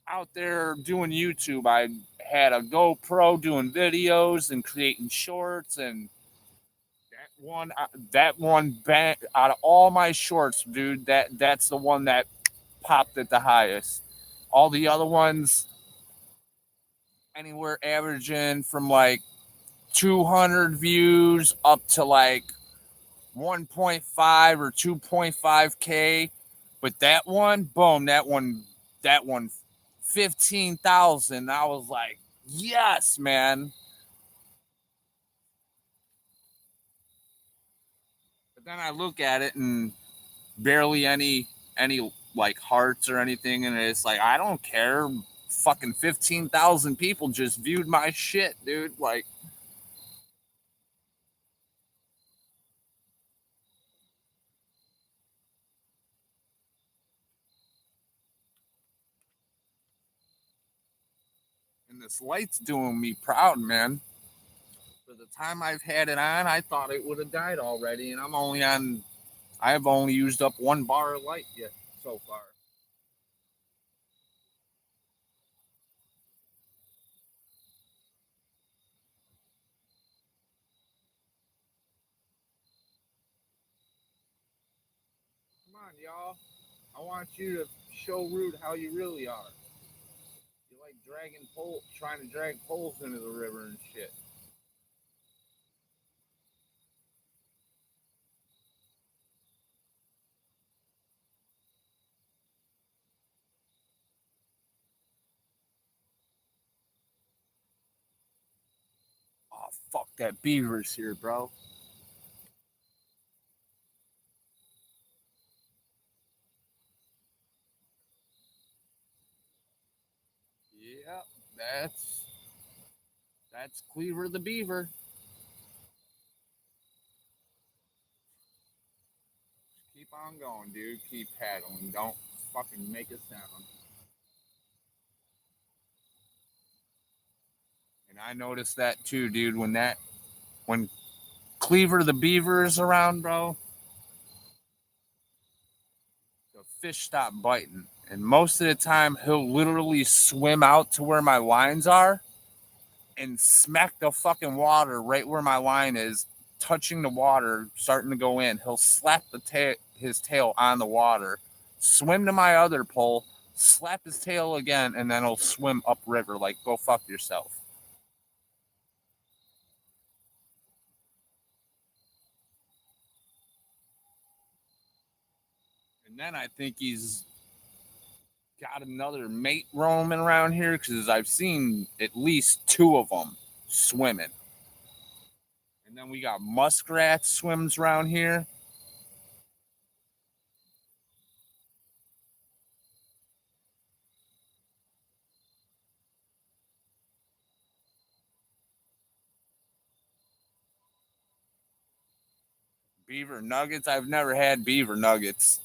[SPEAKER 1] out there doing YouTube. I had a GoPro doing videos and creating shorts, and that one bang out of all my shorts, dude, that's the one that popped at the highest. All the other ones anywhere averaging from like 200 views up to like 1.5 or 2.5K. But that one, boom, that one, 15,000. I was like, yes, man. But then I look at it and barely any like hearts or anything, and it's like I don't care. Fucking 15,000 people just viewed my shit, dude. Like and this light's doing me proud, man. For the time I've had it on, I thought it would have died already, and I've only used up one bar of light yet so far. y'all. I want you to show Rude how you really are. You like trying to drag poles into the river and shit. Oh, fuck, that beaver's here, bro. Yep, that's Cleaver the beaver. Keep on going, dude. Keep paddling. Don't fucking make a sound. And I noticed that too, dude. When Cleaver the beaver is around, bro, the fish stop biting. And most of the time, he'll literally swim out to where my lines are and smack the fucking water right where my line is, touching the water, starting to go in. He'll slap his tail on the water, swim to my other pole, slap his tail again, and then he'll swim upriver like, go fuck yourself. And then I think he's got another mate roaming around here because I've seen at least two of them swimming. And then we got muskrat swims around here. Beaver nuggets. I've never had beaver nuggets,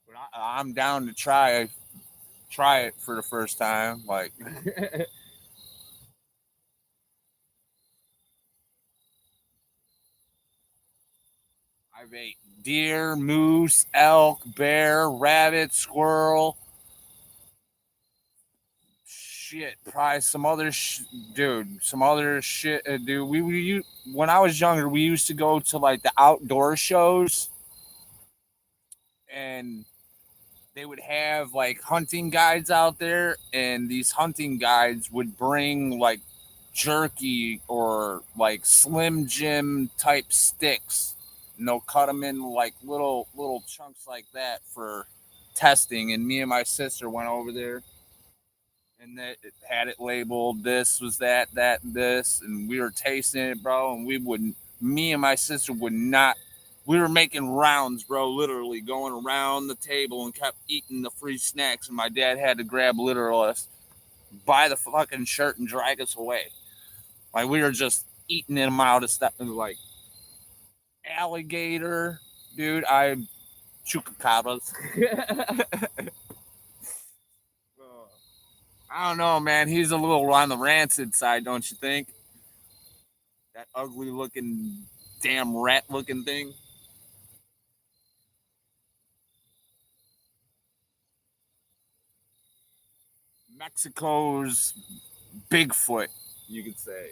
[SPEAKER 1] but I'm down to try it for the first time. Like, I've ate deer, moose, elk, bear, rabbit, squirrel. Shit, probably some other dude. Some other shit, dude. When I was younger, we used to go to like the outdoor shows, and they would have like hunting guides out there, and these hunting guides would bring like jerky or like Slim Jim type sticks, and they'll cut them in like little chunks like that for testing. And me and my sister went over there, and that it had it labeled this was that this, and we were tasting it, bro. And me and my sister would not. We were making rounds, bro, literally going around the table and kept eating the free snacks. And my dad had to grab literally us by the fucking shirt and drag us away. Like, we were just eating them out of stuff. Like, alligator, dude. Chupacabras. I don't know, man. He's a little on the rancid side, don't you think? That ugly looking, damn rat looking thing. Mexico's Bigfoot, you could say.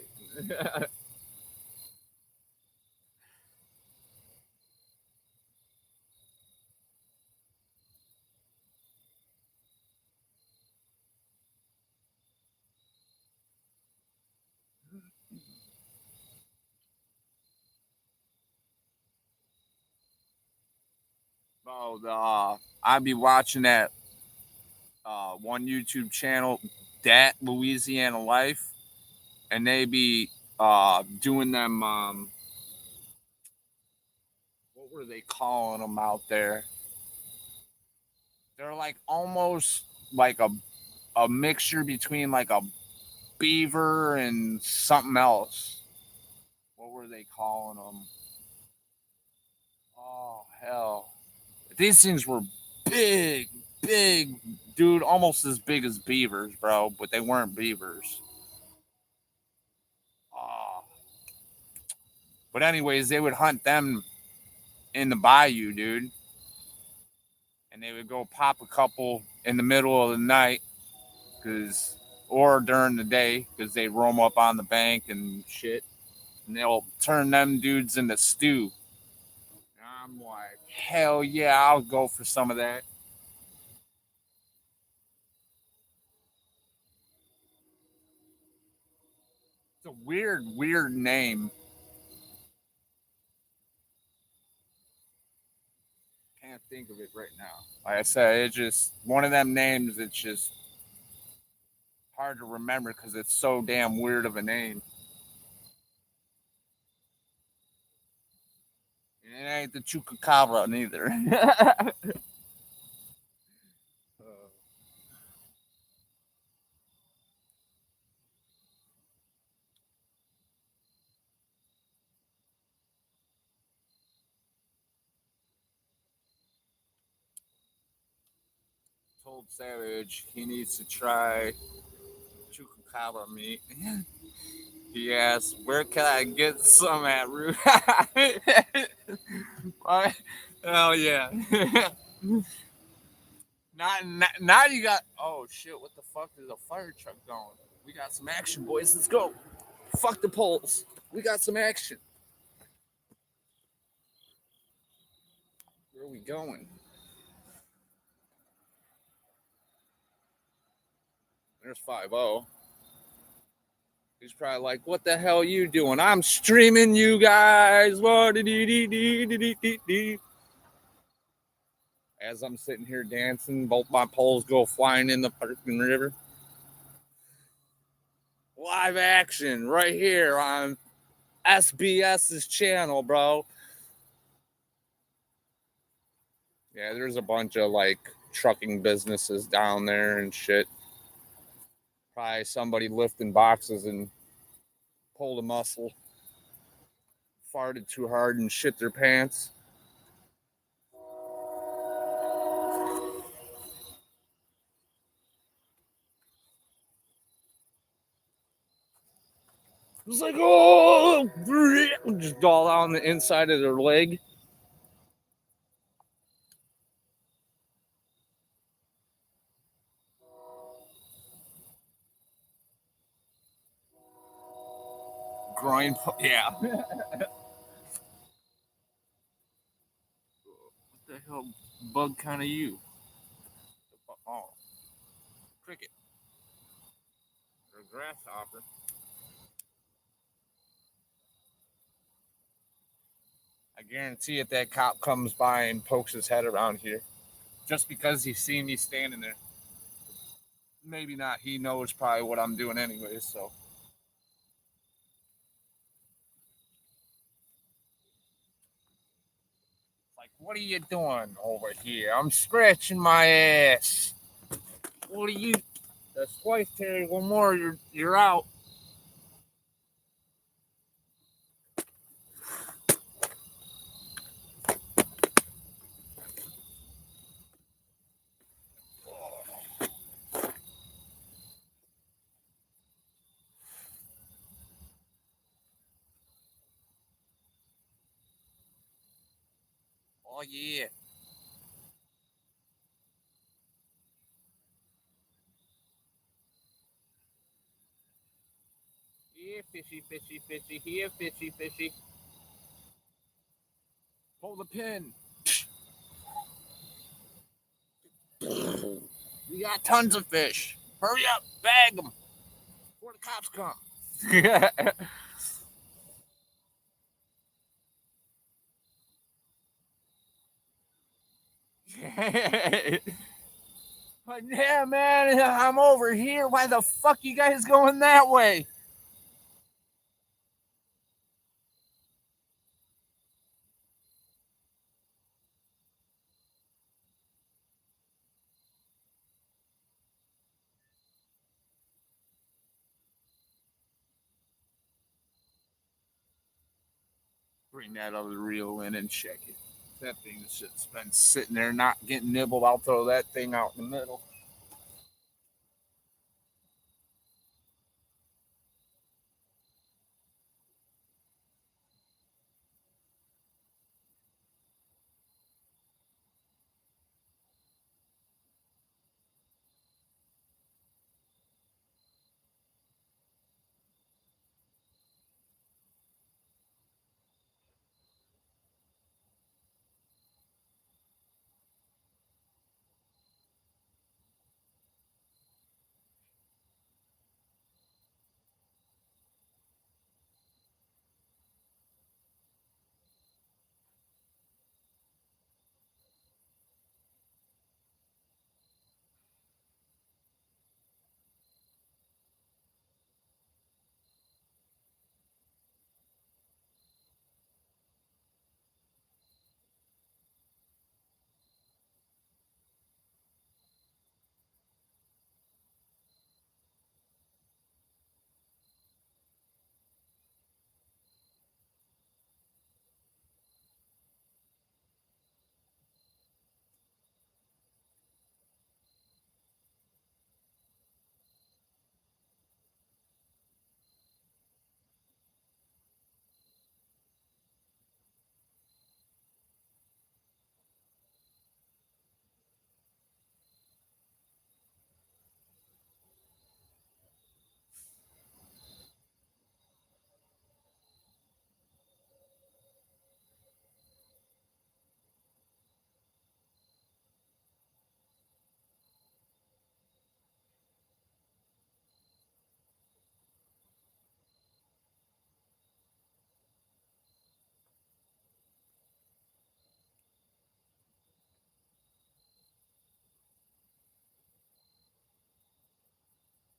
[SPEAKER 1] I'd be watching that one YouTube channel, that Louisiana Life, and they be doing them. What were they calling them out there? They're like almost like a mixture between like a beaver and something else. What were they calling them? Oh hell! These things were big, big, dude, almost as big as beavers, bro. But they weren't beavers. Oh. But anyways, they would hunt them in the bayou, dude, and they would go pop a couple in the middle of the night, because or during the day, because they roam up on the bank and shit, and they'll turn them dudes into stew. You know what I'm like, hell yeah, I'll go for some of that. It's a weird, weird name. Can't think of it right now. Like I said, it's just one of them names. It's just hard to remember because it's so damn weird of a name. It ain't the chupacabra neither. Told Savage he needs to try chupacabra meat. He asked, "Where can I get some at, Root?" Hell yeah! Now you got. Oh shit! What the fuck is a fire truck going? We got some action, boys. Let's go. Fuck the poles. We got some action. Where are we going? There's 5-0. He's probably like, "What the hell are you doing? I'm streaming you guys." As I'm sitting here dancing, both my poles go flying in the fucking river. Live action right here on SBS's channel, bro. Yeah, there's a bunch of like trucking businesses down there and shit. Probably somebody lifting boxes and pulled a muscle, farted too hard and shit their pants. It was like, oh, just all on the inside of their leg. Groin, yeah. What the hell bug kind of you? Oh, cricket. Or grasshopper. I guarantee if that cop comes by and pokes his head around here, just because he's seen me standing there. Maybe not. He knows probably what I'm doing anyway, so. Like, what are you doing over here? I'm scratching my ass. What are you? That's twice, Terry. One more, you're out. Oh yeah. Here, fishy, fishy, fishy. Here, fishy, fishy. Pull the pin. We got tons of fish. Hurry up, bag them before the cops come. But yeah, man, I'm over here. Why the fuck you guys going that way? Bring that other reel in and check it. That thing's just been sitting there not getting nibbled. I'll throw that thing out in the middle.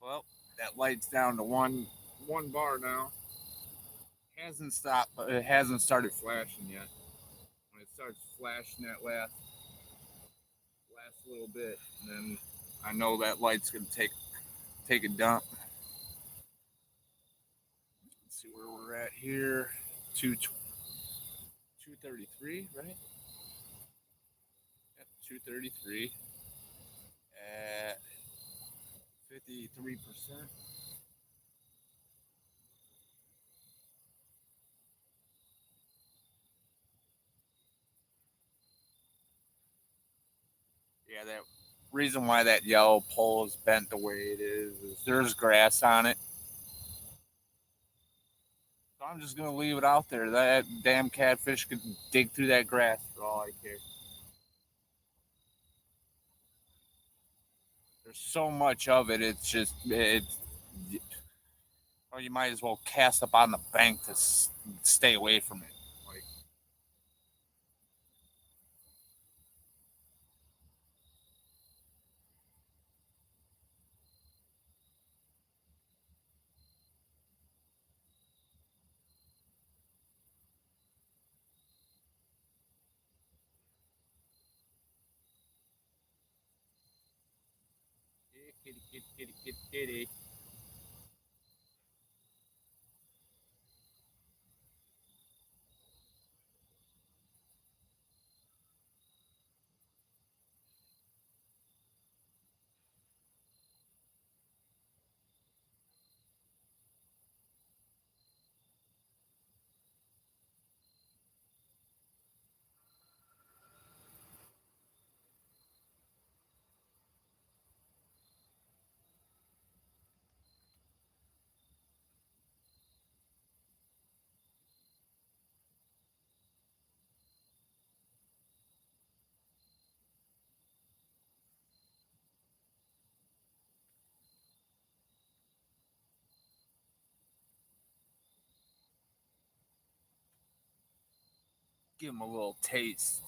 [SPEAKER 1] Well, that light's down to one bar now. Hasn't stopped, but it hasn't started flashing yet. When it starts flashing that last little bit, then I know that light's gonna take a dump. Let's see where we're at here. 233, right? Yep, 233 at 53%. Yeah, that reason why that yellow pole is bent the way it is there's grass on it. So I'm just gonna leave it out there. That damn catfish could dig through that grass for all I care. There's so much of it. It's. Or you might as well cast up on the bank to stay away from it. Like, kitty, kitty, kitty, kitty, kitty. Give him a little taste.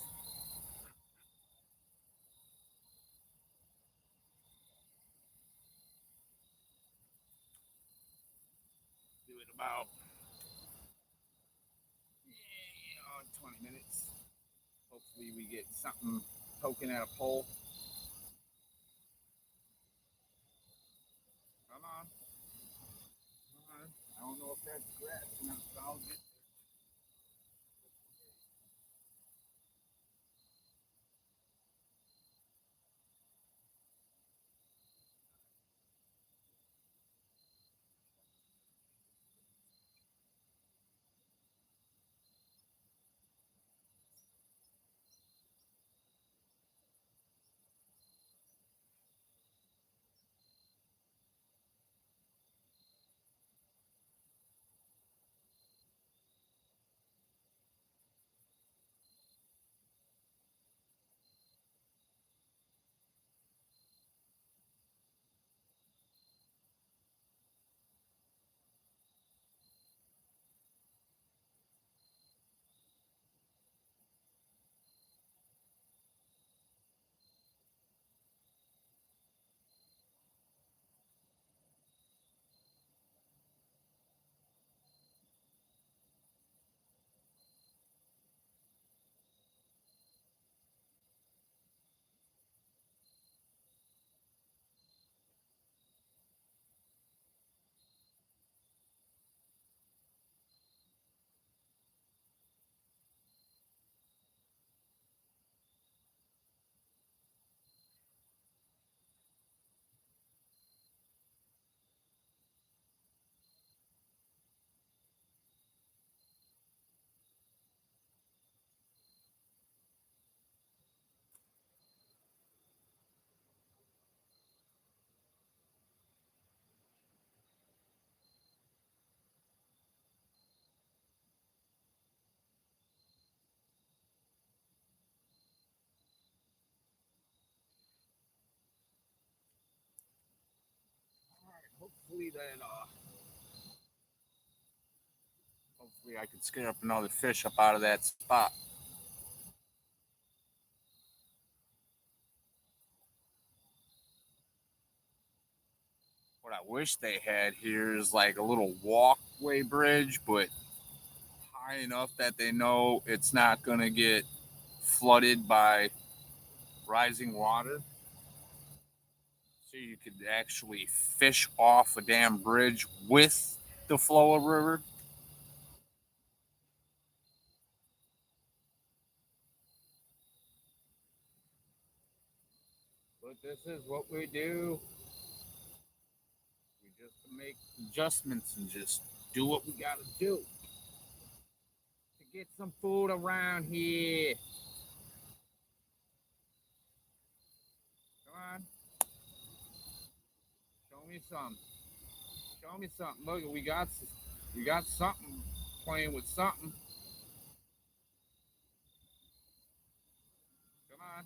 [SPEAKER 1] Do it about 20 minutes. Hopefully, we get something poking at a pole. Come on. Come on. I don't know if that's grass or not, but I'll get. All right. Hopefully I can scare up another fish up out of that spot. What wish they had here is like a little walkway bridge, but high enough that they know it's not going to get flooded by rising water. So you could actually fish off a damn bridge with the flow of river. But this is what we do. We just make adjustments and just do what we gotta do to get some food around here. Come on, show me some. Show me something. Look, we got something playing with something. Come on.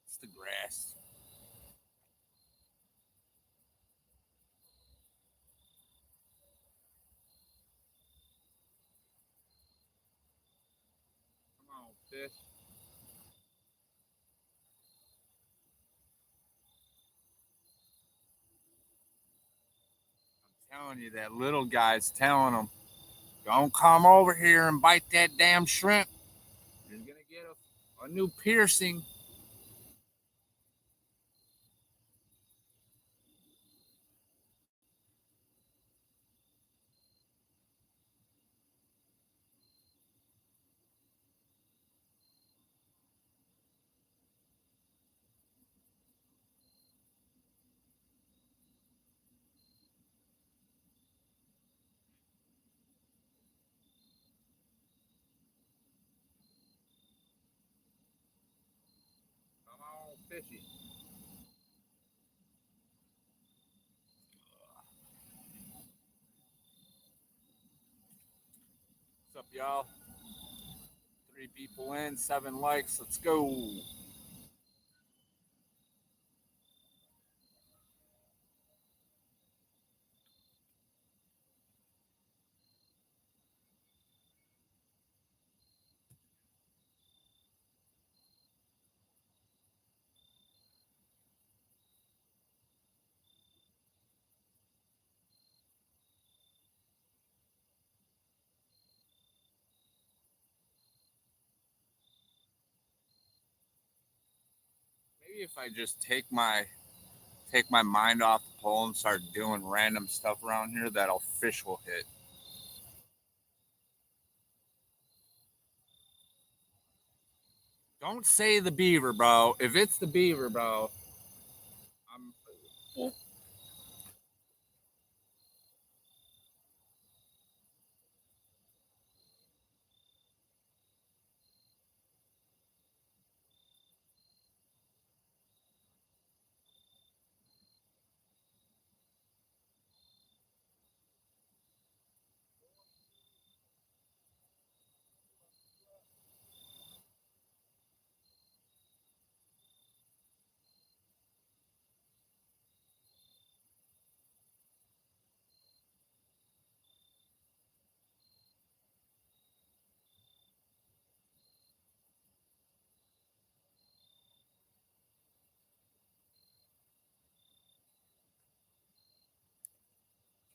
[SPEAKER 1] It's the grass. Come on, fish. I'm telling you, that little guy's telling him, don't come over here and bite that damn shrimp. You're gonna get a new piercing. Come on, fishy. What's up, y'all? 3 people in, 7 likes. Let's go. Maybe if I just take my mind off the pole and start doing random stuff around here, that'll fish will hit. Don't say the beaver, bro. If it's the beaver, bro, I'm.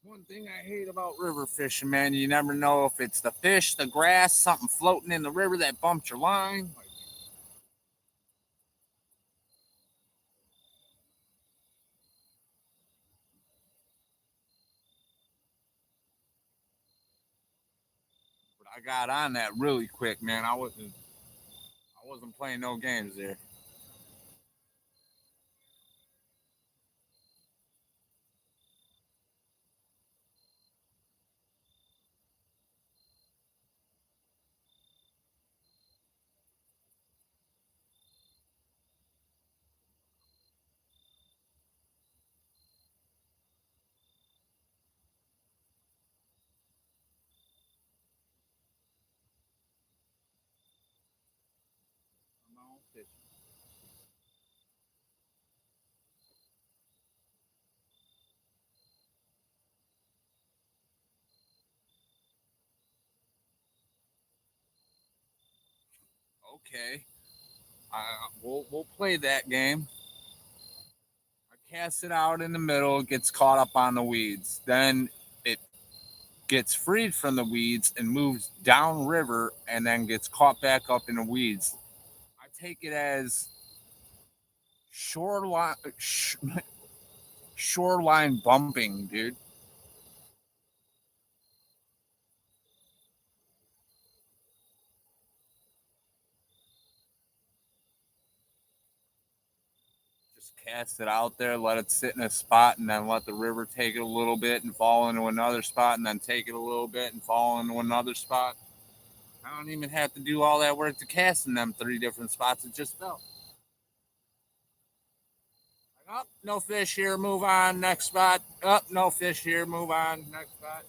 [SPEAKER 1] One thing I hate about river fishing, man, you never know if it's the fish, the grass, something floating in the river that bumped your line. But I got on that really quick, man. I wasn't playing no games there. Okay. We'll play that game. I cast it out in the middle, it gets caught up on the weeds. Then it gets freed from the weeds and moves downriver and then gets caught back up in the weeds. I take it as shoreline shoreline bumping, dude. Just cast it out there, let it sit in a spot, and then let the river take it a little bit and fall into another spot, and then take it a little bit and fall into another spot. I don't even have to do all that work to cast in them three different spots. It just fell. Like, oh, no fish here, move on, next spot. Oh, no fish here, move on, next spot.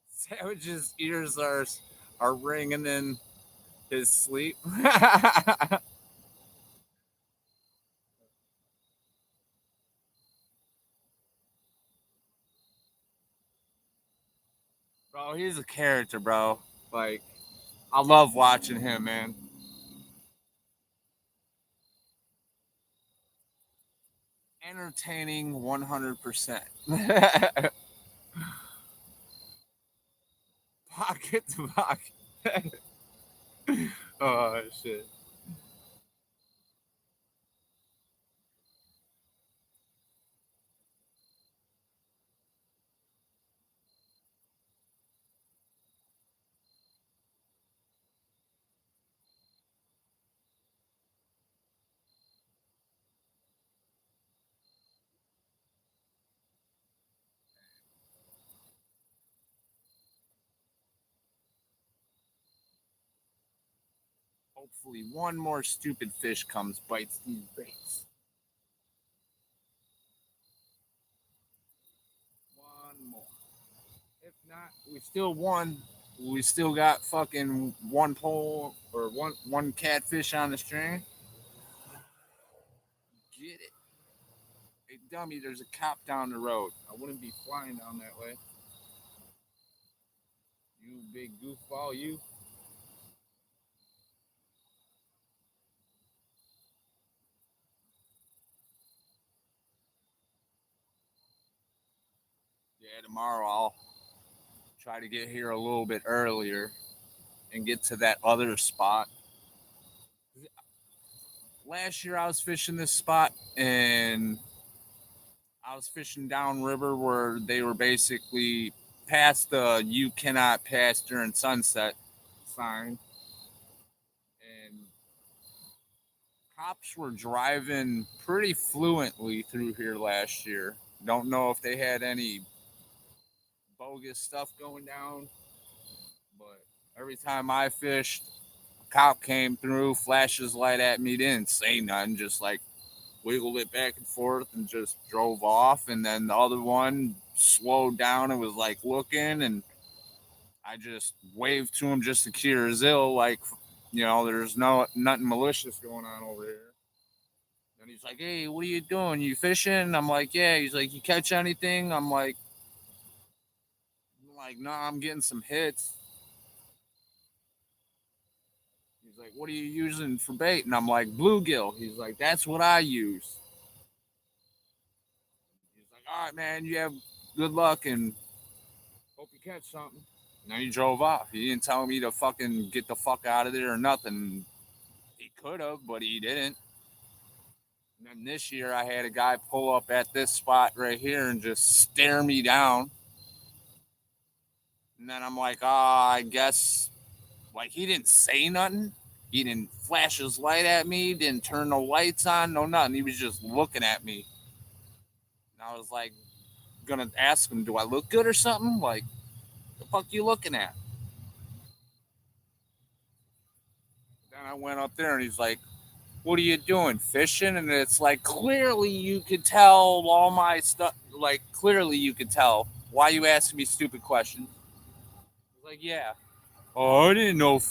[SPEAKER 1] Savage's ears are ringing in his sleep. Bro, he's a character, bro. Like, I love watching him, man. Entertaining 100%. Pocket to pocket. Oh, shit. Hopefully, one more stupid fish comes, bites these baits. One more. If not, we still won. We still got fucking one pole or one catfish on the string. Get it. Hey, dummy, there's a cop down the road. I wouldn't be flying down that way. You big goofball, you. Yeah, tomorrow I'll try to get here a little bit earlier and get to that other spot. Last year I was fishing this spot and I was fishing downriver where they were basically past the "you cannot pass during sunset" sign, and cops were driving pretty fluently through here last year. Don't know if they had any bogus stuff going down, but every time I fished, a cop came through, flashed his light at me, didn't say nothing, just like wiggled it back and forth and just drove off. And then the other one slowed down and was like looking, and I just waved to him just to cure his ill, like, there's nothing malicious going on over here. And he's like, "Hey, what are you doing? You fishing?" I'm like, "Yeah." He's like, "You catch anything?" I'm like, "No, I'm getting some hits." He's like, "What are you using for bait?" And I'm like, "Bluegill." He's like, "That's what I use." He's like, "All right, man, you have good luck and hope you catch something." And then he drove off. He didn't tell me to fucking get the fuck out of there or nothing. He could have, but he didn't. And then this year, I had a guy pull up at this spot right here and just stare me down. And then I'm like, I guess, like, he didn't say nothing. He didn't flash his light at me, didn't turn no lights on, no nothing. He was just looking at me. And I was like, gonna ask him, do I look good or something? Like, the fuck you looking at? Then I went up there and he's like, what are you doing? Fishing? And it's like, clearly you could tell all my stuff. Like, clearly you could tell. Why you asking me stupid questions? Like, yeah. Oh, I didn't know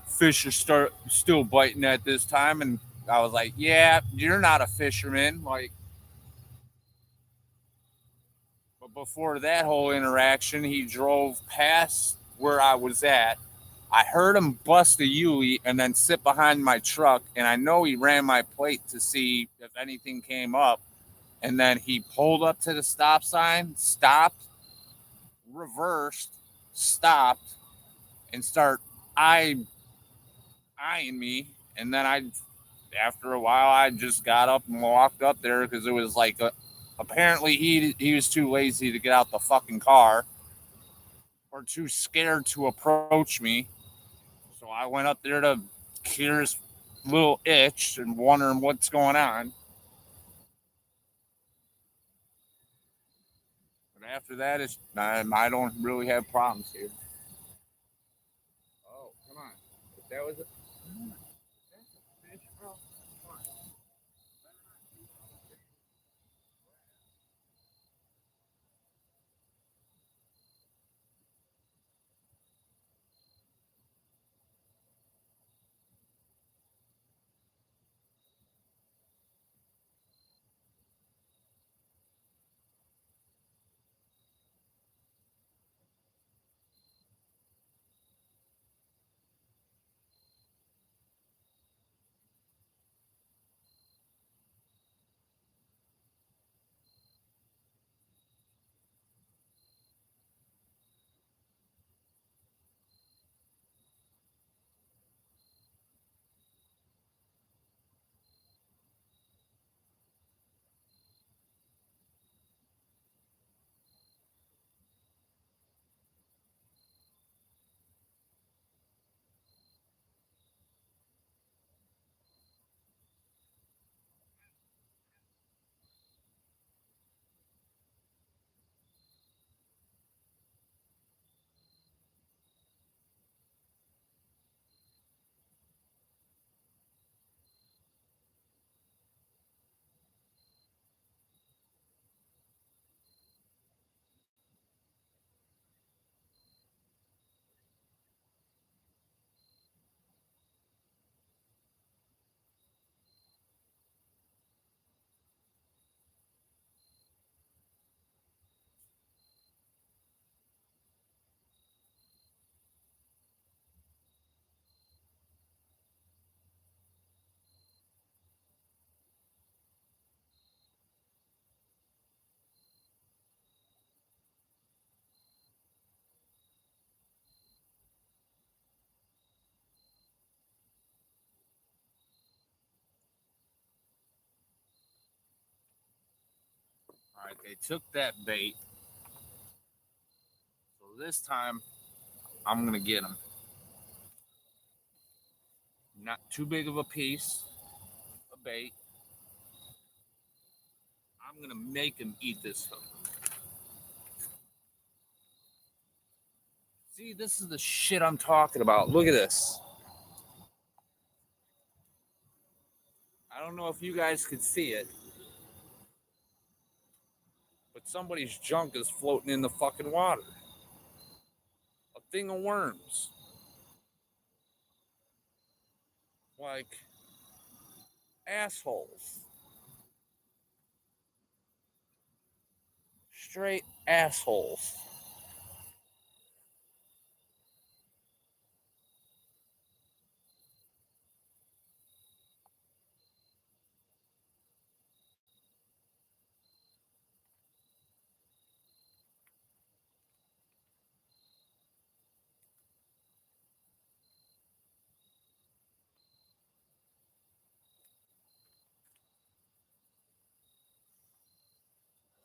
[SPEAKER 1] fish are still biting at this time. And I was like, yeah, you're not a fisherman. Like, but before that whole interaction, he drove past where I was at. I heard him bust a Yuli and then sit behind my truck, and I know he ran my plate to see if anything came up. And then he pulled up to the stop sign, stopped, reversed, stopped, and start eyeing me. And then after a while, I just got up and walked up there because it was like, apparently he was too lazy to get out the fucking car or too scared to approach me. So I went up there to cure his little itch and wondering what's going on. But after that, I don't really have problems here. Oh, come on. If that was a, that's a fish, bro. Come on. All right, they took that bait. So this time, I'm going to get him. Not too big of a piece of bait. I'm going to make him eat this hook. See, this is the shit I'm talking about. Look at this. I don't know if you guys could see it, but somebody's junk is floating in the fucking water. A thing of worms. Like, assholes. Straight assholes.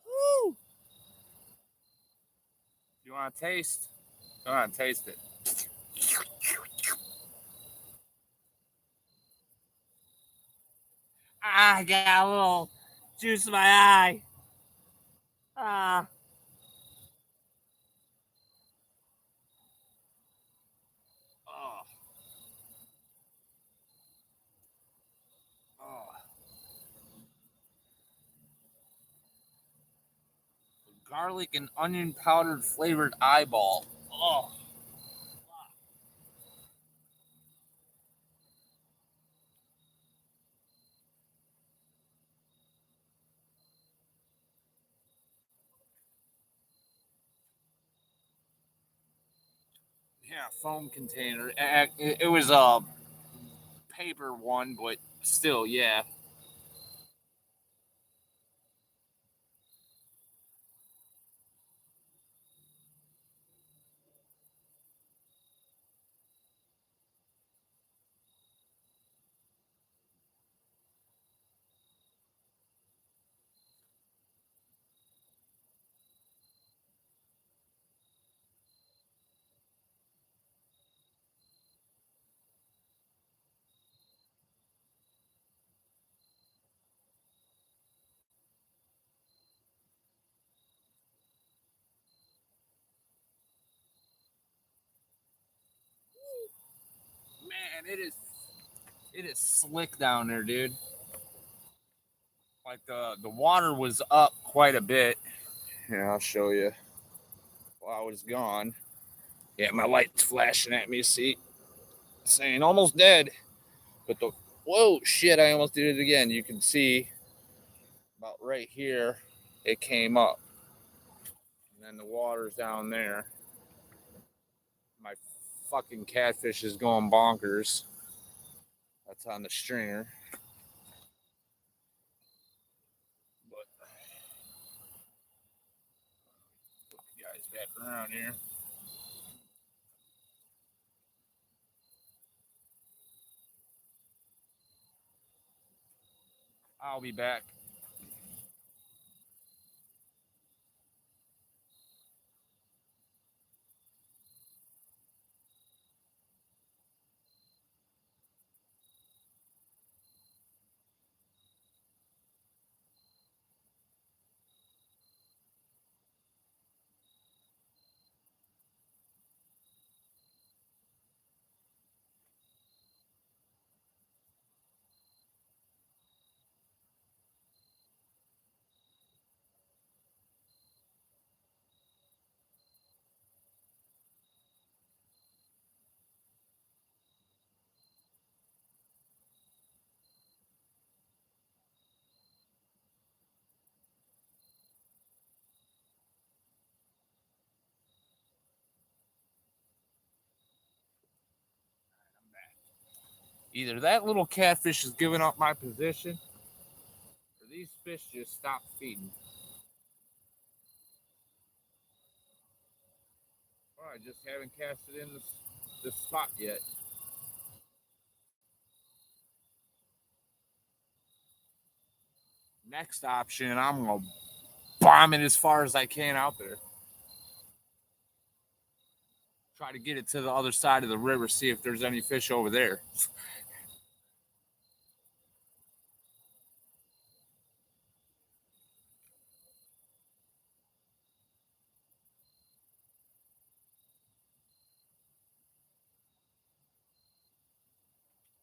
[SPEAKER 1] Woo! You want to taste? Come on, taste it. Ah, I got a little juice in my eye. Ah. Oh. Garlic and onion powdered flavored eyeball. Oh. Yeah, foam container. It was a paper one, but still, yeah. Man, it is slick down there, dude. Like the water was up quite a bit. Here, I'll show you. While I was gone. Yeah, my light's flashing at me. See, saying almost dead. But the whoa shit, I almost did it again. You can see about right here, it came up, and then the water's down there. My fucking catfish is going bonkers. That's on the stringer. But put you guys back around here. I'll be back. Either that little catfish is giving up my position, or these fish just stopped feeding. Or I just haven't cast it in this spot yet. Next option, I'm gonna bomb it as far as I can out there. Try to get it to the other side of the river, see if there's any fish over there.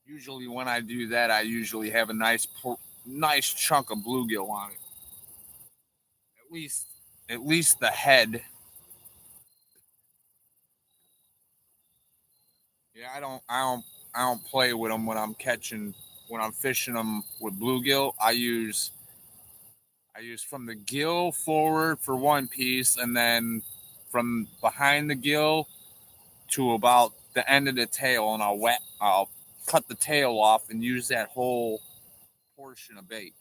[SPEAKER 1] Usually, when I do that, I usually have a nice chunk of bluegill on it. At least, at least the head. Yeah, I don't play with them when I'm catching, when I'm fishing them with bluegill. I use from the gill forward for one piece, and then from behind the gill to about the end of the tail, and I'll cut the tail off and use that whole portion of bait.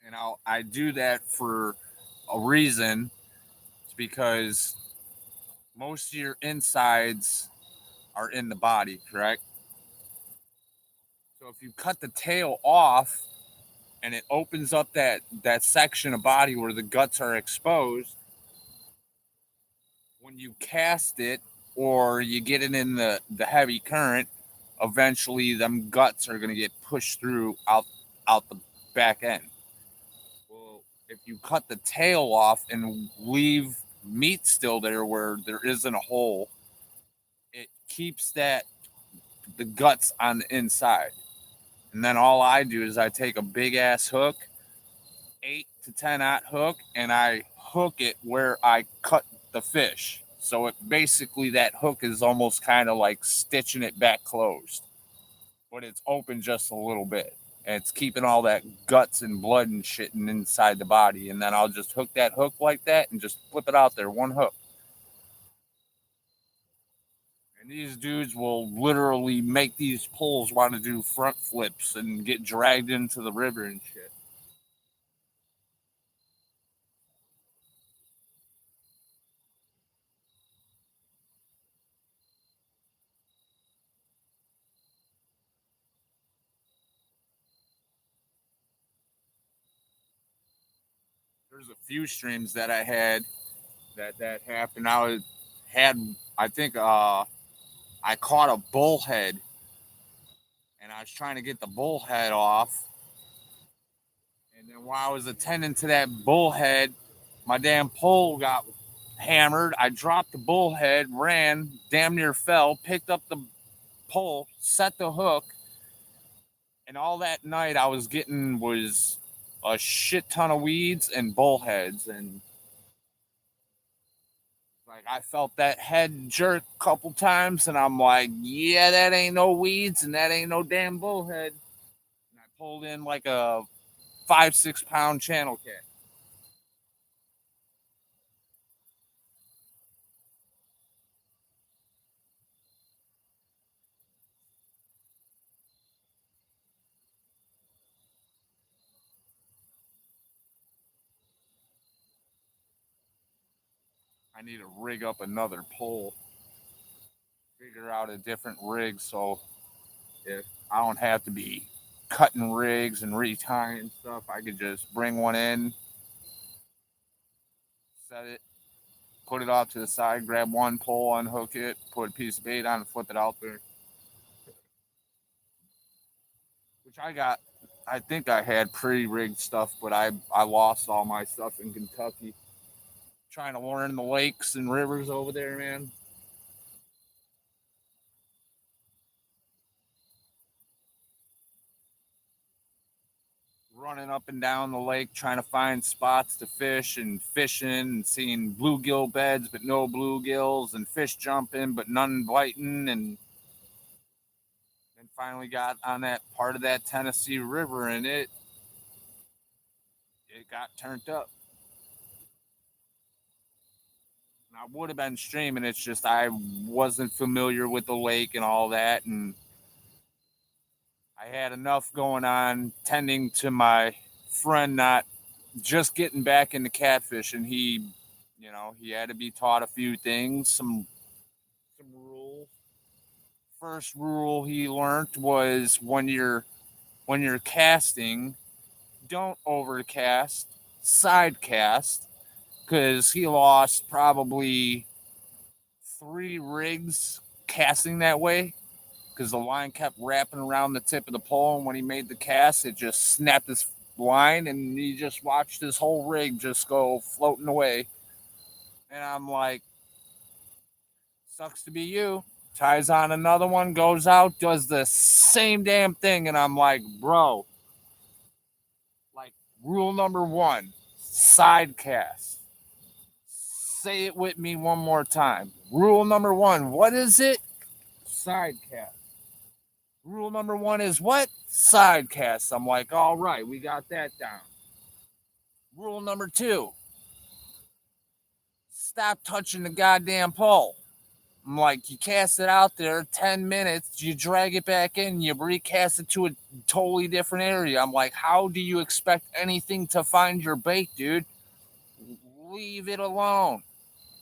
[SPEAKER 1] And I do that for a reason. It's because most of your insides are in the body, correct? So if you cut the tail off and it opens up that section of body where the guts are exposed, when you cast it or you get it in the heavy current, eventually them guts are going to get pushed through out the back end. Well, if you cut the tail off and leave meat still there where there isn't a hole, it keeps the guts on the inside. And then all I do is I take a big ass hook, 8 to 10 aught hook, and I hook it where I cut the fish. So it basically, that hook is almost kind of like stitching it back closed, but it's open just a little bit. And it's keeping all that guts and blood and shit inside the body. And then I'll just hook that hook like that and just flip it out there, one hook. And these dudes will literally make these poles want to do front flips and get dragged into the river and shit. There's a few streams that I had that happened. I think I caught a bullhead, and I was trying to get the bullhead off. And then while I was attending to that bullhead, my damn pole got hammered. I dropped the bullhead, ran, damn near fell, picked up the pole, set the hook, and all that night I was getting was a shit ton of weeds and bullheads. And like, I felt that head jerk a couple times, and I'm like, yeah, that ain't no weeds and that ain't no damn bullhead. And I pulled in like a 5-6 pound channel cat. I need to rig up another pole, figure out a different rig so if I don't have to be cutting rigs and retying stuff, I could just bring one in, set it, put it off to the side, grab one pole, unhook it, put a piece of bait on, and flip it out there. Which I think I had pre-rigged stuff, but I lost all my stuff in Kentucky. Trying to learn the lakes and rivers over there, man. Running up and down the lake, trying to find spots to fish and fishing and seeing bluegill beds, but no bluegills, and fish jumping, but none biting. And then finally got on that part of that Tennessee River, and it got turned up. And I would have been streaming. It's just I wasn't familiar with the lake and all that, and I had enough going on tending to my friend not just getting back into catfishing. He had to be taught a few things, some rules. First rule he learned was when you're casting, don't overcast, side cast, because he lost probably 3 rigs casting that way, because the line kept wrapping around the tip of the pole, and when he made the cast, it just snapped his line, and he just watched his whole rig just go floating away. And I'm like, sucks to be you. Ties on another one, goes out, does the same damn thing, and I'm like, bro, like, rule number 1, side cast. Say it with me one more time. Rule number 1, what is it? Side cast. Rule number 1 is what? Side cast. I'm like, all right, we got that down. Rule number 2, stop touching the goddamn pole. I'm like, you cast it out there 10 minutes, you drag it back in, you recast it to a totally different area. I'm like, how do you expect anything to find your bait, dude? Leave it alone.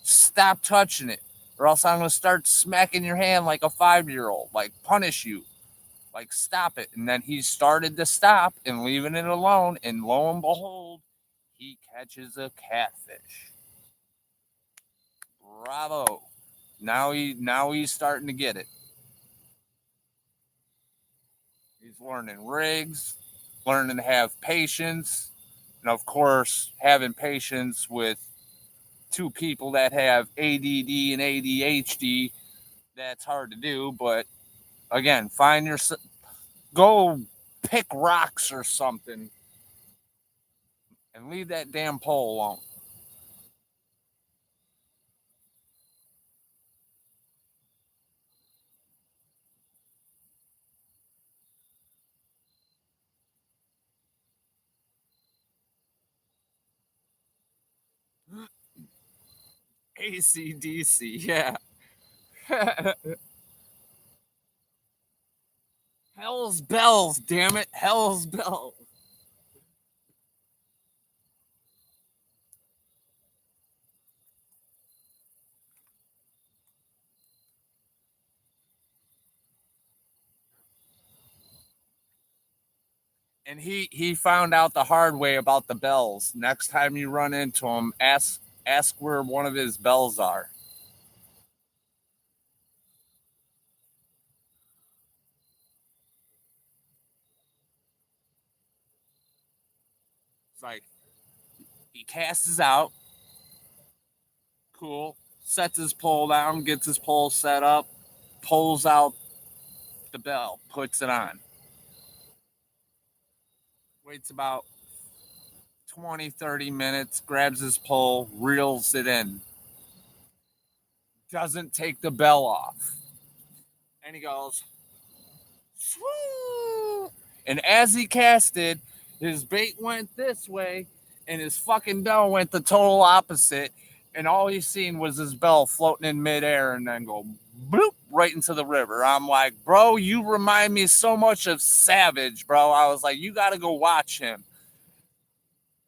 [SPEAKER 1] Stop touching it, or else I'm going to start smacking your hand like a 5-year-old, like, punish you. Like, stop it. And then he started to stop and leaving it alone, and lo and behold, he catches a catfish. Bravo. Now he's starting to get it. He's learning rigs, learning to have patience, and of course, having patience with 2 people that have ADD and ADHD. That's hard to do, but again, go pick rocks or something and leave that damn pole alone. ACDC, yeah. Hell's bells, damn it. Hell's bells. And he found out the hard way about the bells. Next time you run into him, ask where one of his bells are. It's like he casts out, cool, sets his pole down, gets his pole set up, pulls out the bell, puts it on, waits about 20, 30 minutes, grabs his pole, reels it in, doesn't take the bell off. And he goes, swoo! And as he casted, his bait went this way, and his fucking bell went the total opposite. And all he seen was his bell floating in midair and then go bloop right into the river. I'm like, bro, you remind me so much of Savage, bro. I was like, you got to go watch him.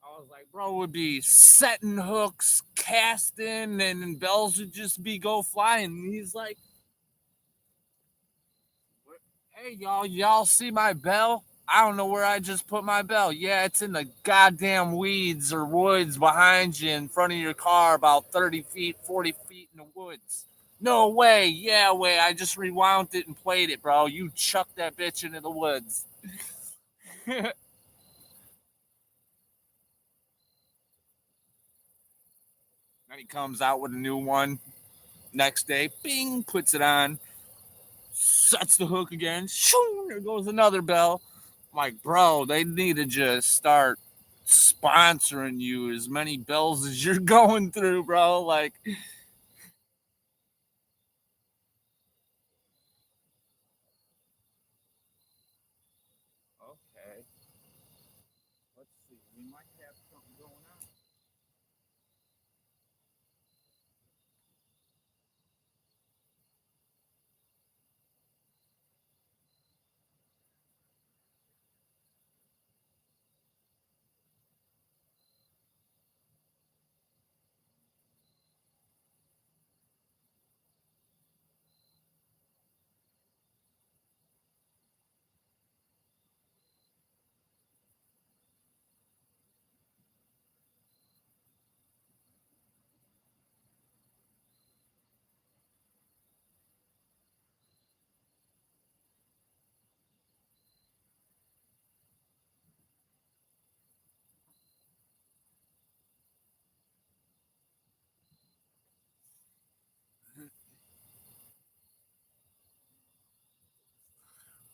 [SPEAKER 1] I was like, bro would be setting hooks, casting, and bells would just be go flying. And he's like, hey, y'all see my bell? I don't know where I just put my bell. Yeah, it's in the goddamn weeds or woods behind you in front of your car, about 30 feet, 40 feet in the woods. No way. Yeah, way. I just rewound it and played it, bro. You chucked that bitch into the woods. Then he comes out with a new one. Next day, bing, puts it on, sets the hook again. Shoo, there goes another bell. I'm like, bro, they need to just start sponsoring you as many bells as you're going through, bro. Like, okay, let's see. We might have something going on.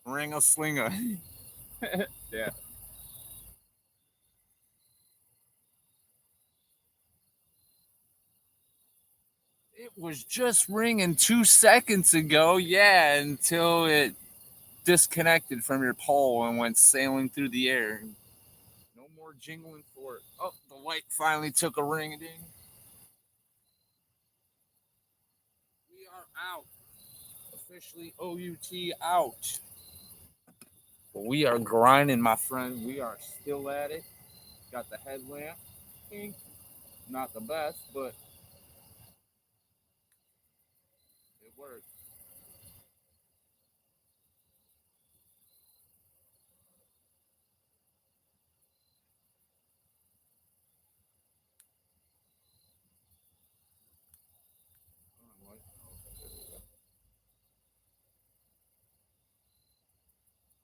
[SPEAKER 1] Ring a slinger. Yeah. It was just ringing 2 seconds ago. Yeah, until it disconnected from your pole and went sailing through the air. No more jingling for it. Oh, the light finally took a ring a ding. We are out. Officially OUT out. But we are grinding, my friend. We are still at it. Got the headlamp. Not the best, but it works.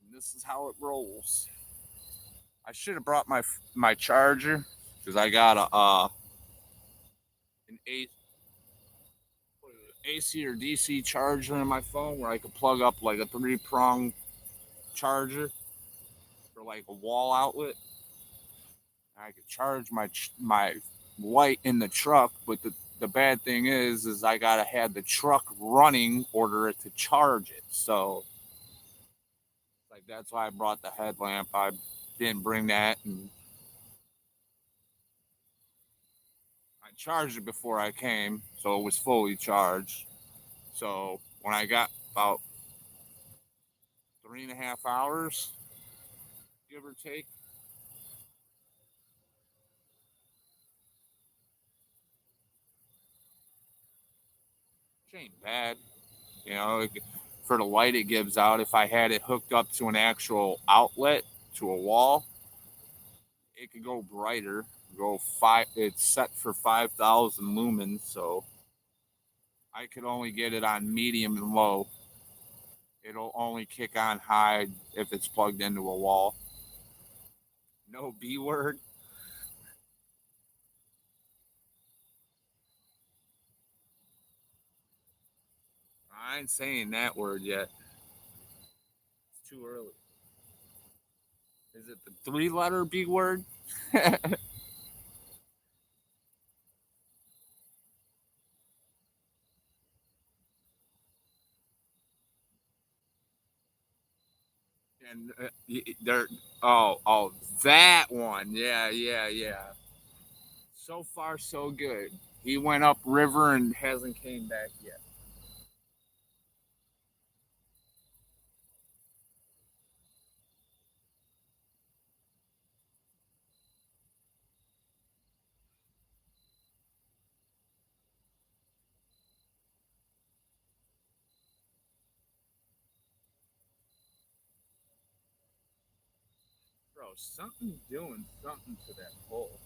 [SPEAKER 1] And this is how it rolls. I should have brought my charger because I got an AC or DC charger in my phone where I could plug up like a 3-prong charger for like a wall outlet. I could charge my light in the truck, but the bad thing is I gotta have the truck running order it to charge it. So like that's why I brought the headlamp. I didn't bring that, and my charged it before I came, so it was fully charged. So when I got about 3.5 hours, give or take, which ain't bad. You know, for the light it gives out. If I had it hooked up to an actual outlet to a wall, it could go brighter. Go five. It's set for 5,000 lumens, so I could only get it on medium and low. It'll only kick on high if it's plugged into a wall. No B word. I ain't saying that word yet. It's too early. Is it the three-letter B word? And there, oh, that one. Yeah, yeah, yeah. So far, so good. He went up river and hasn't came back yet. Bro, something's doing something to that hole.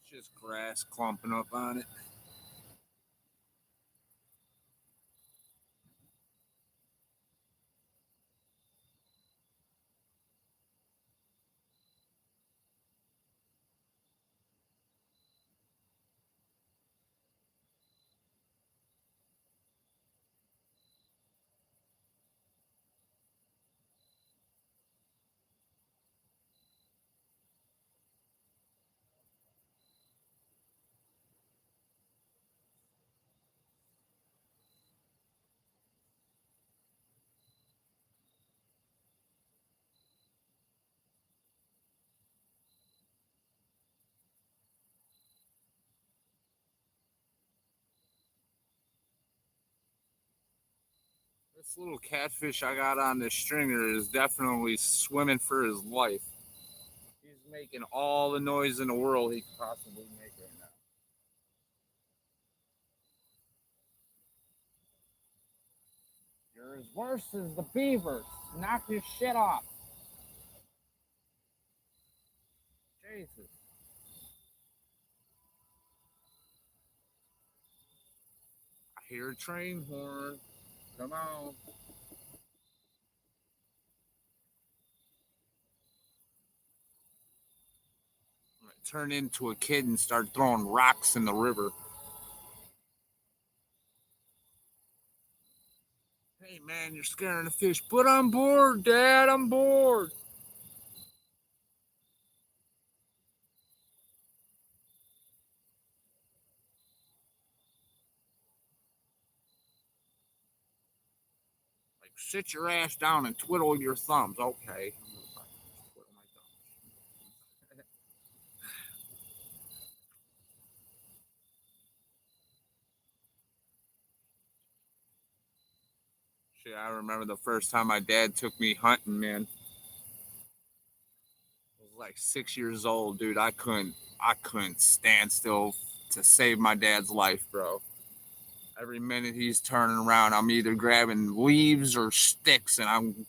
[SPEAKER 1] It's just grass clumping up on it. This little catfish I got on this stringer is definitely swimming for his life. He's making all the noise in the world he could possibly make right now. You're as worse as the beavers. Knock your shit off. Jesus. I hear a train horn. Come on. Turn into a kid and start throwing rocks in the river. Hey man, you're scaring the fish. Put on board, Dad. I'm bored. Like, sit your ass down and twiddle your thumbs. Okay. Shit, I remember the first time my dad took me hunting, man. I was like 6 years old, dude. I couldn't stand still to save my dad's life, bro. Every minute he's turning around, I'm either grabbing leaves or sticks, and I'm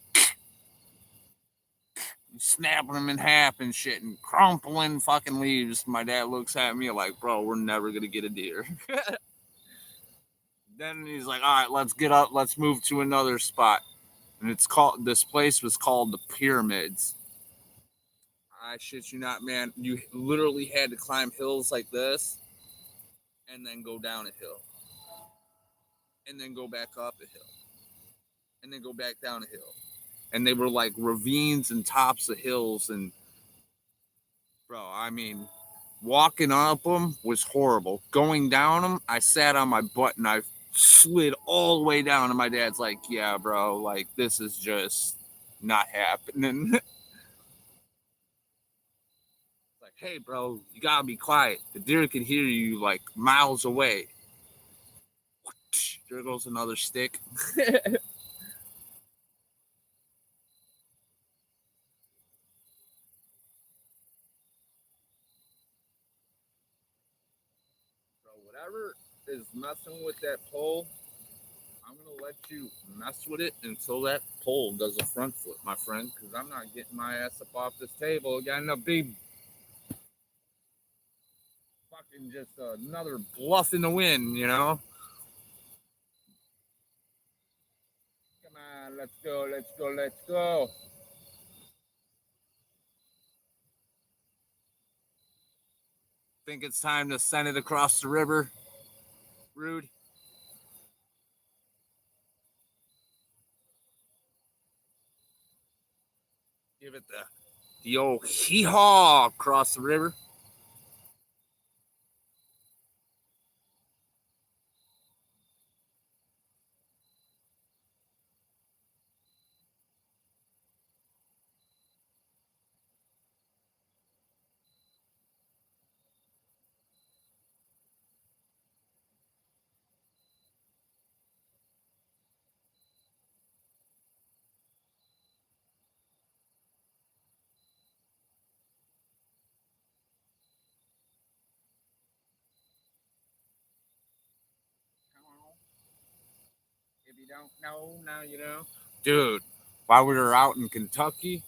[SPEAKER 1] snapping them in half and shit, and crumpling fucking leaves. My dad looks at me like, "Bro, we're never gonna get a deer." Then he's like, "All right, let's get up. Let's move to another spot." And this place was called the Pyramids. I shit you not, man. You literally had to climb hills like this and then go down a hill and then go back up a hill and then go back down a hill. And they were like ravines and tops of hills. And, bro, I mean, walking up them was horrible. Going down them, I sat on my butt and I slid all the way down. And my dad's like, "Yeah, bro, like, this is just not happening." Like, "Hey, bro, you gotta be quiet. The deer can hear you like miles away." There goes another stick. Bro, whatever is messing with that pole, I'm gonna let you mess with it until that pole does a front flip, my friend. Because I'm not getting my ass up off this table again. To be fucking just another bluff in the wind, you know. Come on, let's go, let's go, let's go. Think it's time to send it across the river, Rude? Give it the old hee haw across the river. If you don't know, now you know. Dude, while we were out in Kentucky,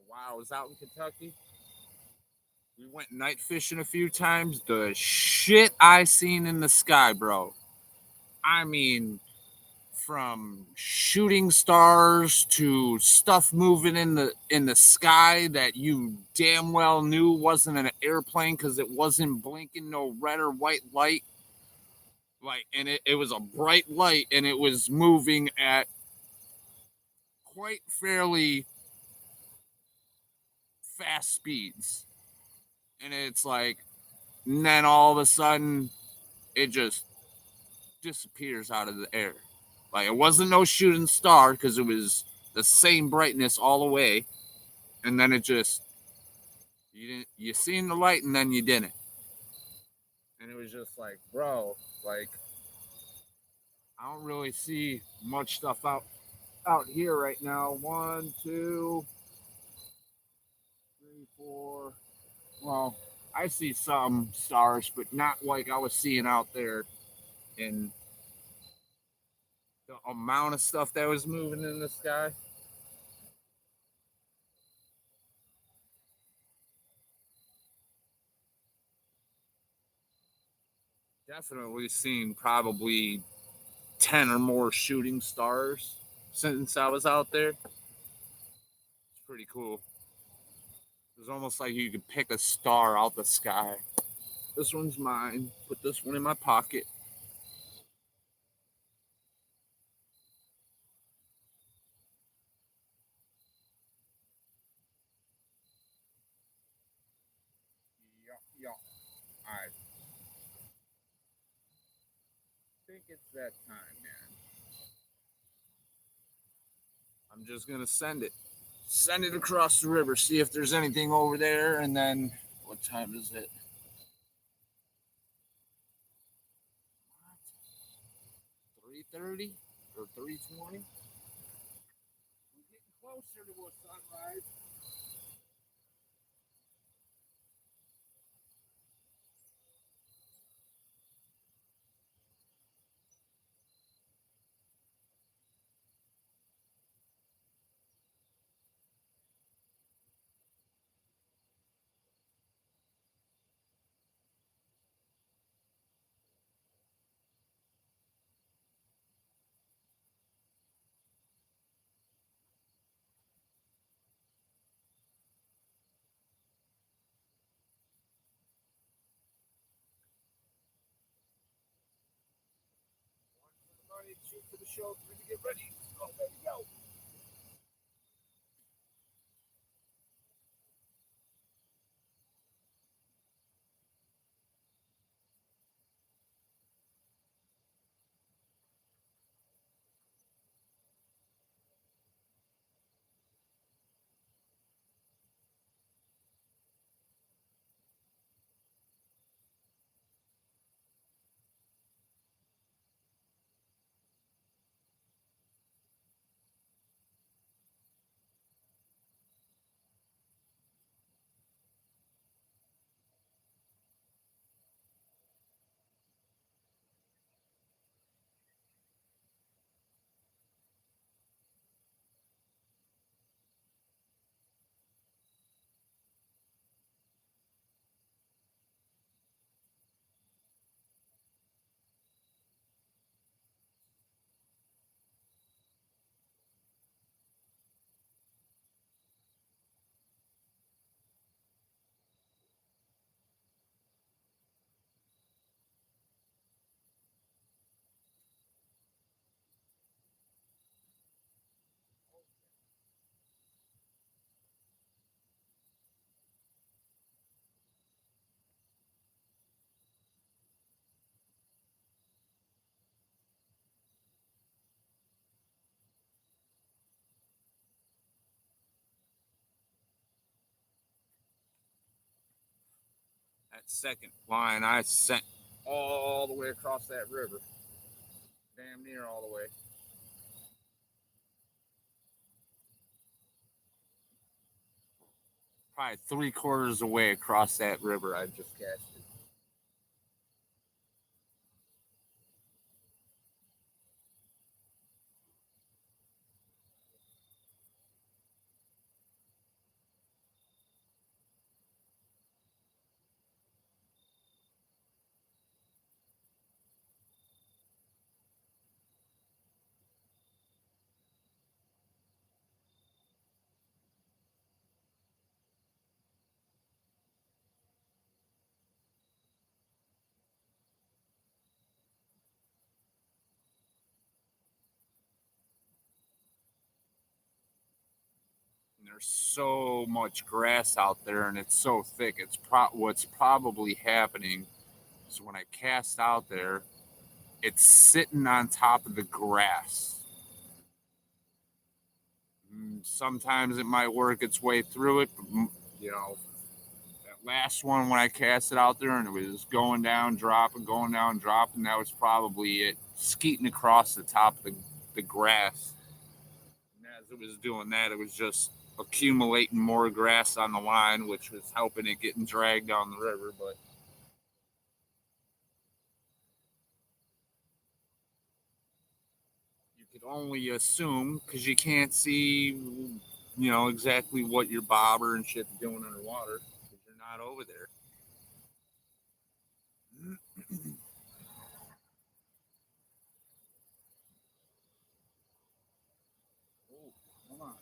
[SPEAKER 1] while I was out in Kentucky, we went night fishing a few times. The shit I seen in the sky, bro. I mean, from shooting stars to stuff moving in the sky that you damn well knew wasn't an airplane because it wasn't blinking no red or white light. Like, and it was a bright light and it was moving at quite fairly fast speeds. And it's like, and then all of a sudden, it just disappears out of the air. Like, it wasn't no shooting star because it was the same brightness all the way. And then it just, you seen the light and then you didn't. And it was just like, bro, like, I don't really see much stuff out here right now. 1, 2, 3, 4. Well, I see some stars, but not like I was seeing out there. And the amount of stuff that was moving in the sky. Definitely seen probably 10 or more shooting stars since I was out there. It's pretty cool. It was almost like you could pick a star out the sky. This one's mine. Put this one in my pocket. Yup, yup. I think it's that time, man. I'm just gonna send it. Send it across the river. See if there's anything over there, and then what time is it? 3:30 or 3:20? We're getting closer to a sunrise. Money, shoot for the show. We're gonna get ready. Oh, there we go. That second line I sent all the way across that river, damn near all the way. Probably 3/4 away across that river I just casted. And there's so much grass out there, and it's so thick. What's probably happening is when I cast out there, it's sitting on top of the grass. Sometimes it might work its way through it, but you know, at last one when I cast it out there and it was going down, dropping, going down, dropping. That was probably it skeeting across the top of the grass. And as it was doing that, it was just accumulating more grass on the line, which was helping it getting dragged down the river. But you could only assume because you can't see, exactly what your bobber and shit's doing underwater because you're not over there. Oh, come on.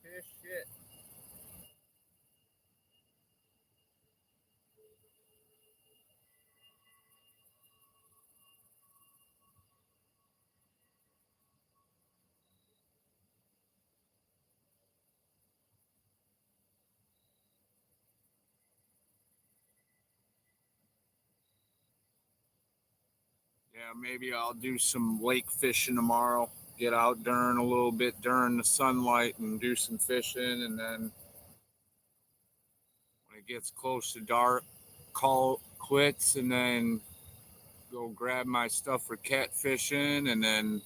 [SPEAKER 1] Fish shit. Yeah, maybe I'll do some lake fishing tomorrow. Get out during a little bit during the sunlight and do some fishing, and then when it gets close to dark, call quits, and then go grab my stuff for catfishing, and then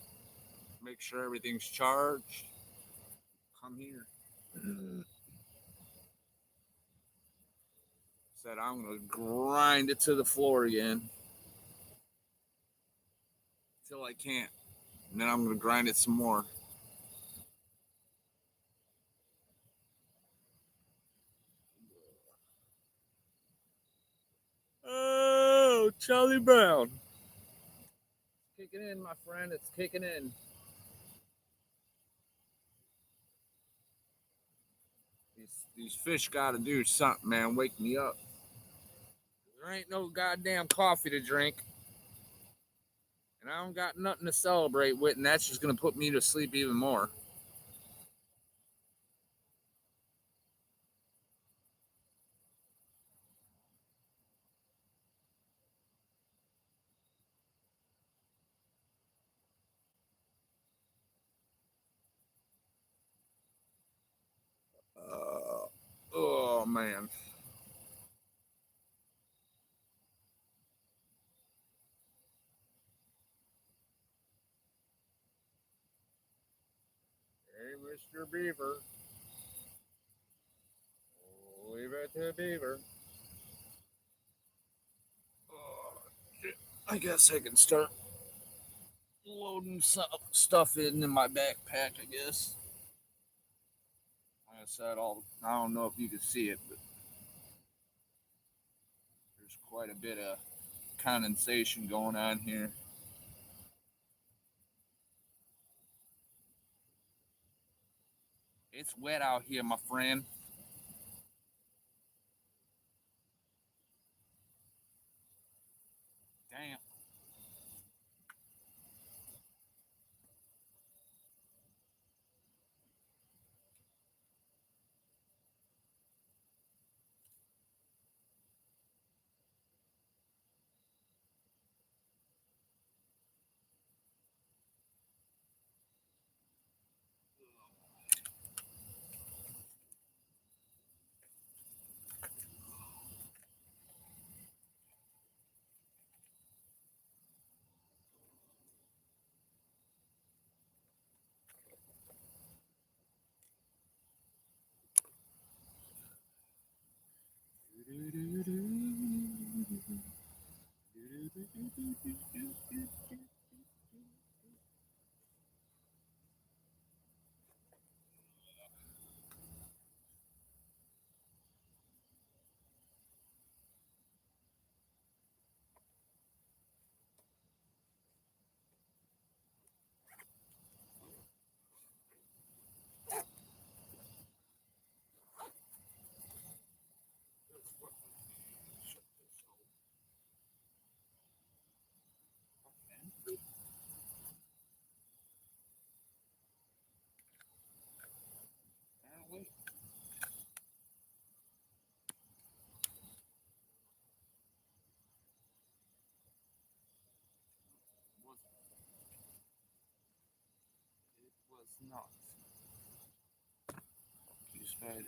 [SPEAKER 1] make sure everything's charged. Come here. Said I'm gonna grind it to the floor again till I can't, and then I'm gonna grind it some more. Oh, Charlie Brown. Kicking in, my friend. It's kicking in. These fish got to do something, man. Wake me up. There ain't no goddamn coffee to drink, and I don't got nothing to celebrate with, and that's just gonna put me to sleep even more. Oh man. Hey, Mr. Beaver. Leave it to Beaver. Oh, shit. I guess I can start loading some stuff in my backpack, I guess. Like I said, I don't know if you can see it, but there's quite a bit of condensation going on here. It's wet out here, my friend. Damn. It was not. You spider.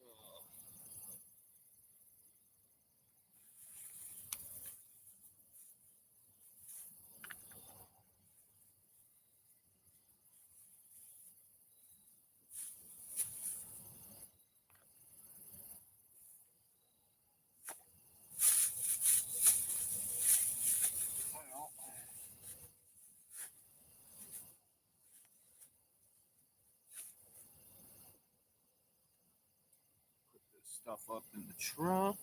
[SPEAKER 1] Well, put this stuff up in the truck.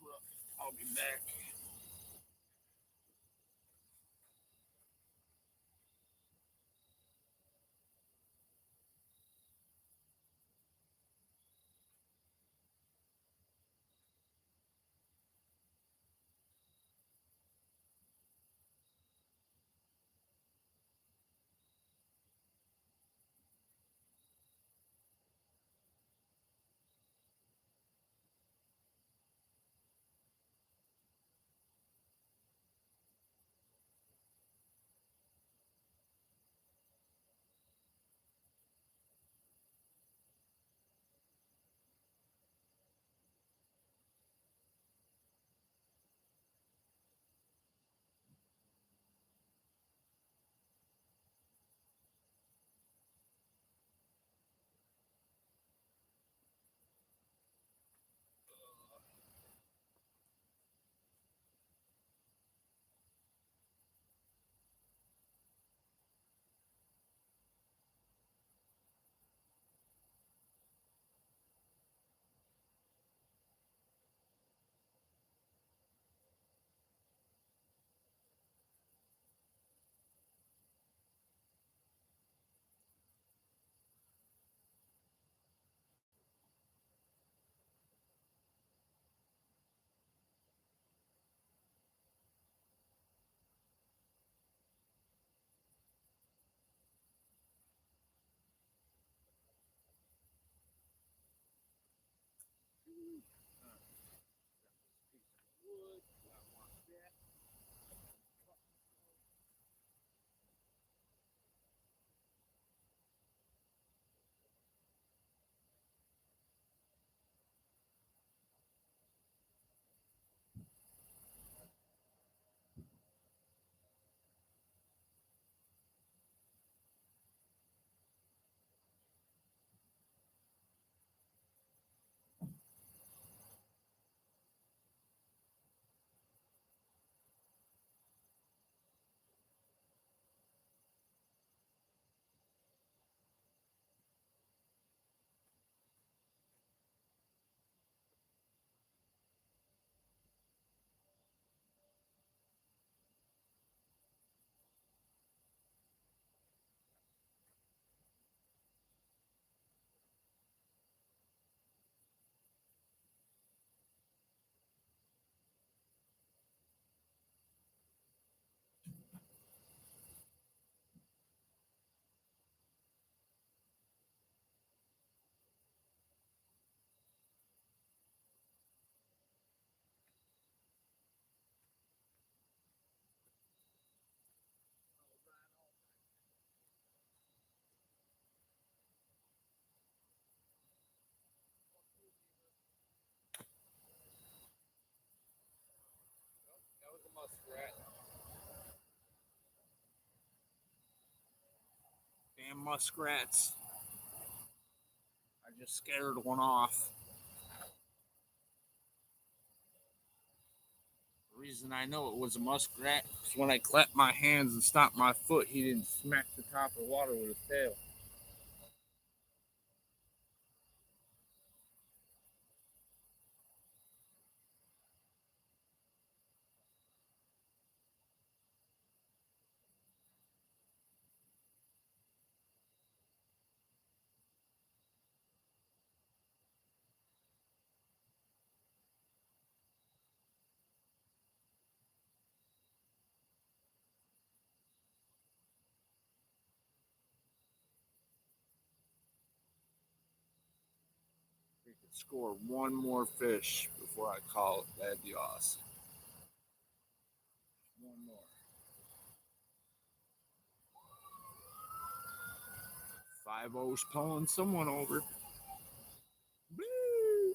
[SPEAKER 1] truck. I'll be back. That was a muskrat. Damn muskrats. I just scared one off. The reason I know it was a muskrat is when I clapped my hands and stomped my foot, he didn't smack the top of the water with his tail. We could score one more fish before I call it. That'd be awesome. One more. Five O's pulling someone over. Woo!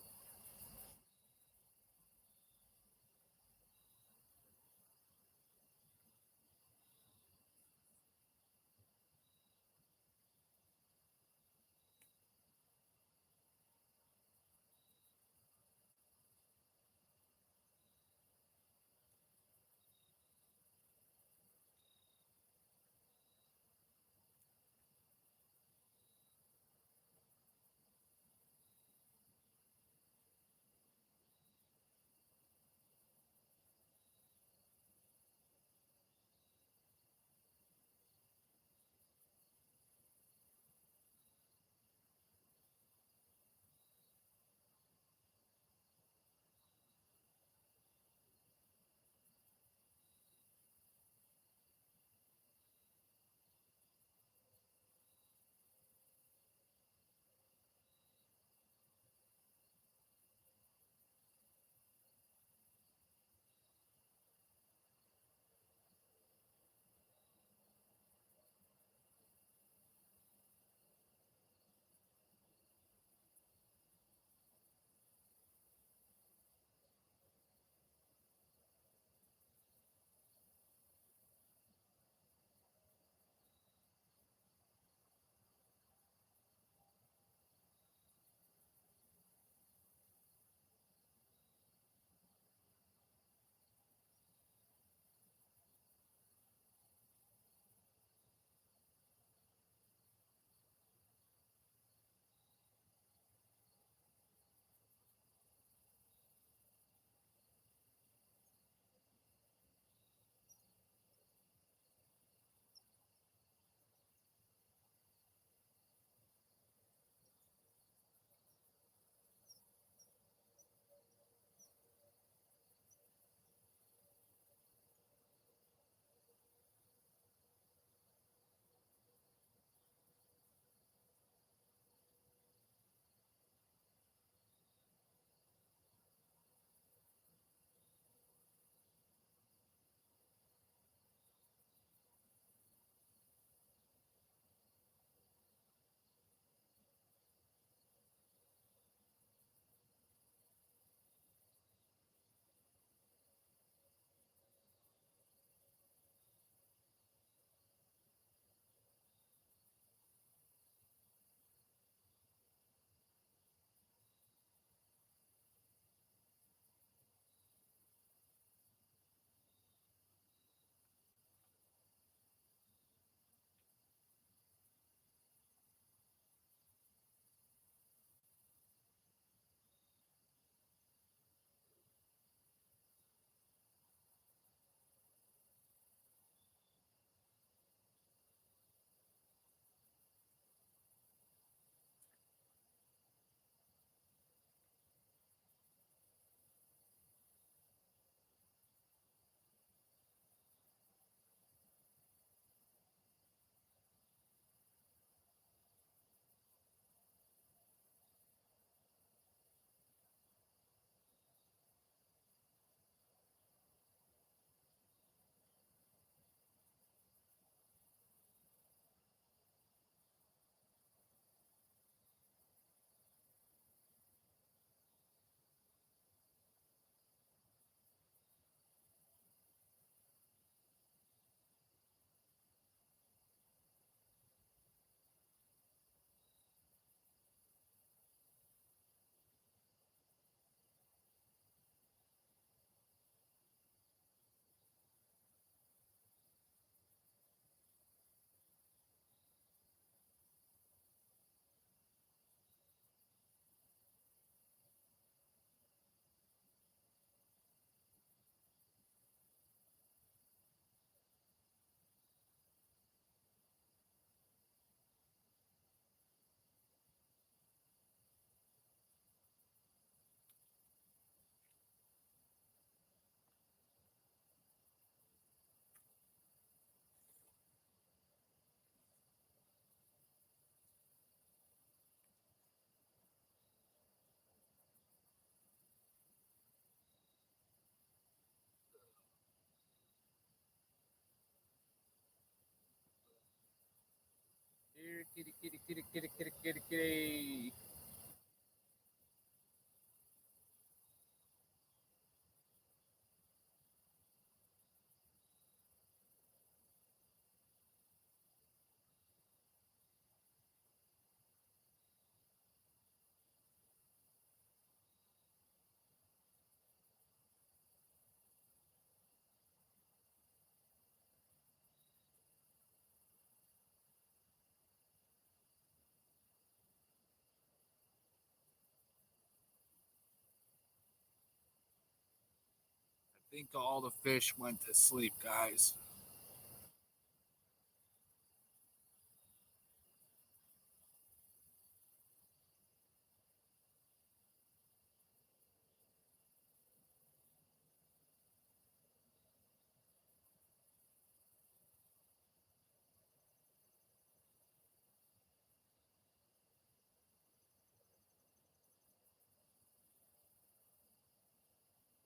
[SPEAKER 1] Here, kitty, kitty, kitty, kitty, kitty, kitty, kitty. I think all the fish went to sleep, guys.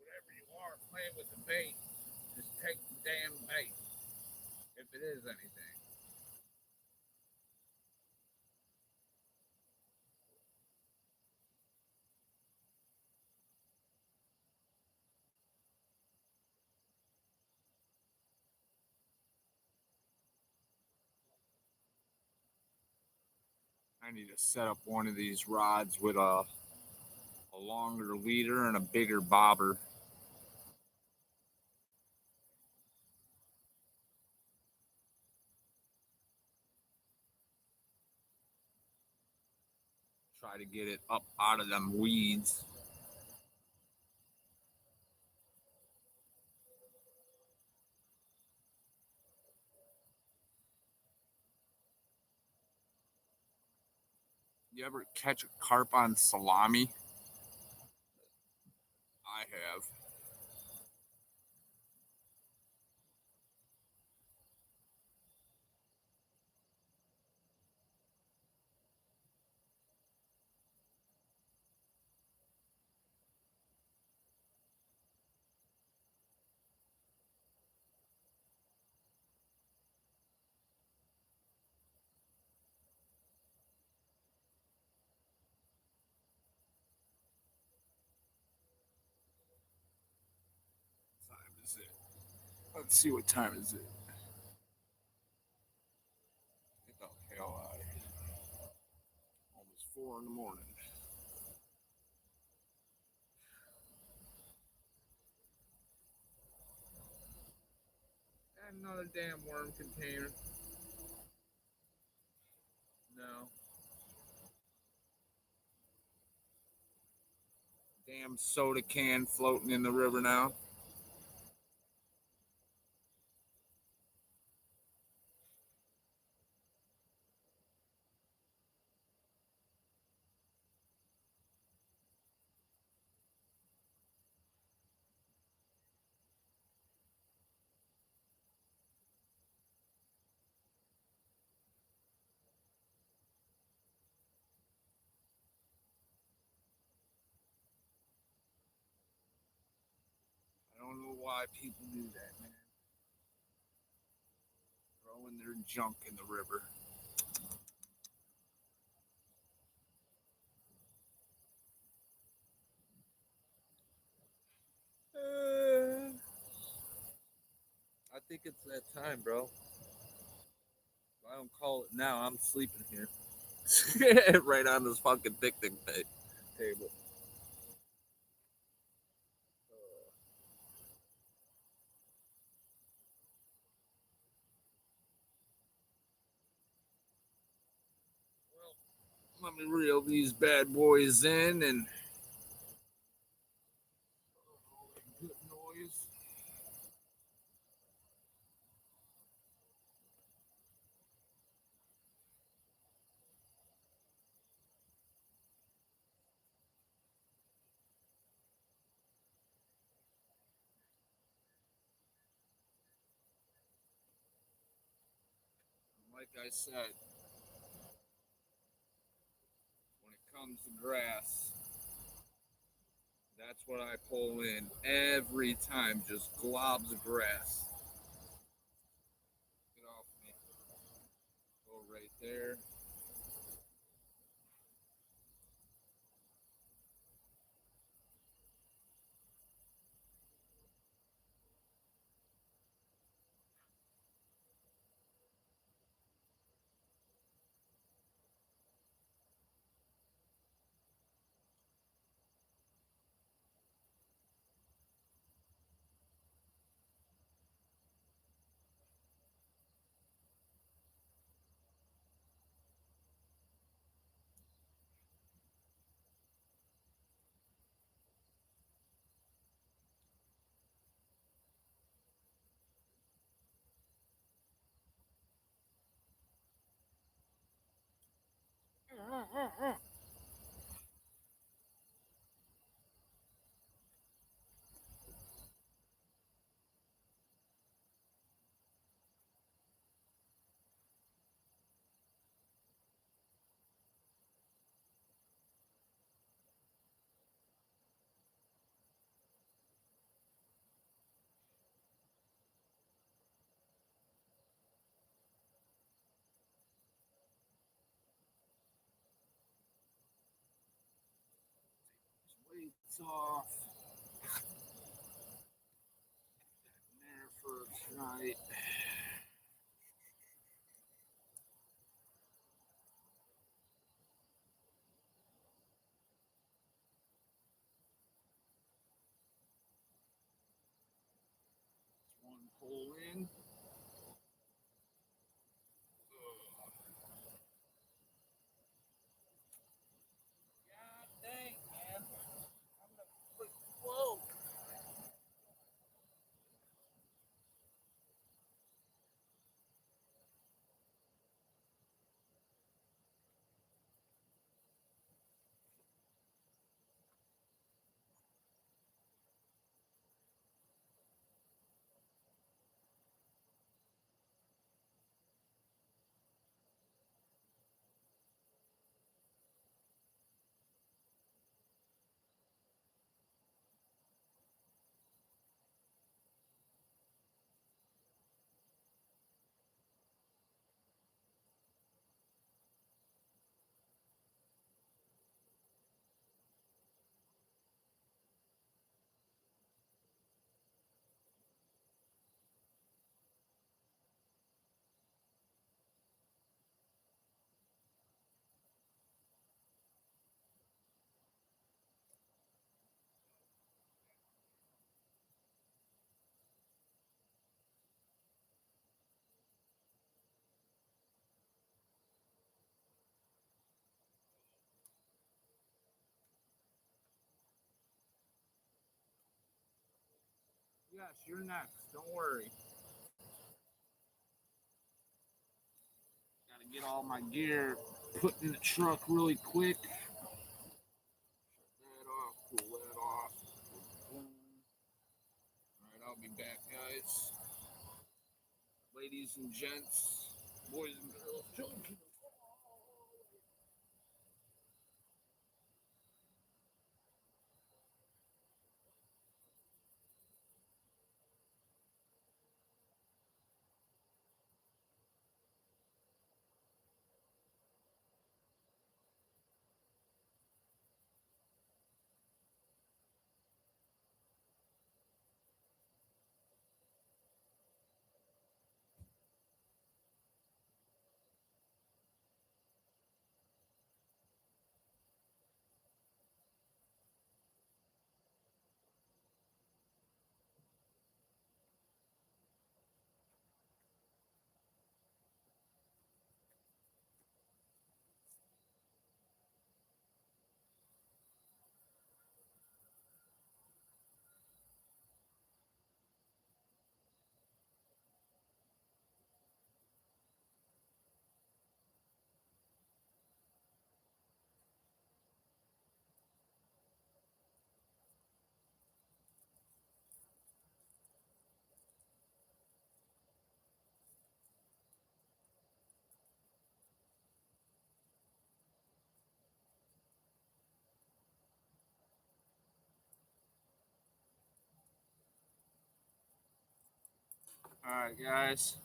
[SPEAKER 1] Whatever you are playing with the bait, just take the damn bait. If it is anything. I need to set up one of these rods with a longer leader and a bigger bobber. Try to get it up out of them weeds. You ever catch a carp on salami? I have. What time is it? Let's see what time is it. Get the hell out of here. Almost 4 in the morning. Add another damn worm container. No. Damn soda can floating in the river now. I don't know why people do that, man. Throwing their junk in the river. I think it's that time, bro. If I don't call it now, I'm sleeping here. Right on this fucking picnic table. Well, let me reel these bad boys in and good noise. Like I said, when it comes to grass, that's what I pull in every time. Just globs of grass. Get off me. Go right there. Weights off. There for tonight. One pull in. God dang, man. I'm gonna quit. Whoa. Yes, you're next. Don't worry. Gotta get all my gear put in the truck really quick. Shut that off. Cool that off. Boom. Alright, I'll be back, guys. Ladies and gents, boys and girls, children. Alright, guys.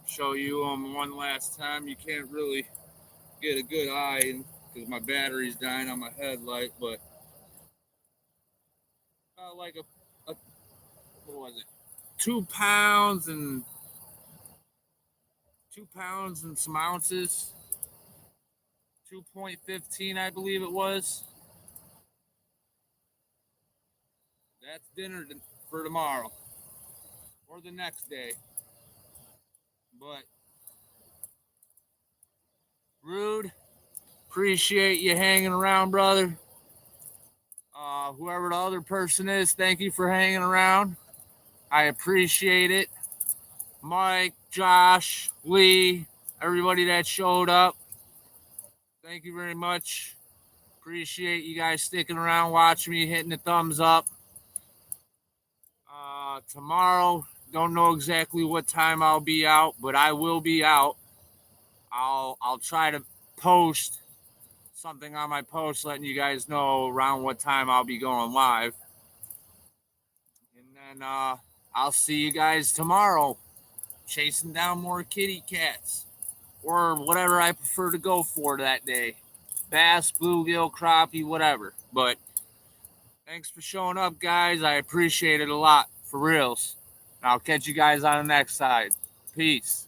[SPEAKER 1] Show you one last time. You can't really get a good eye because my battery's dying on my headlight, but like a what was it? 2 pounds and 2 pounds and some ounces. 2.15, I believe it was. That's dinner for tomorrow or the next day. But Rude, appreciate you hanging around, brother. Whoever the other person is, thank you for hanging around. I appreciate it. Mike, Josh, Lee, everybody that showed up. Thank you very much. Appreciate you guys sticking around, watching me, hitting the thumbs up. Tomorrow, don't know exactly what time I'll be out, but I will be out. I'll try to post something on my post letting you guys know around what time I'll be going live. And then I'll see you guys tomorrow chasing down more kitty cats or whatever I prefer to go for that day. Bass, bluegill, crappie, whatever. But thanks for showing up, guys. I appreciate it a lot, for reals. I'll catch you guys on the next side. Peace.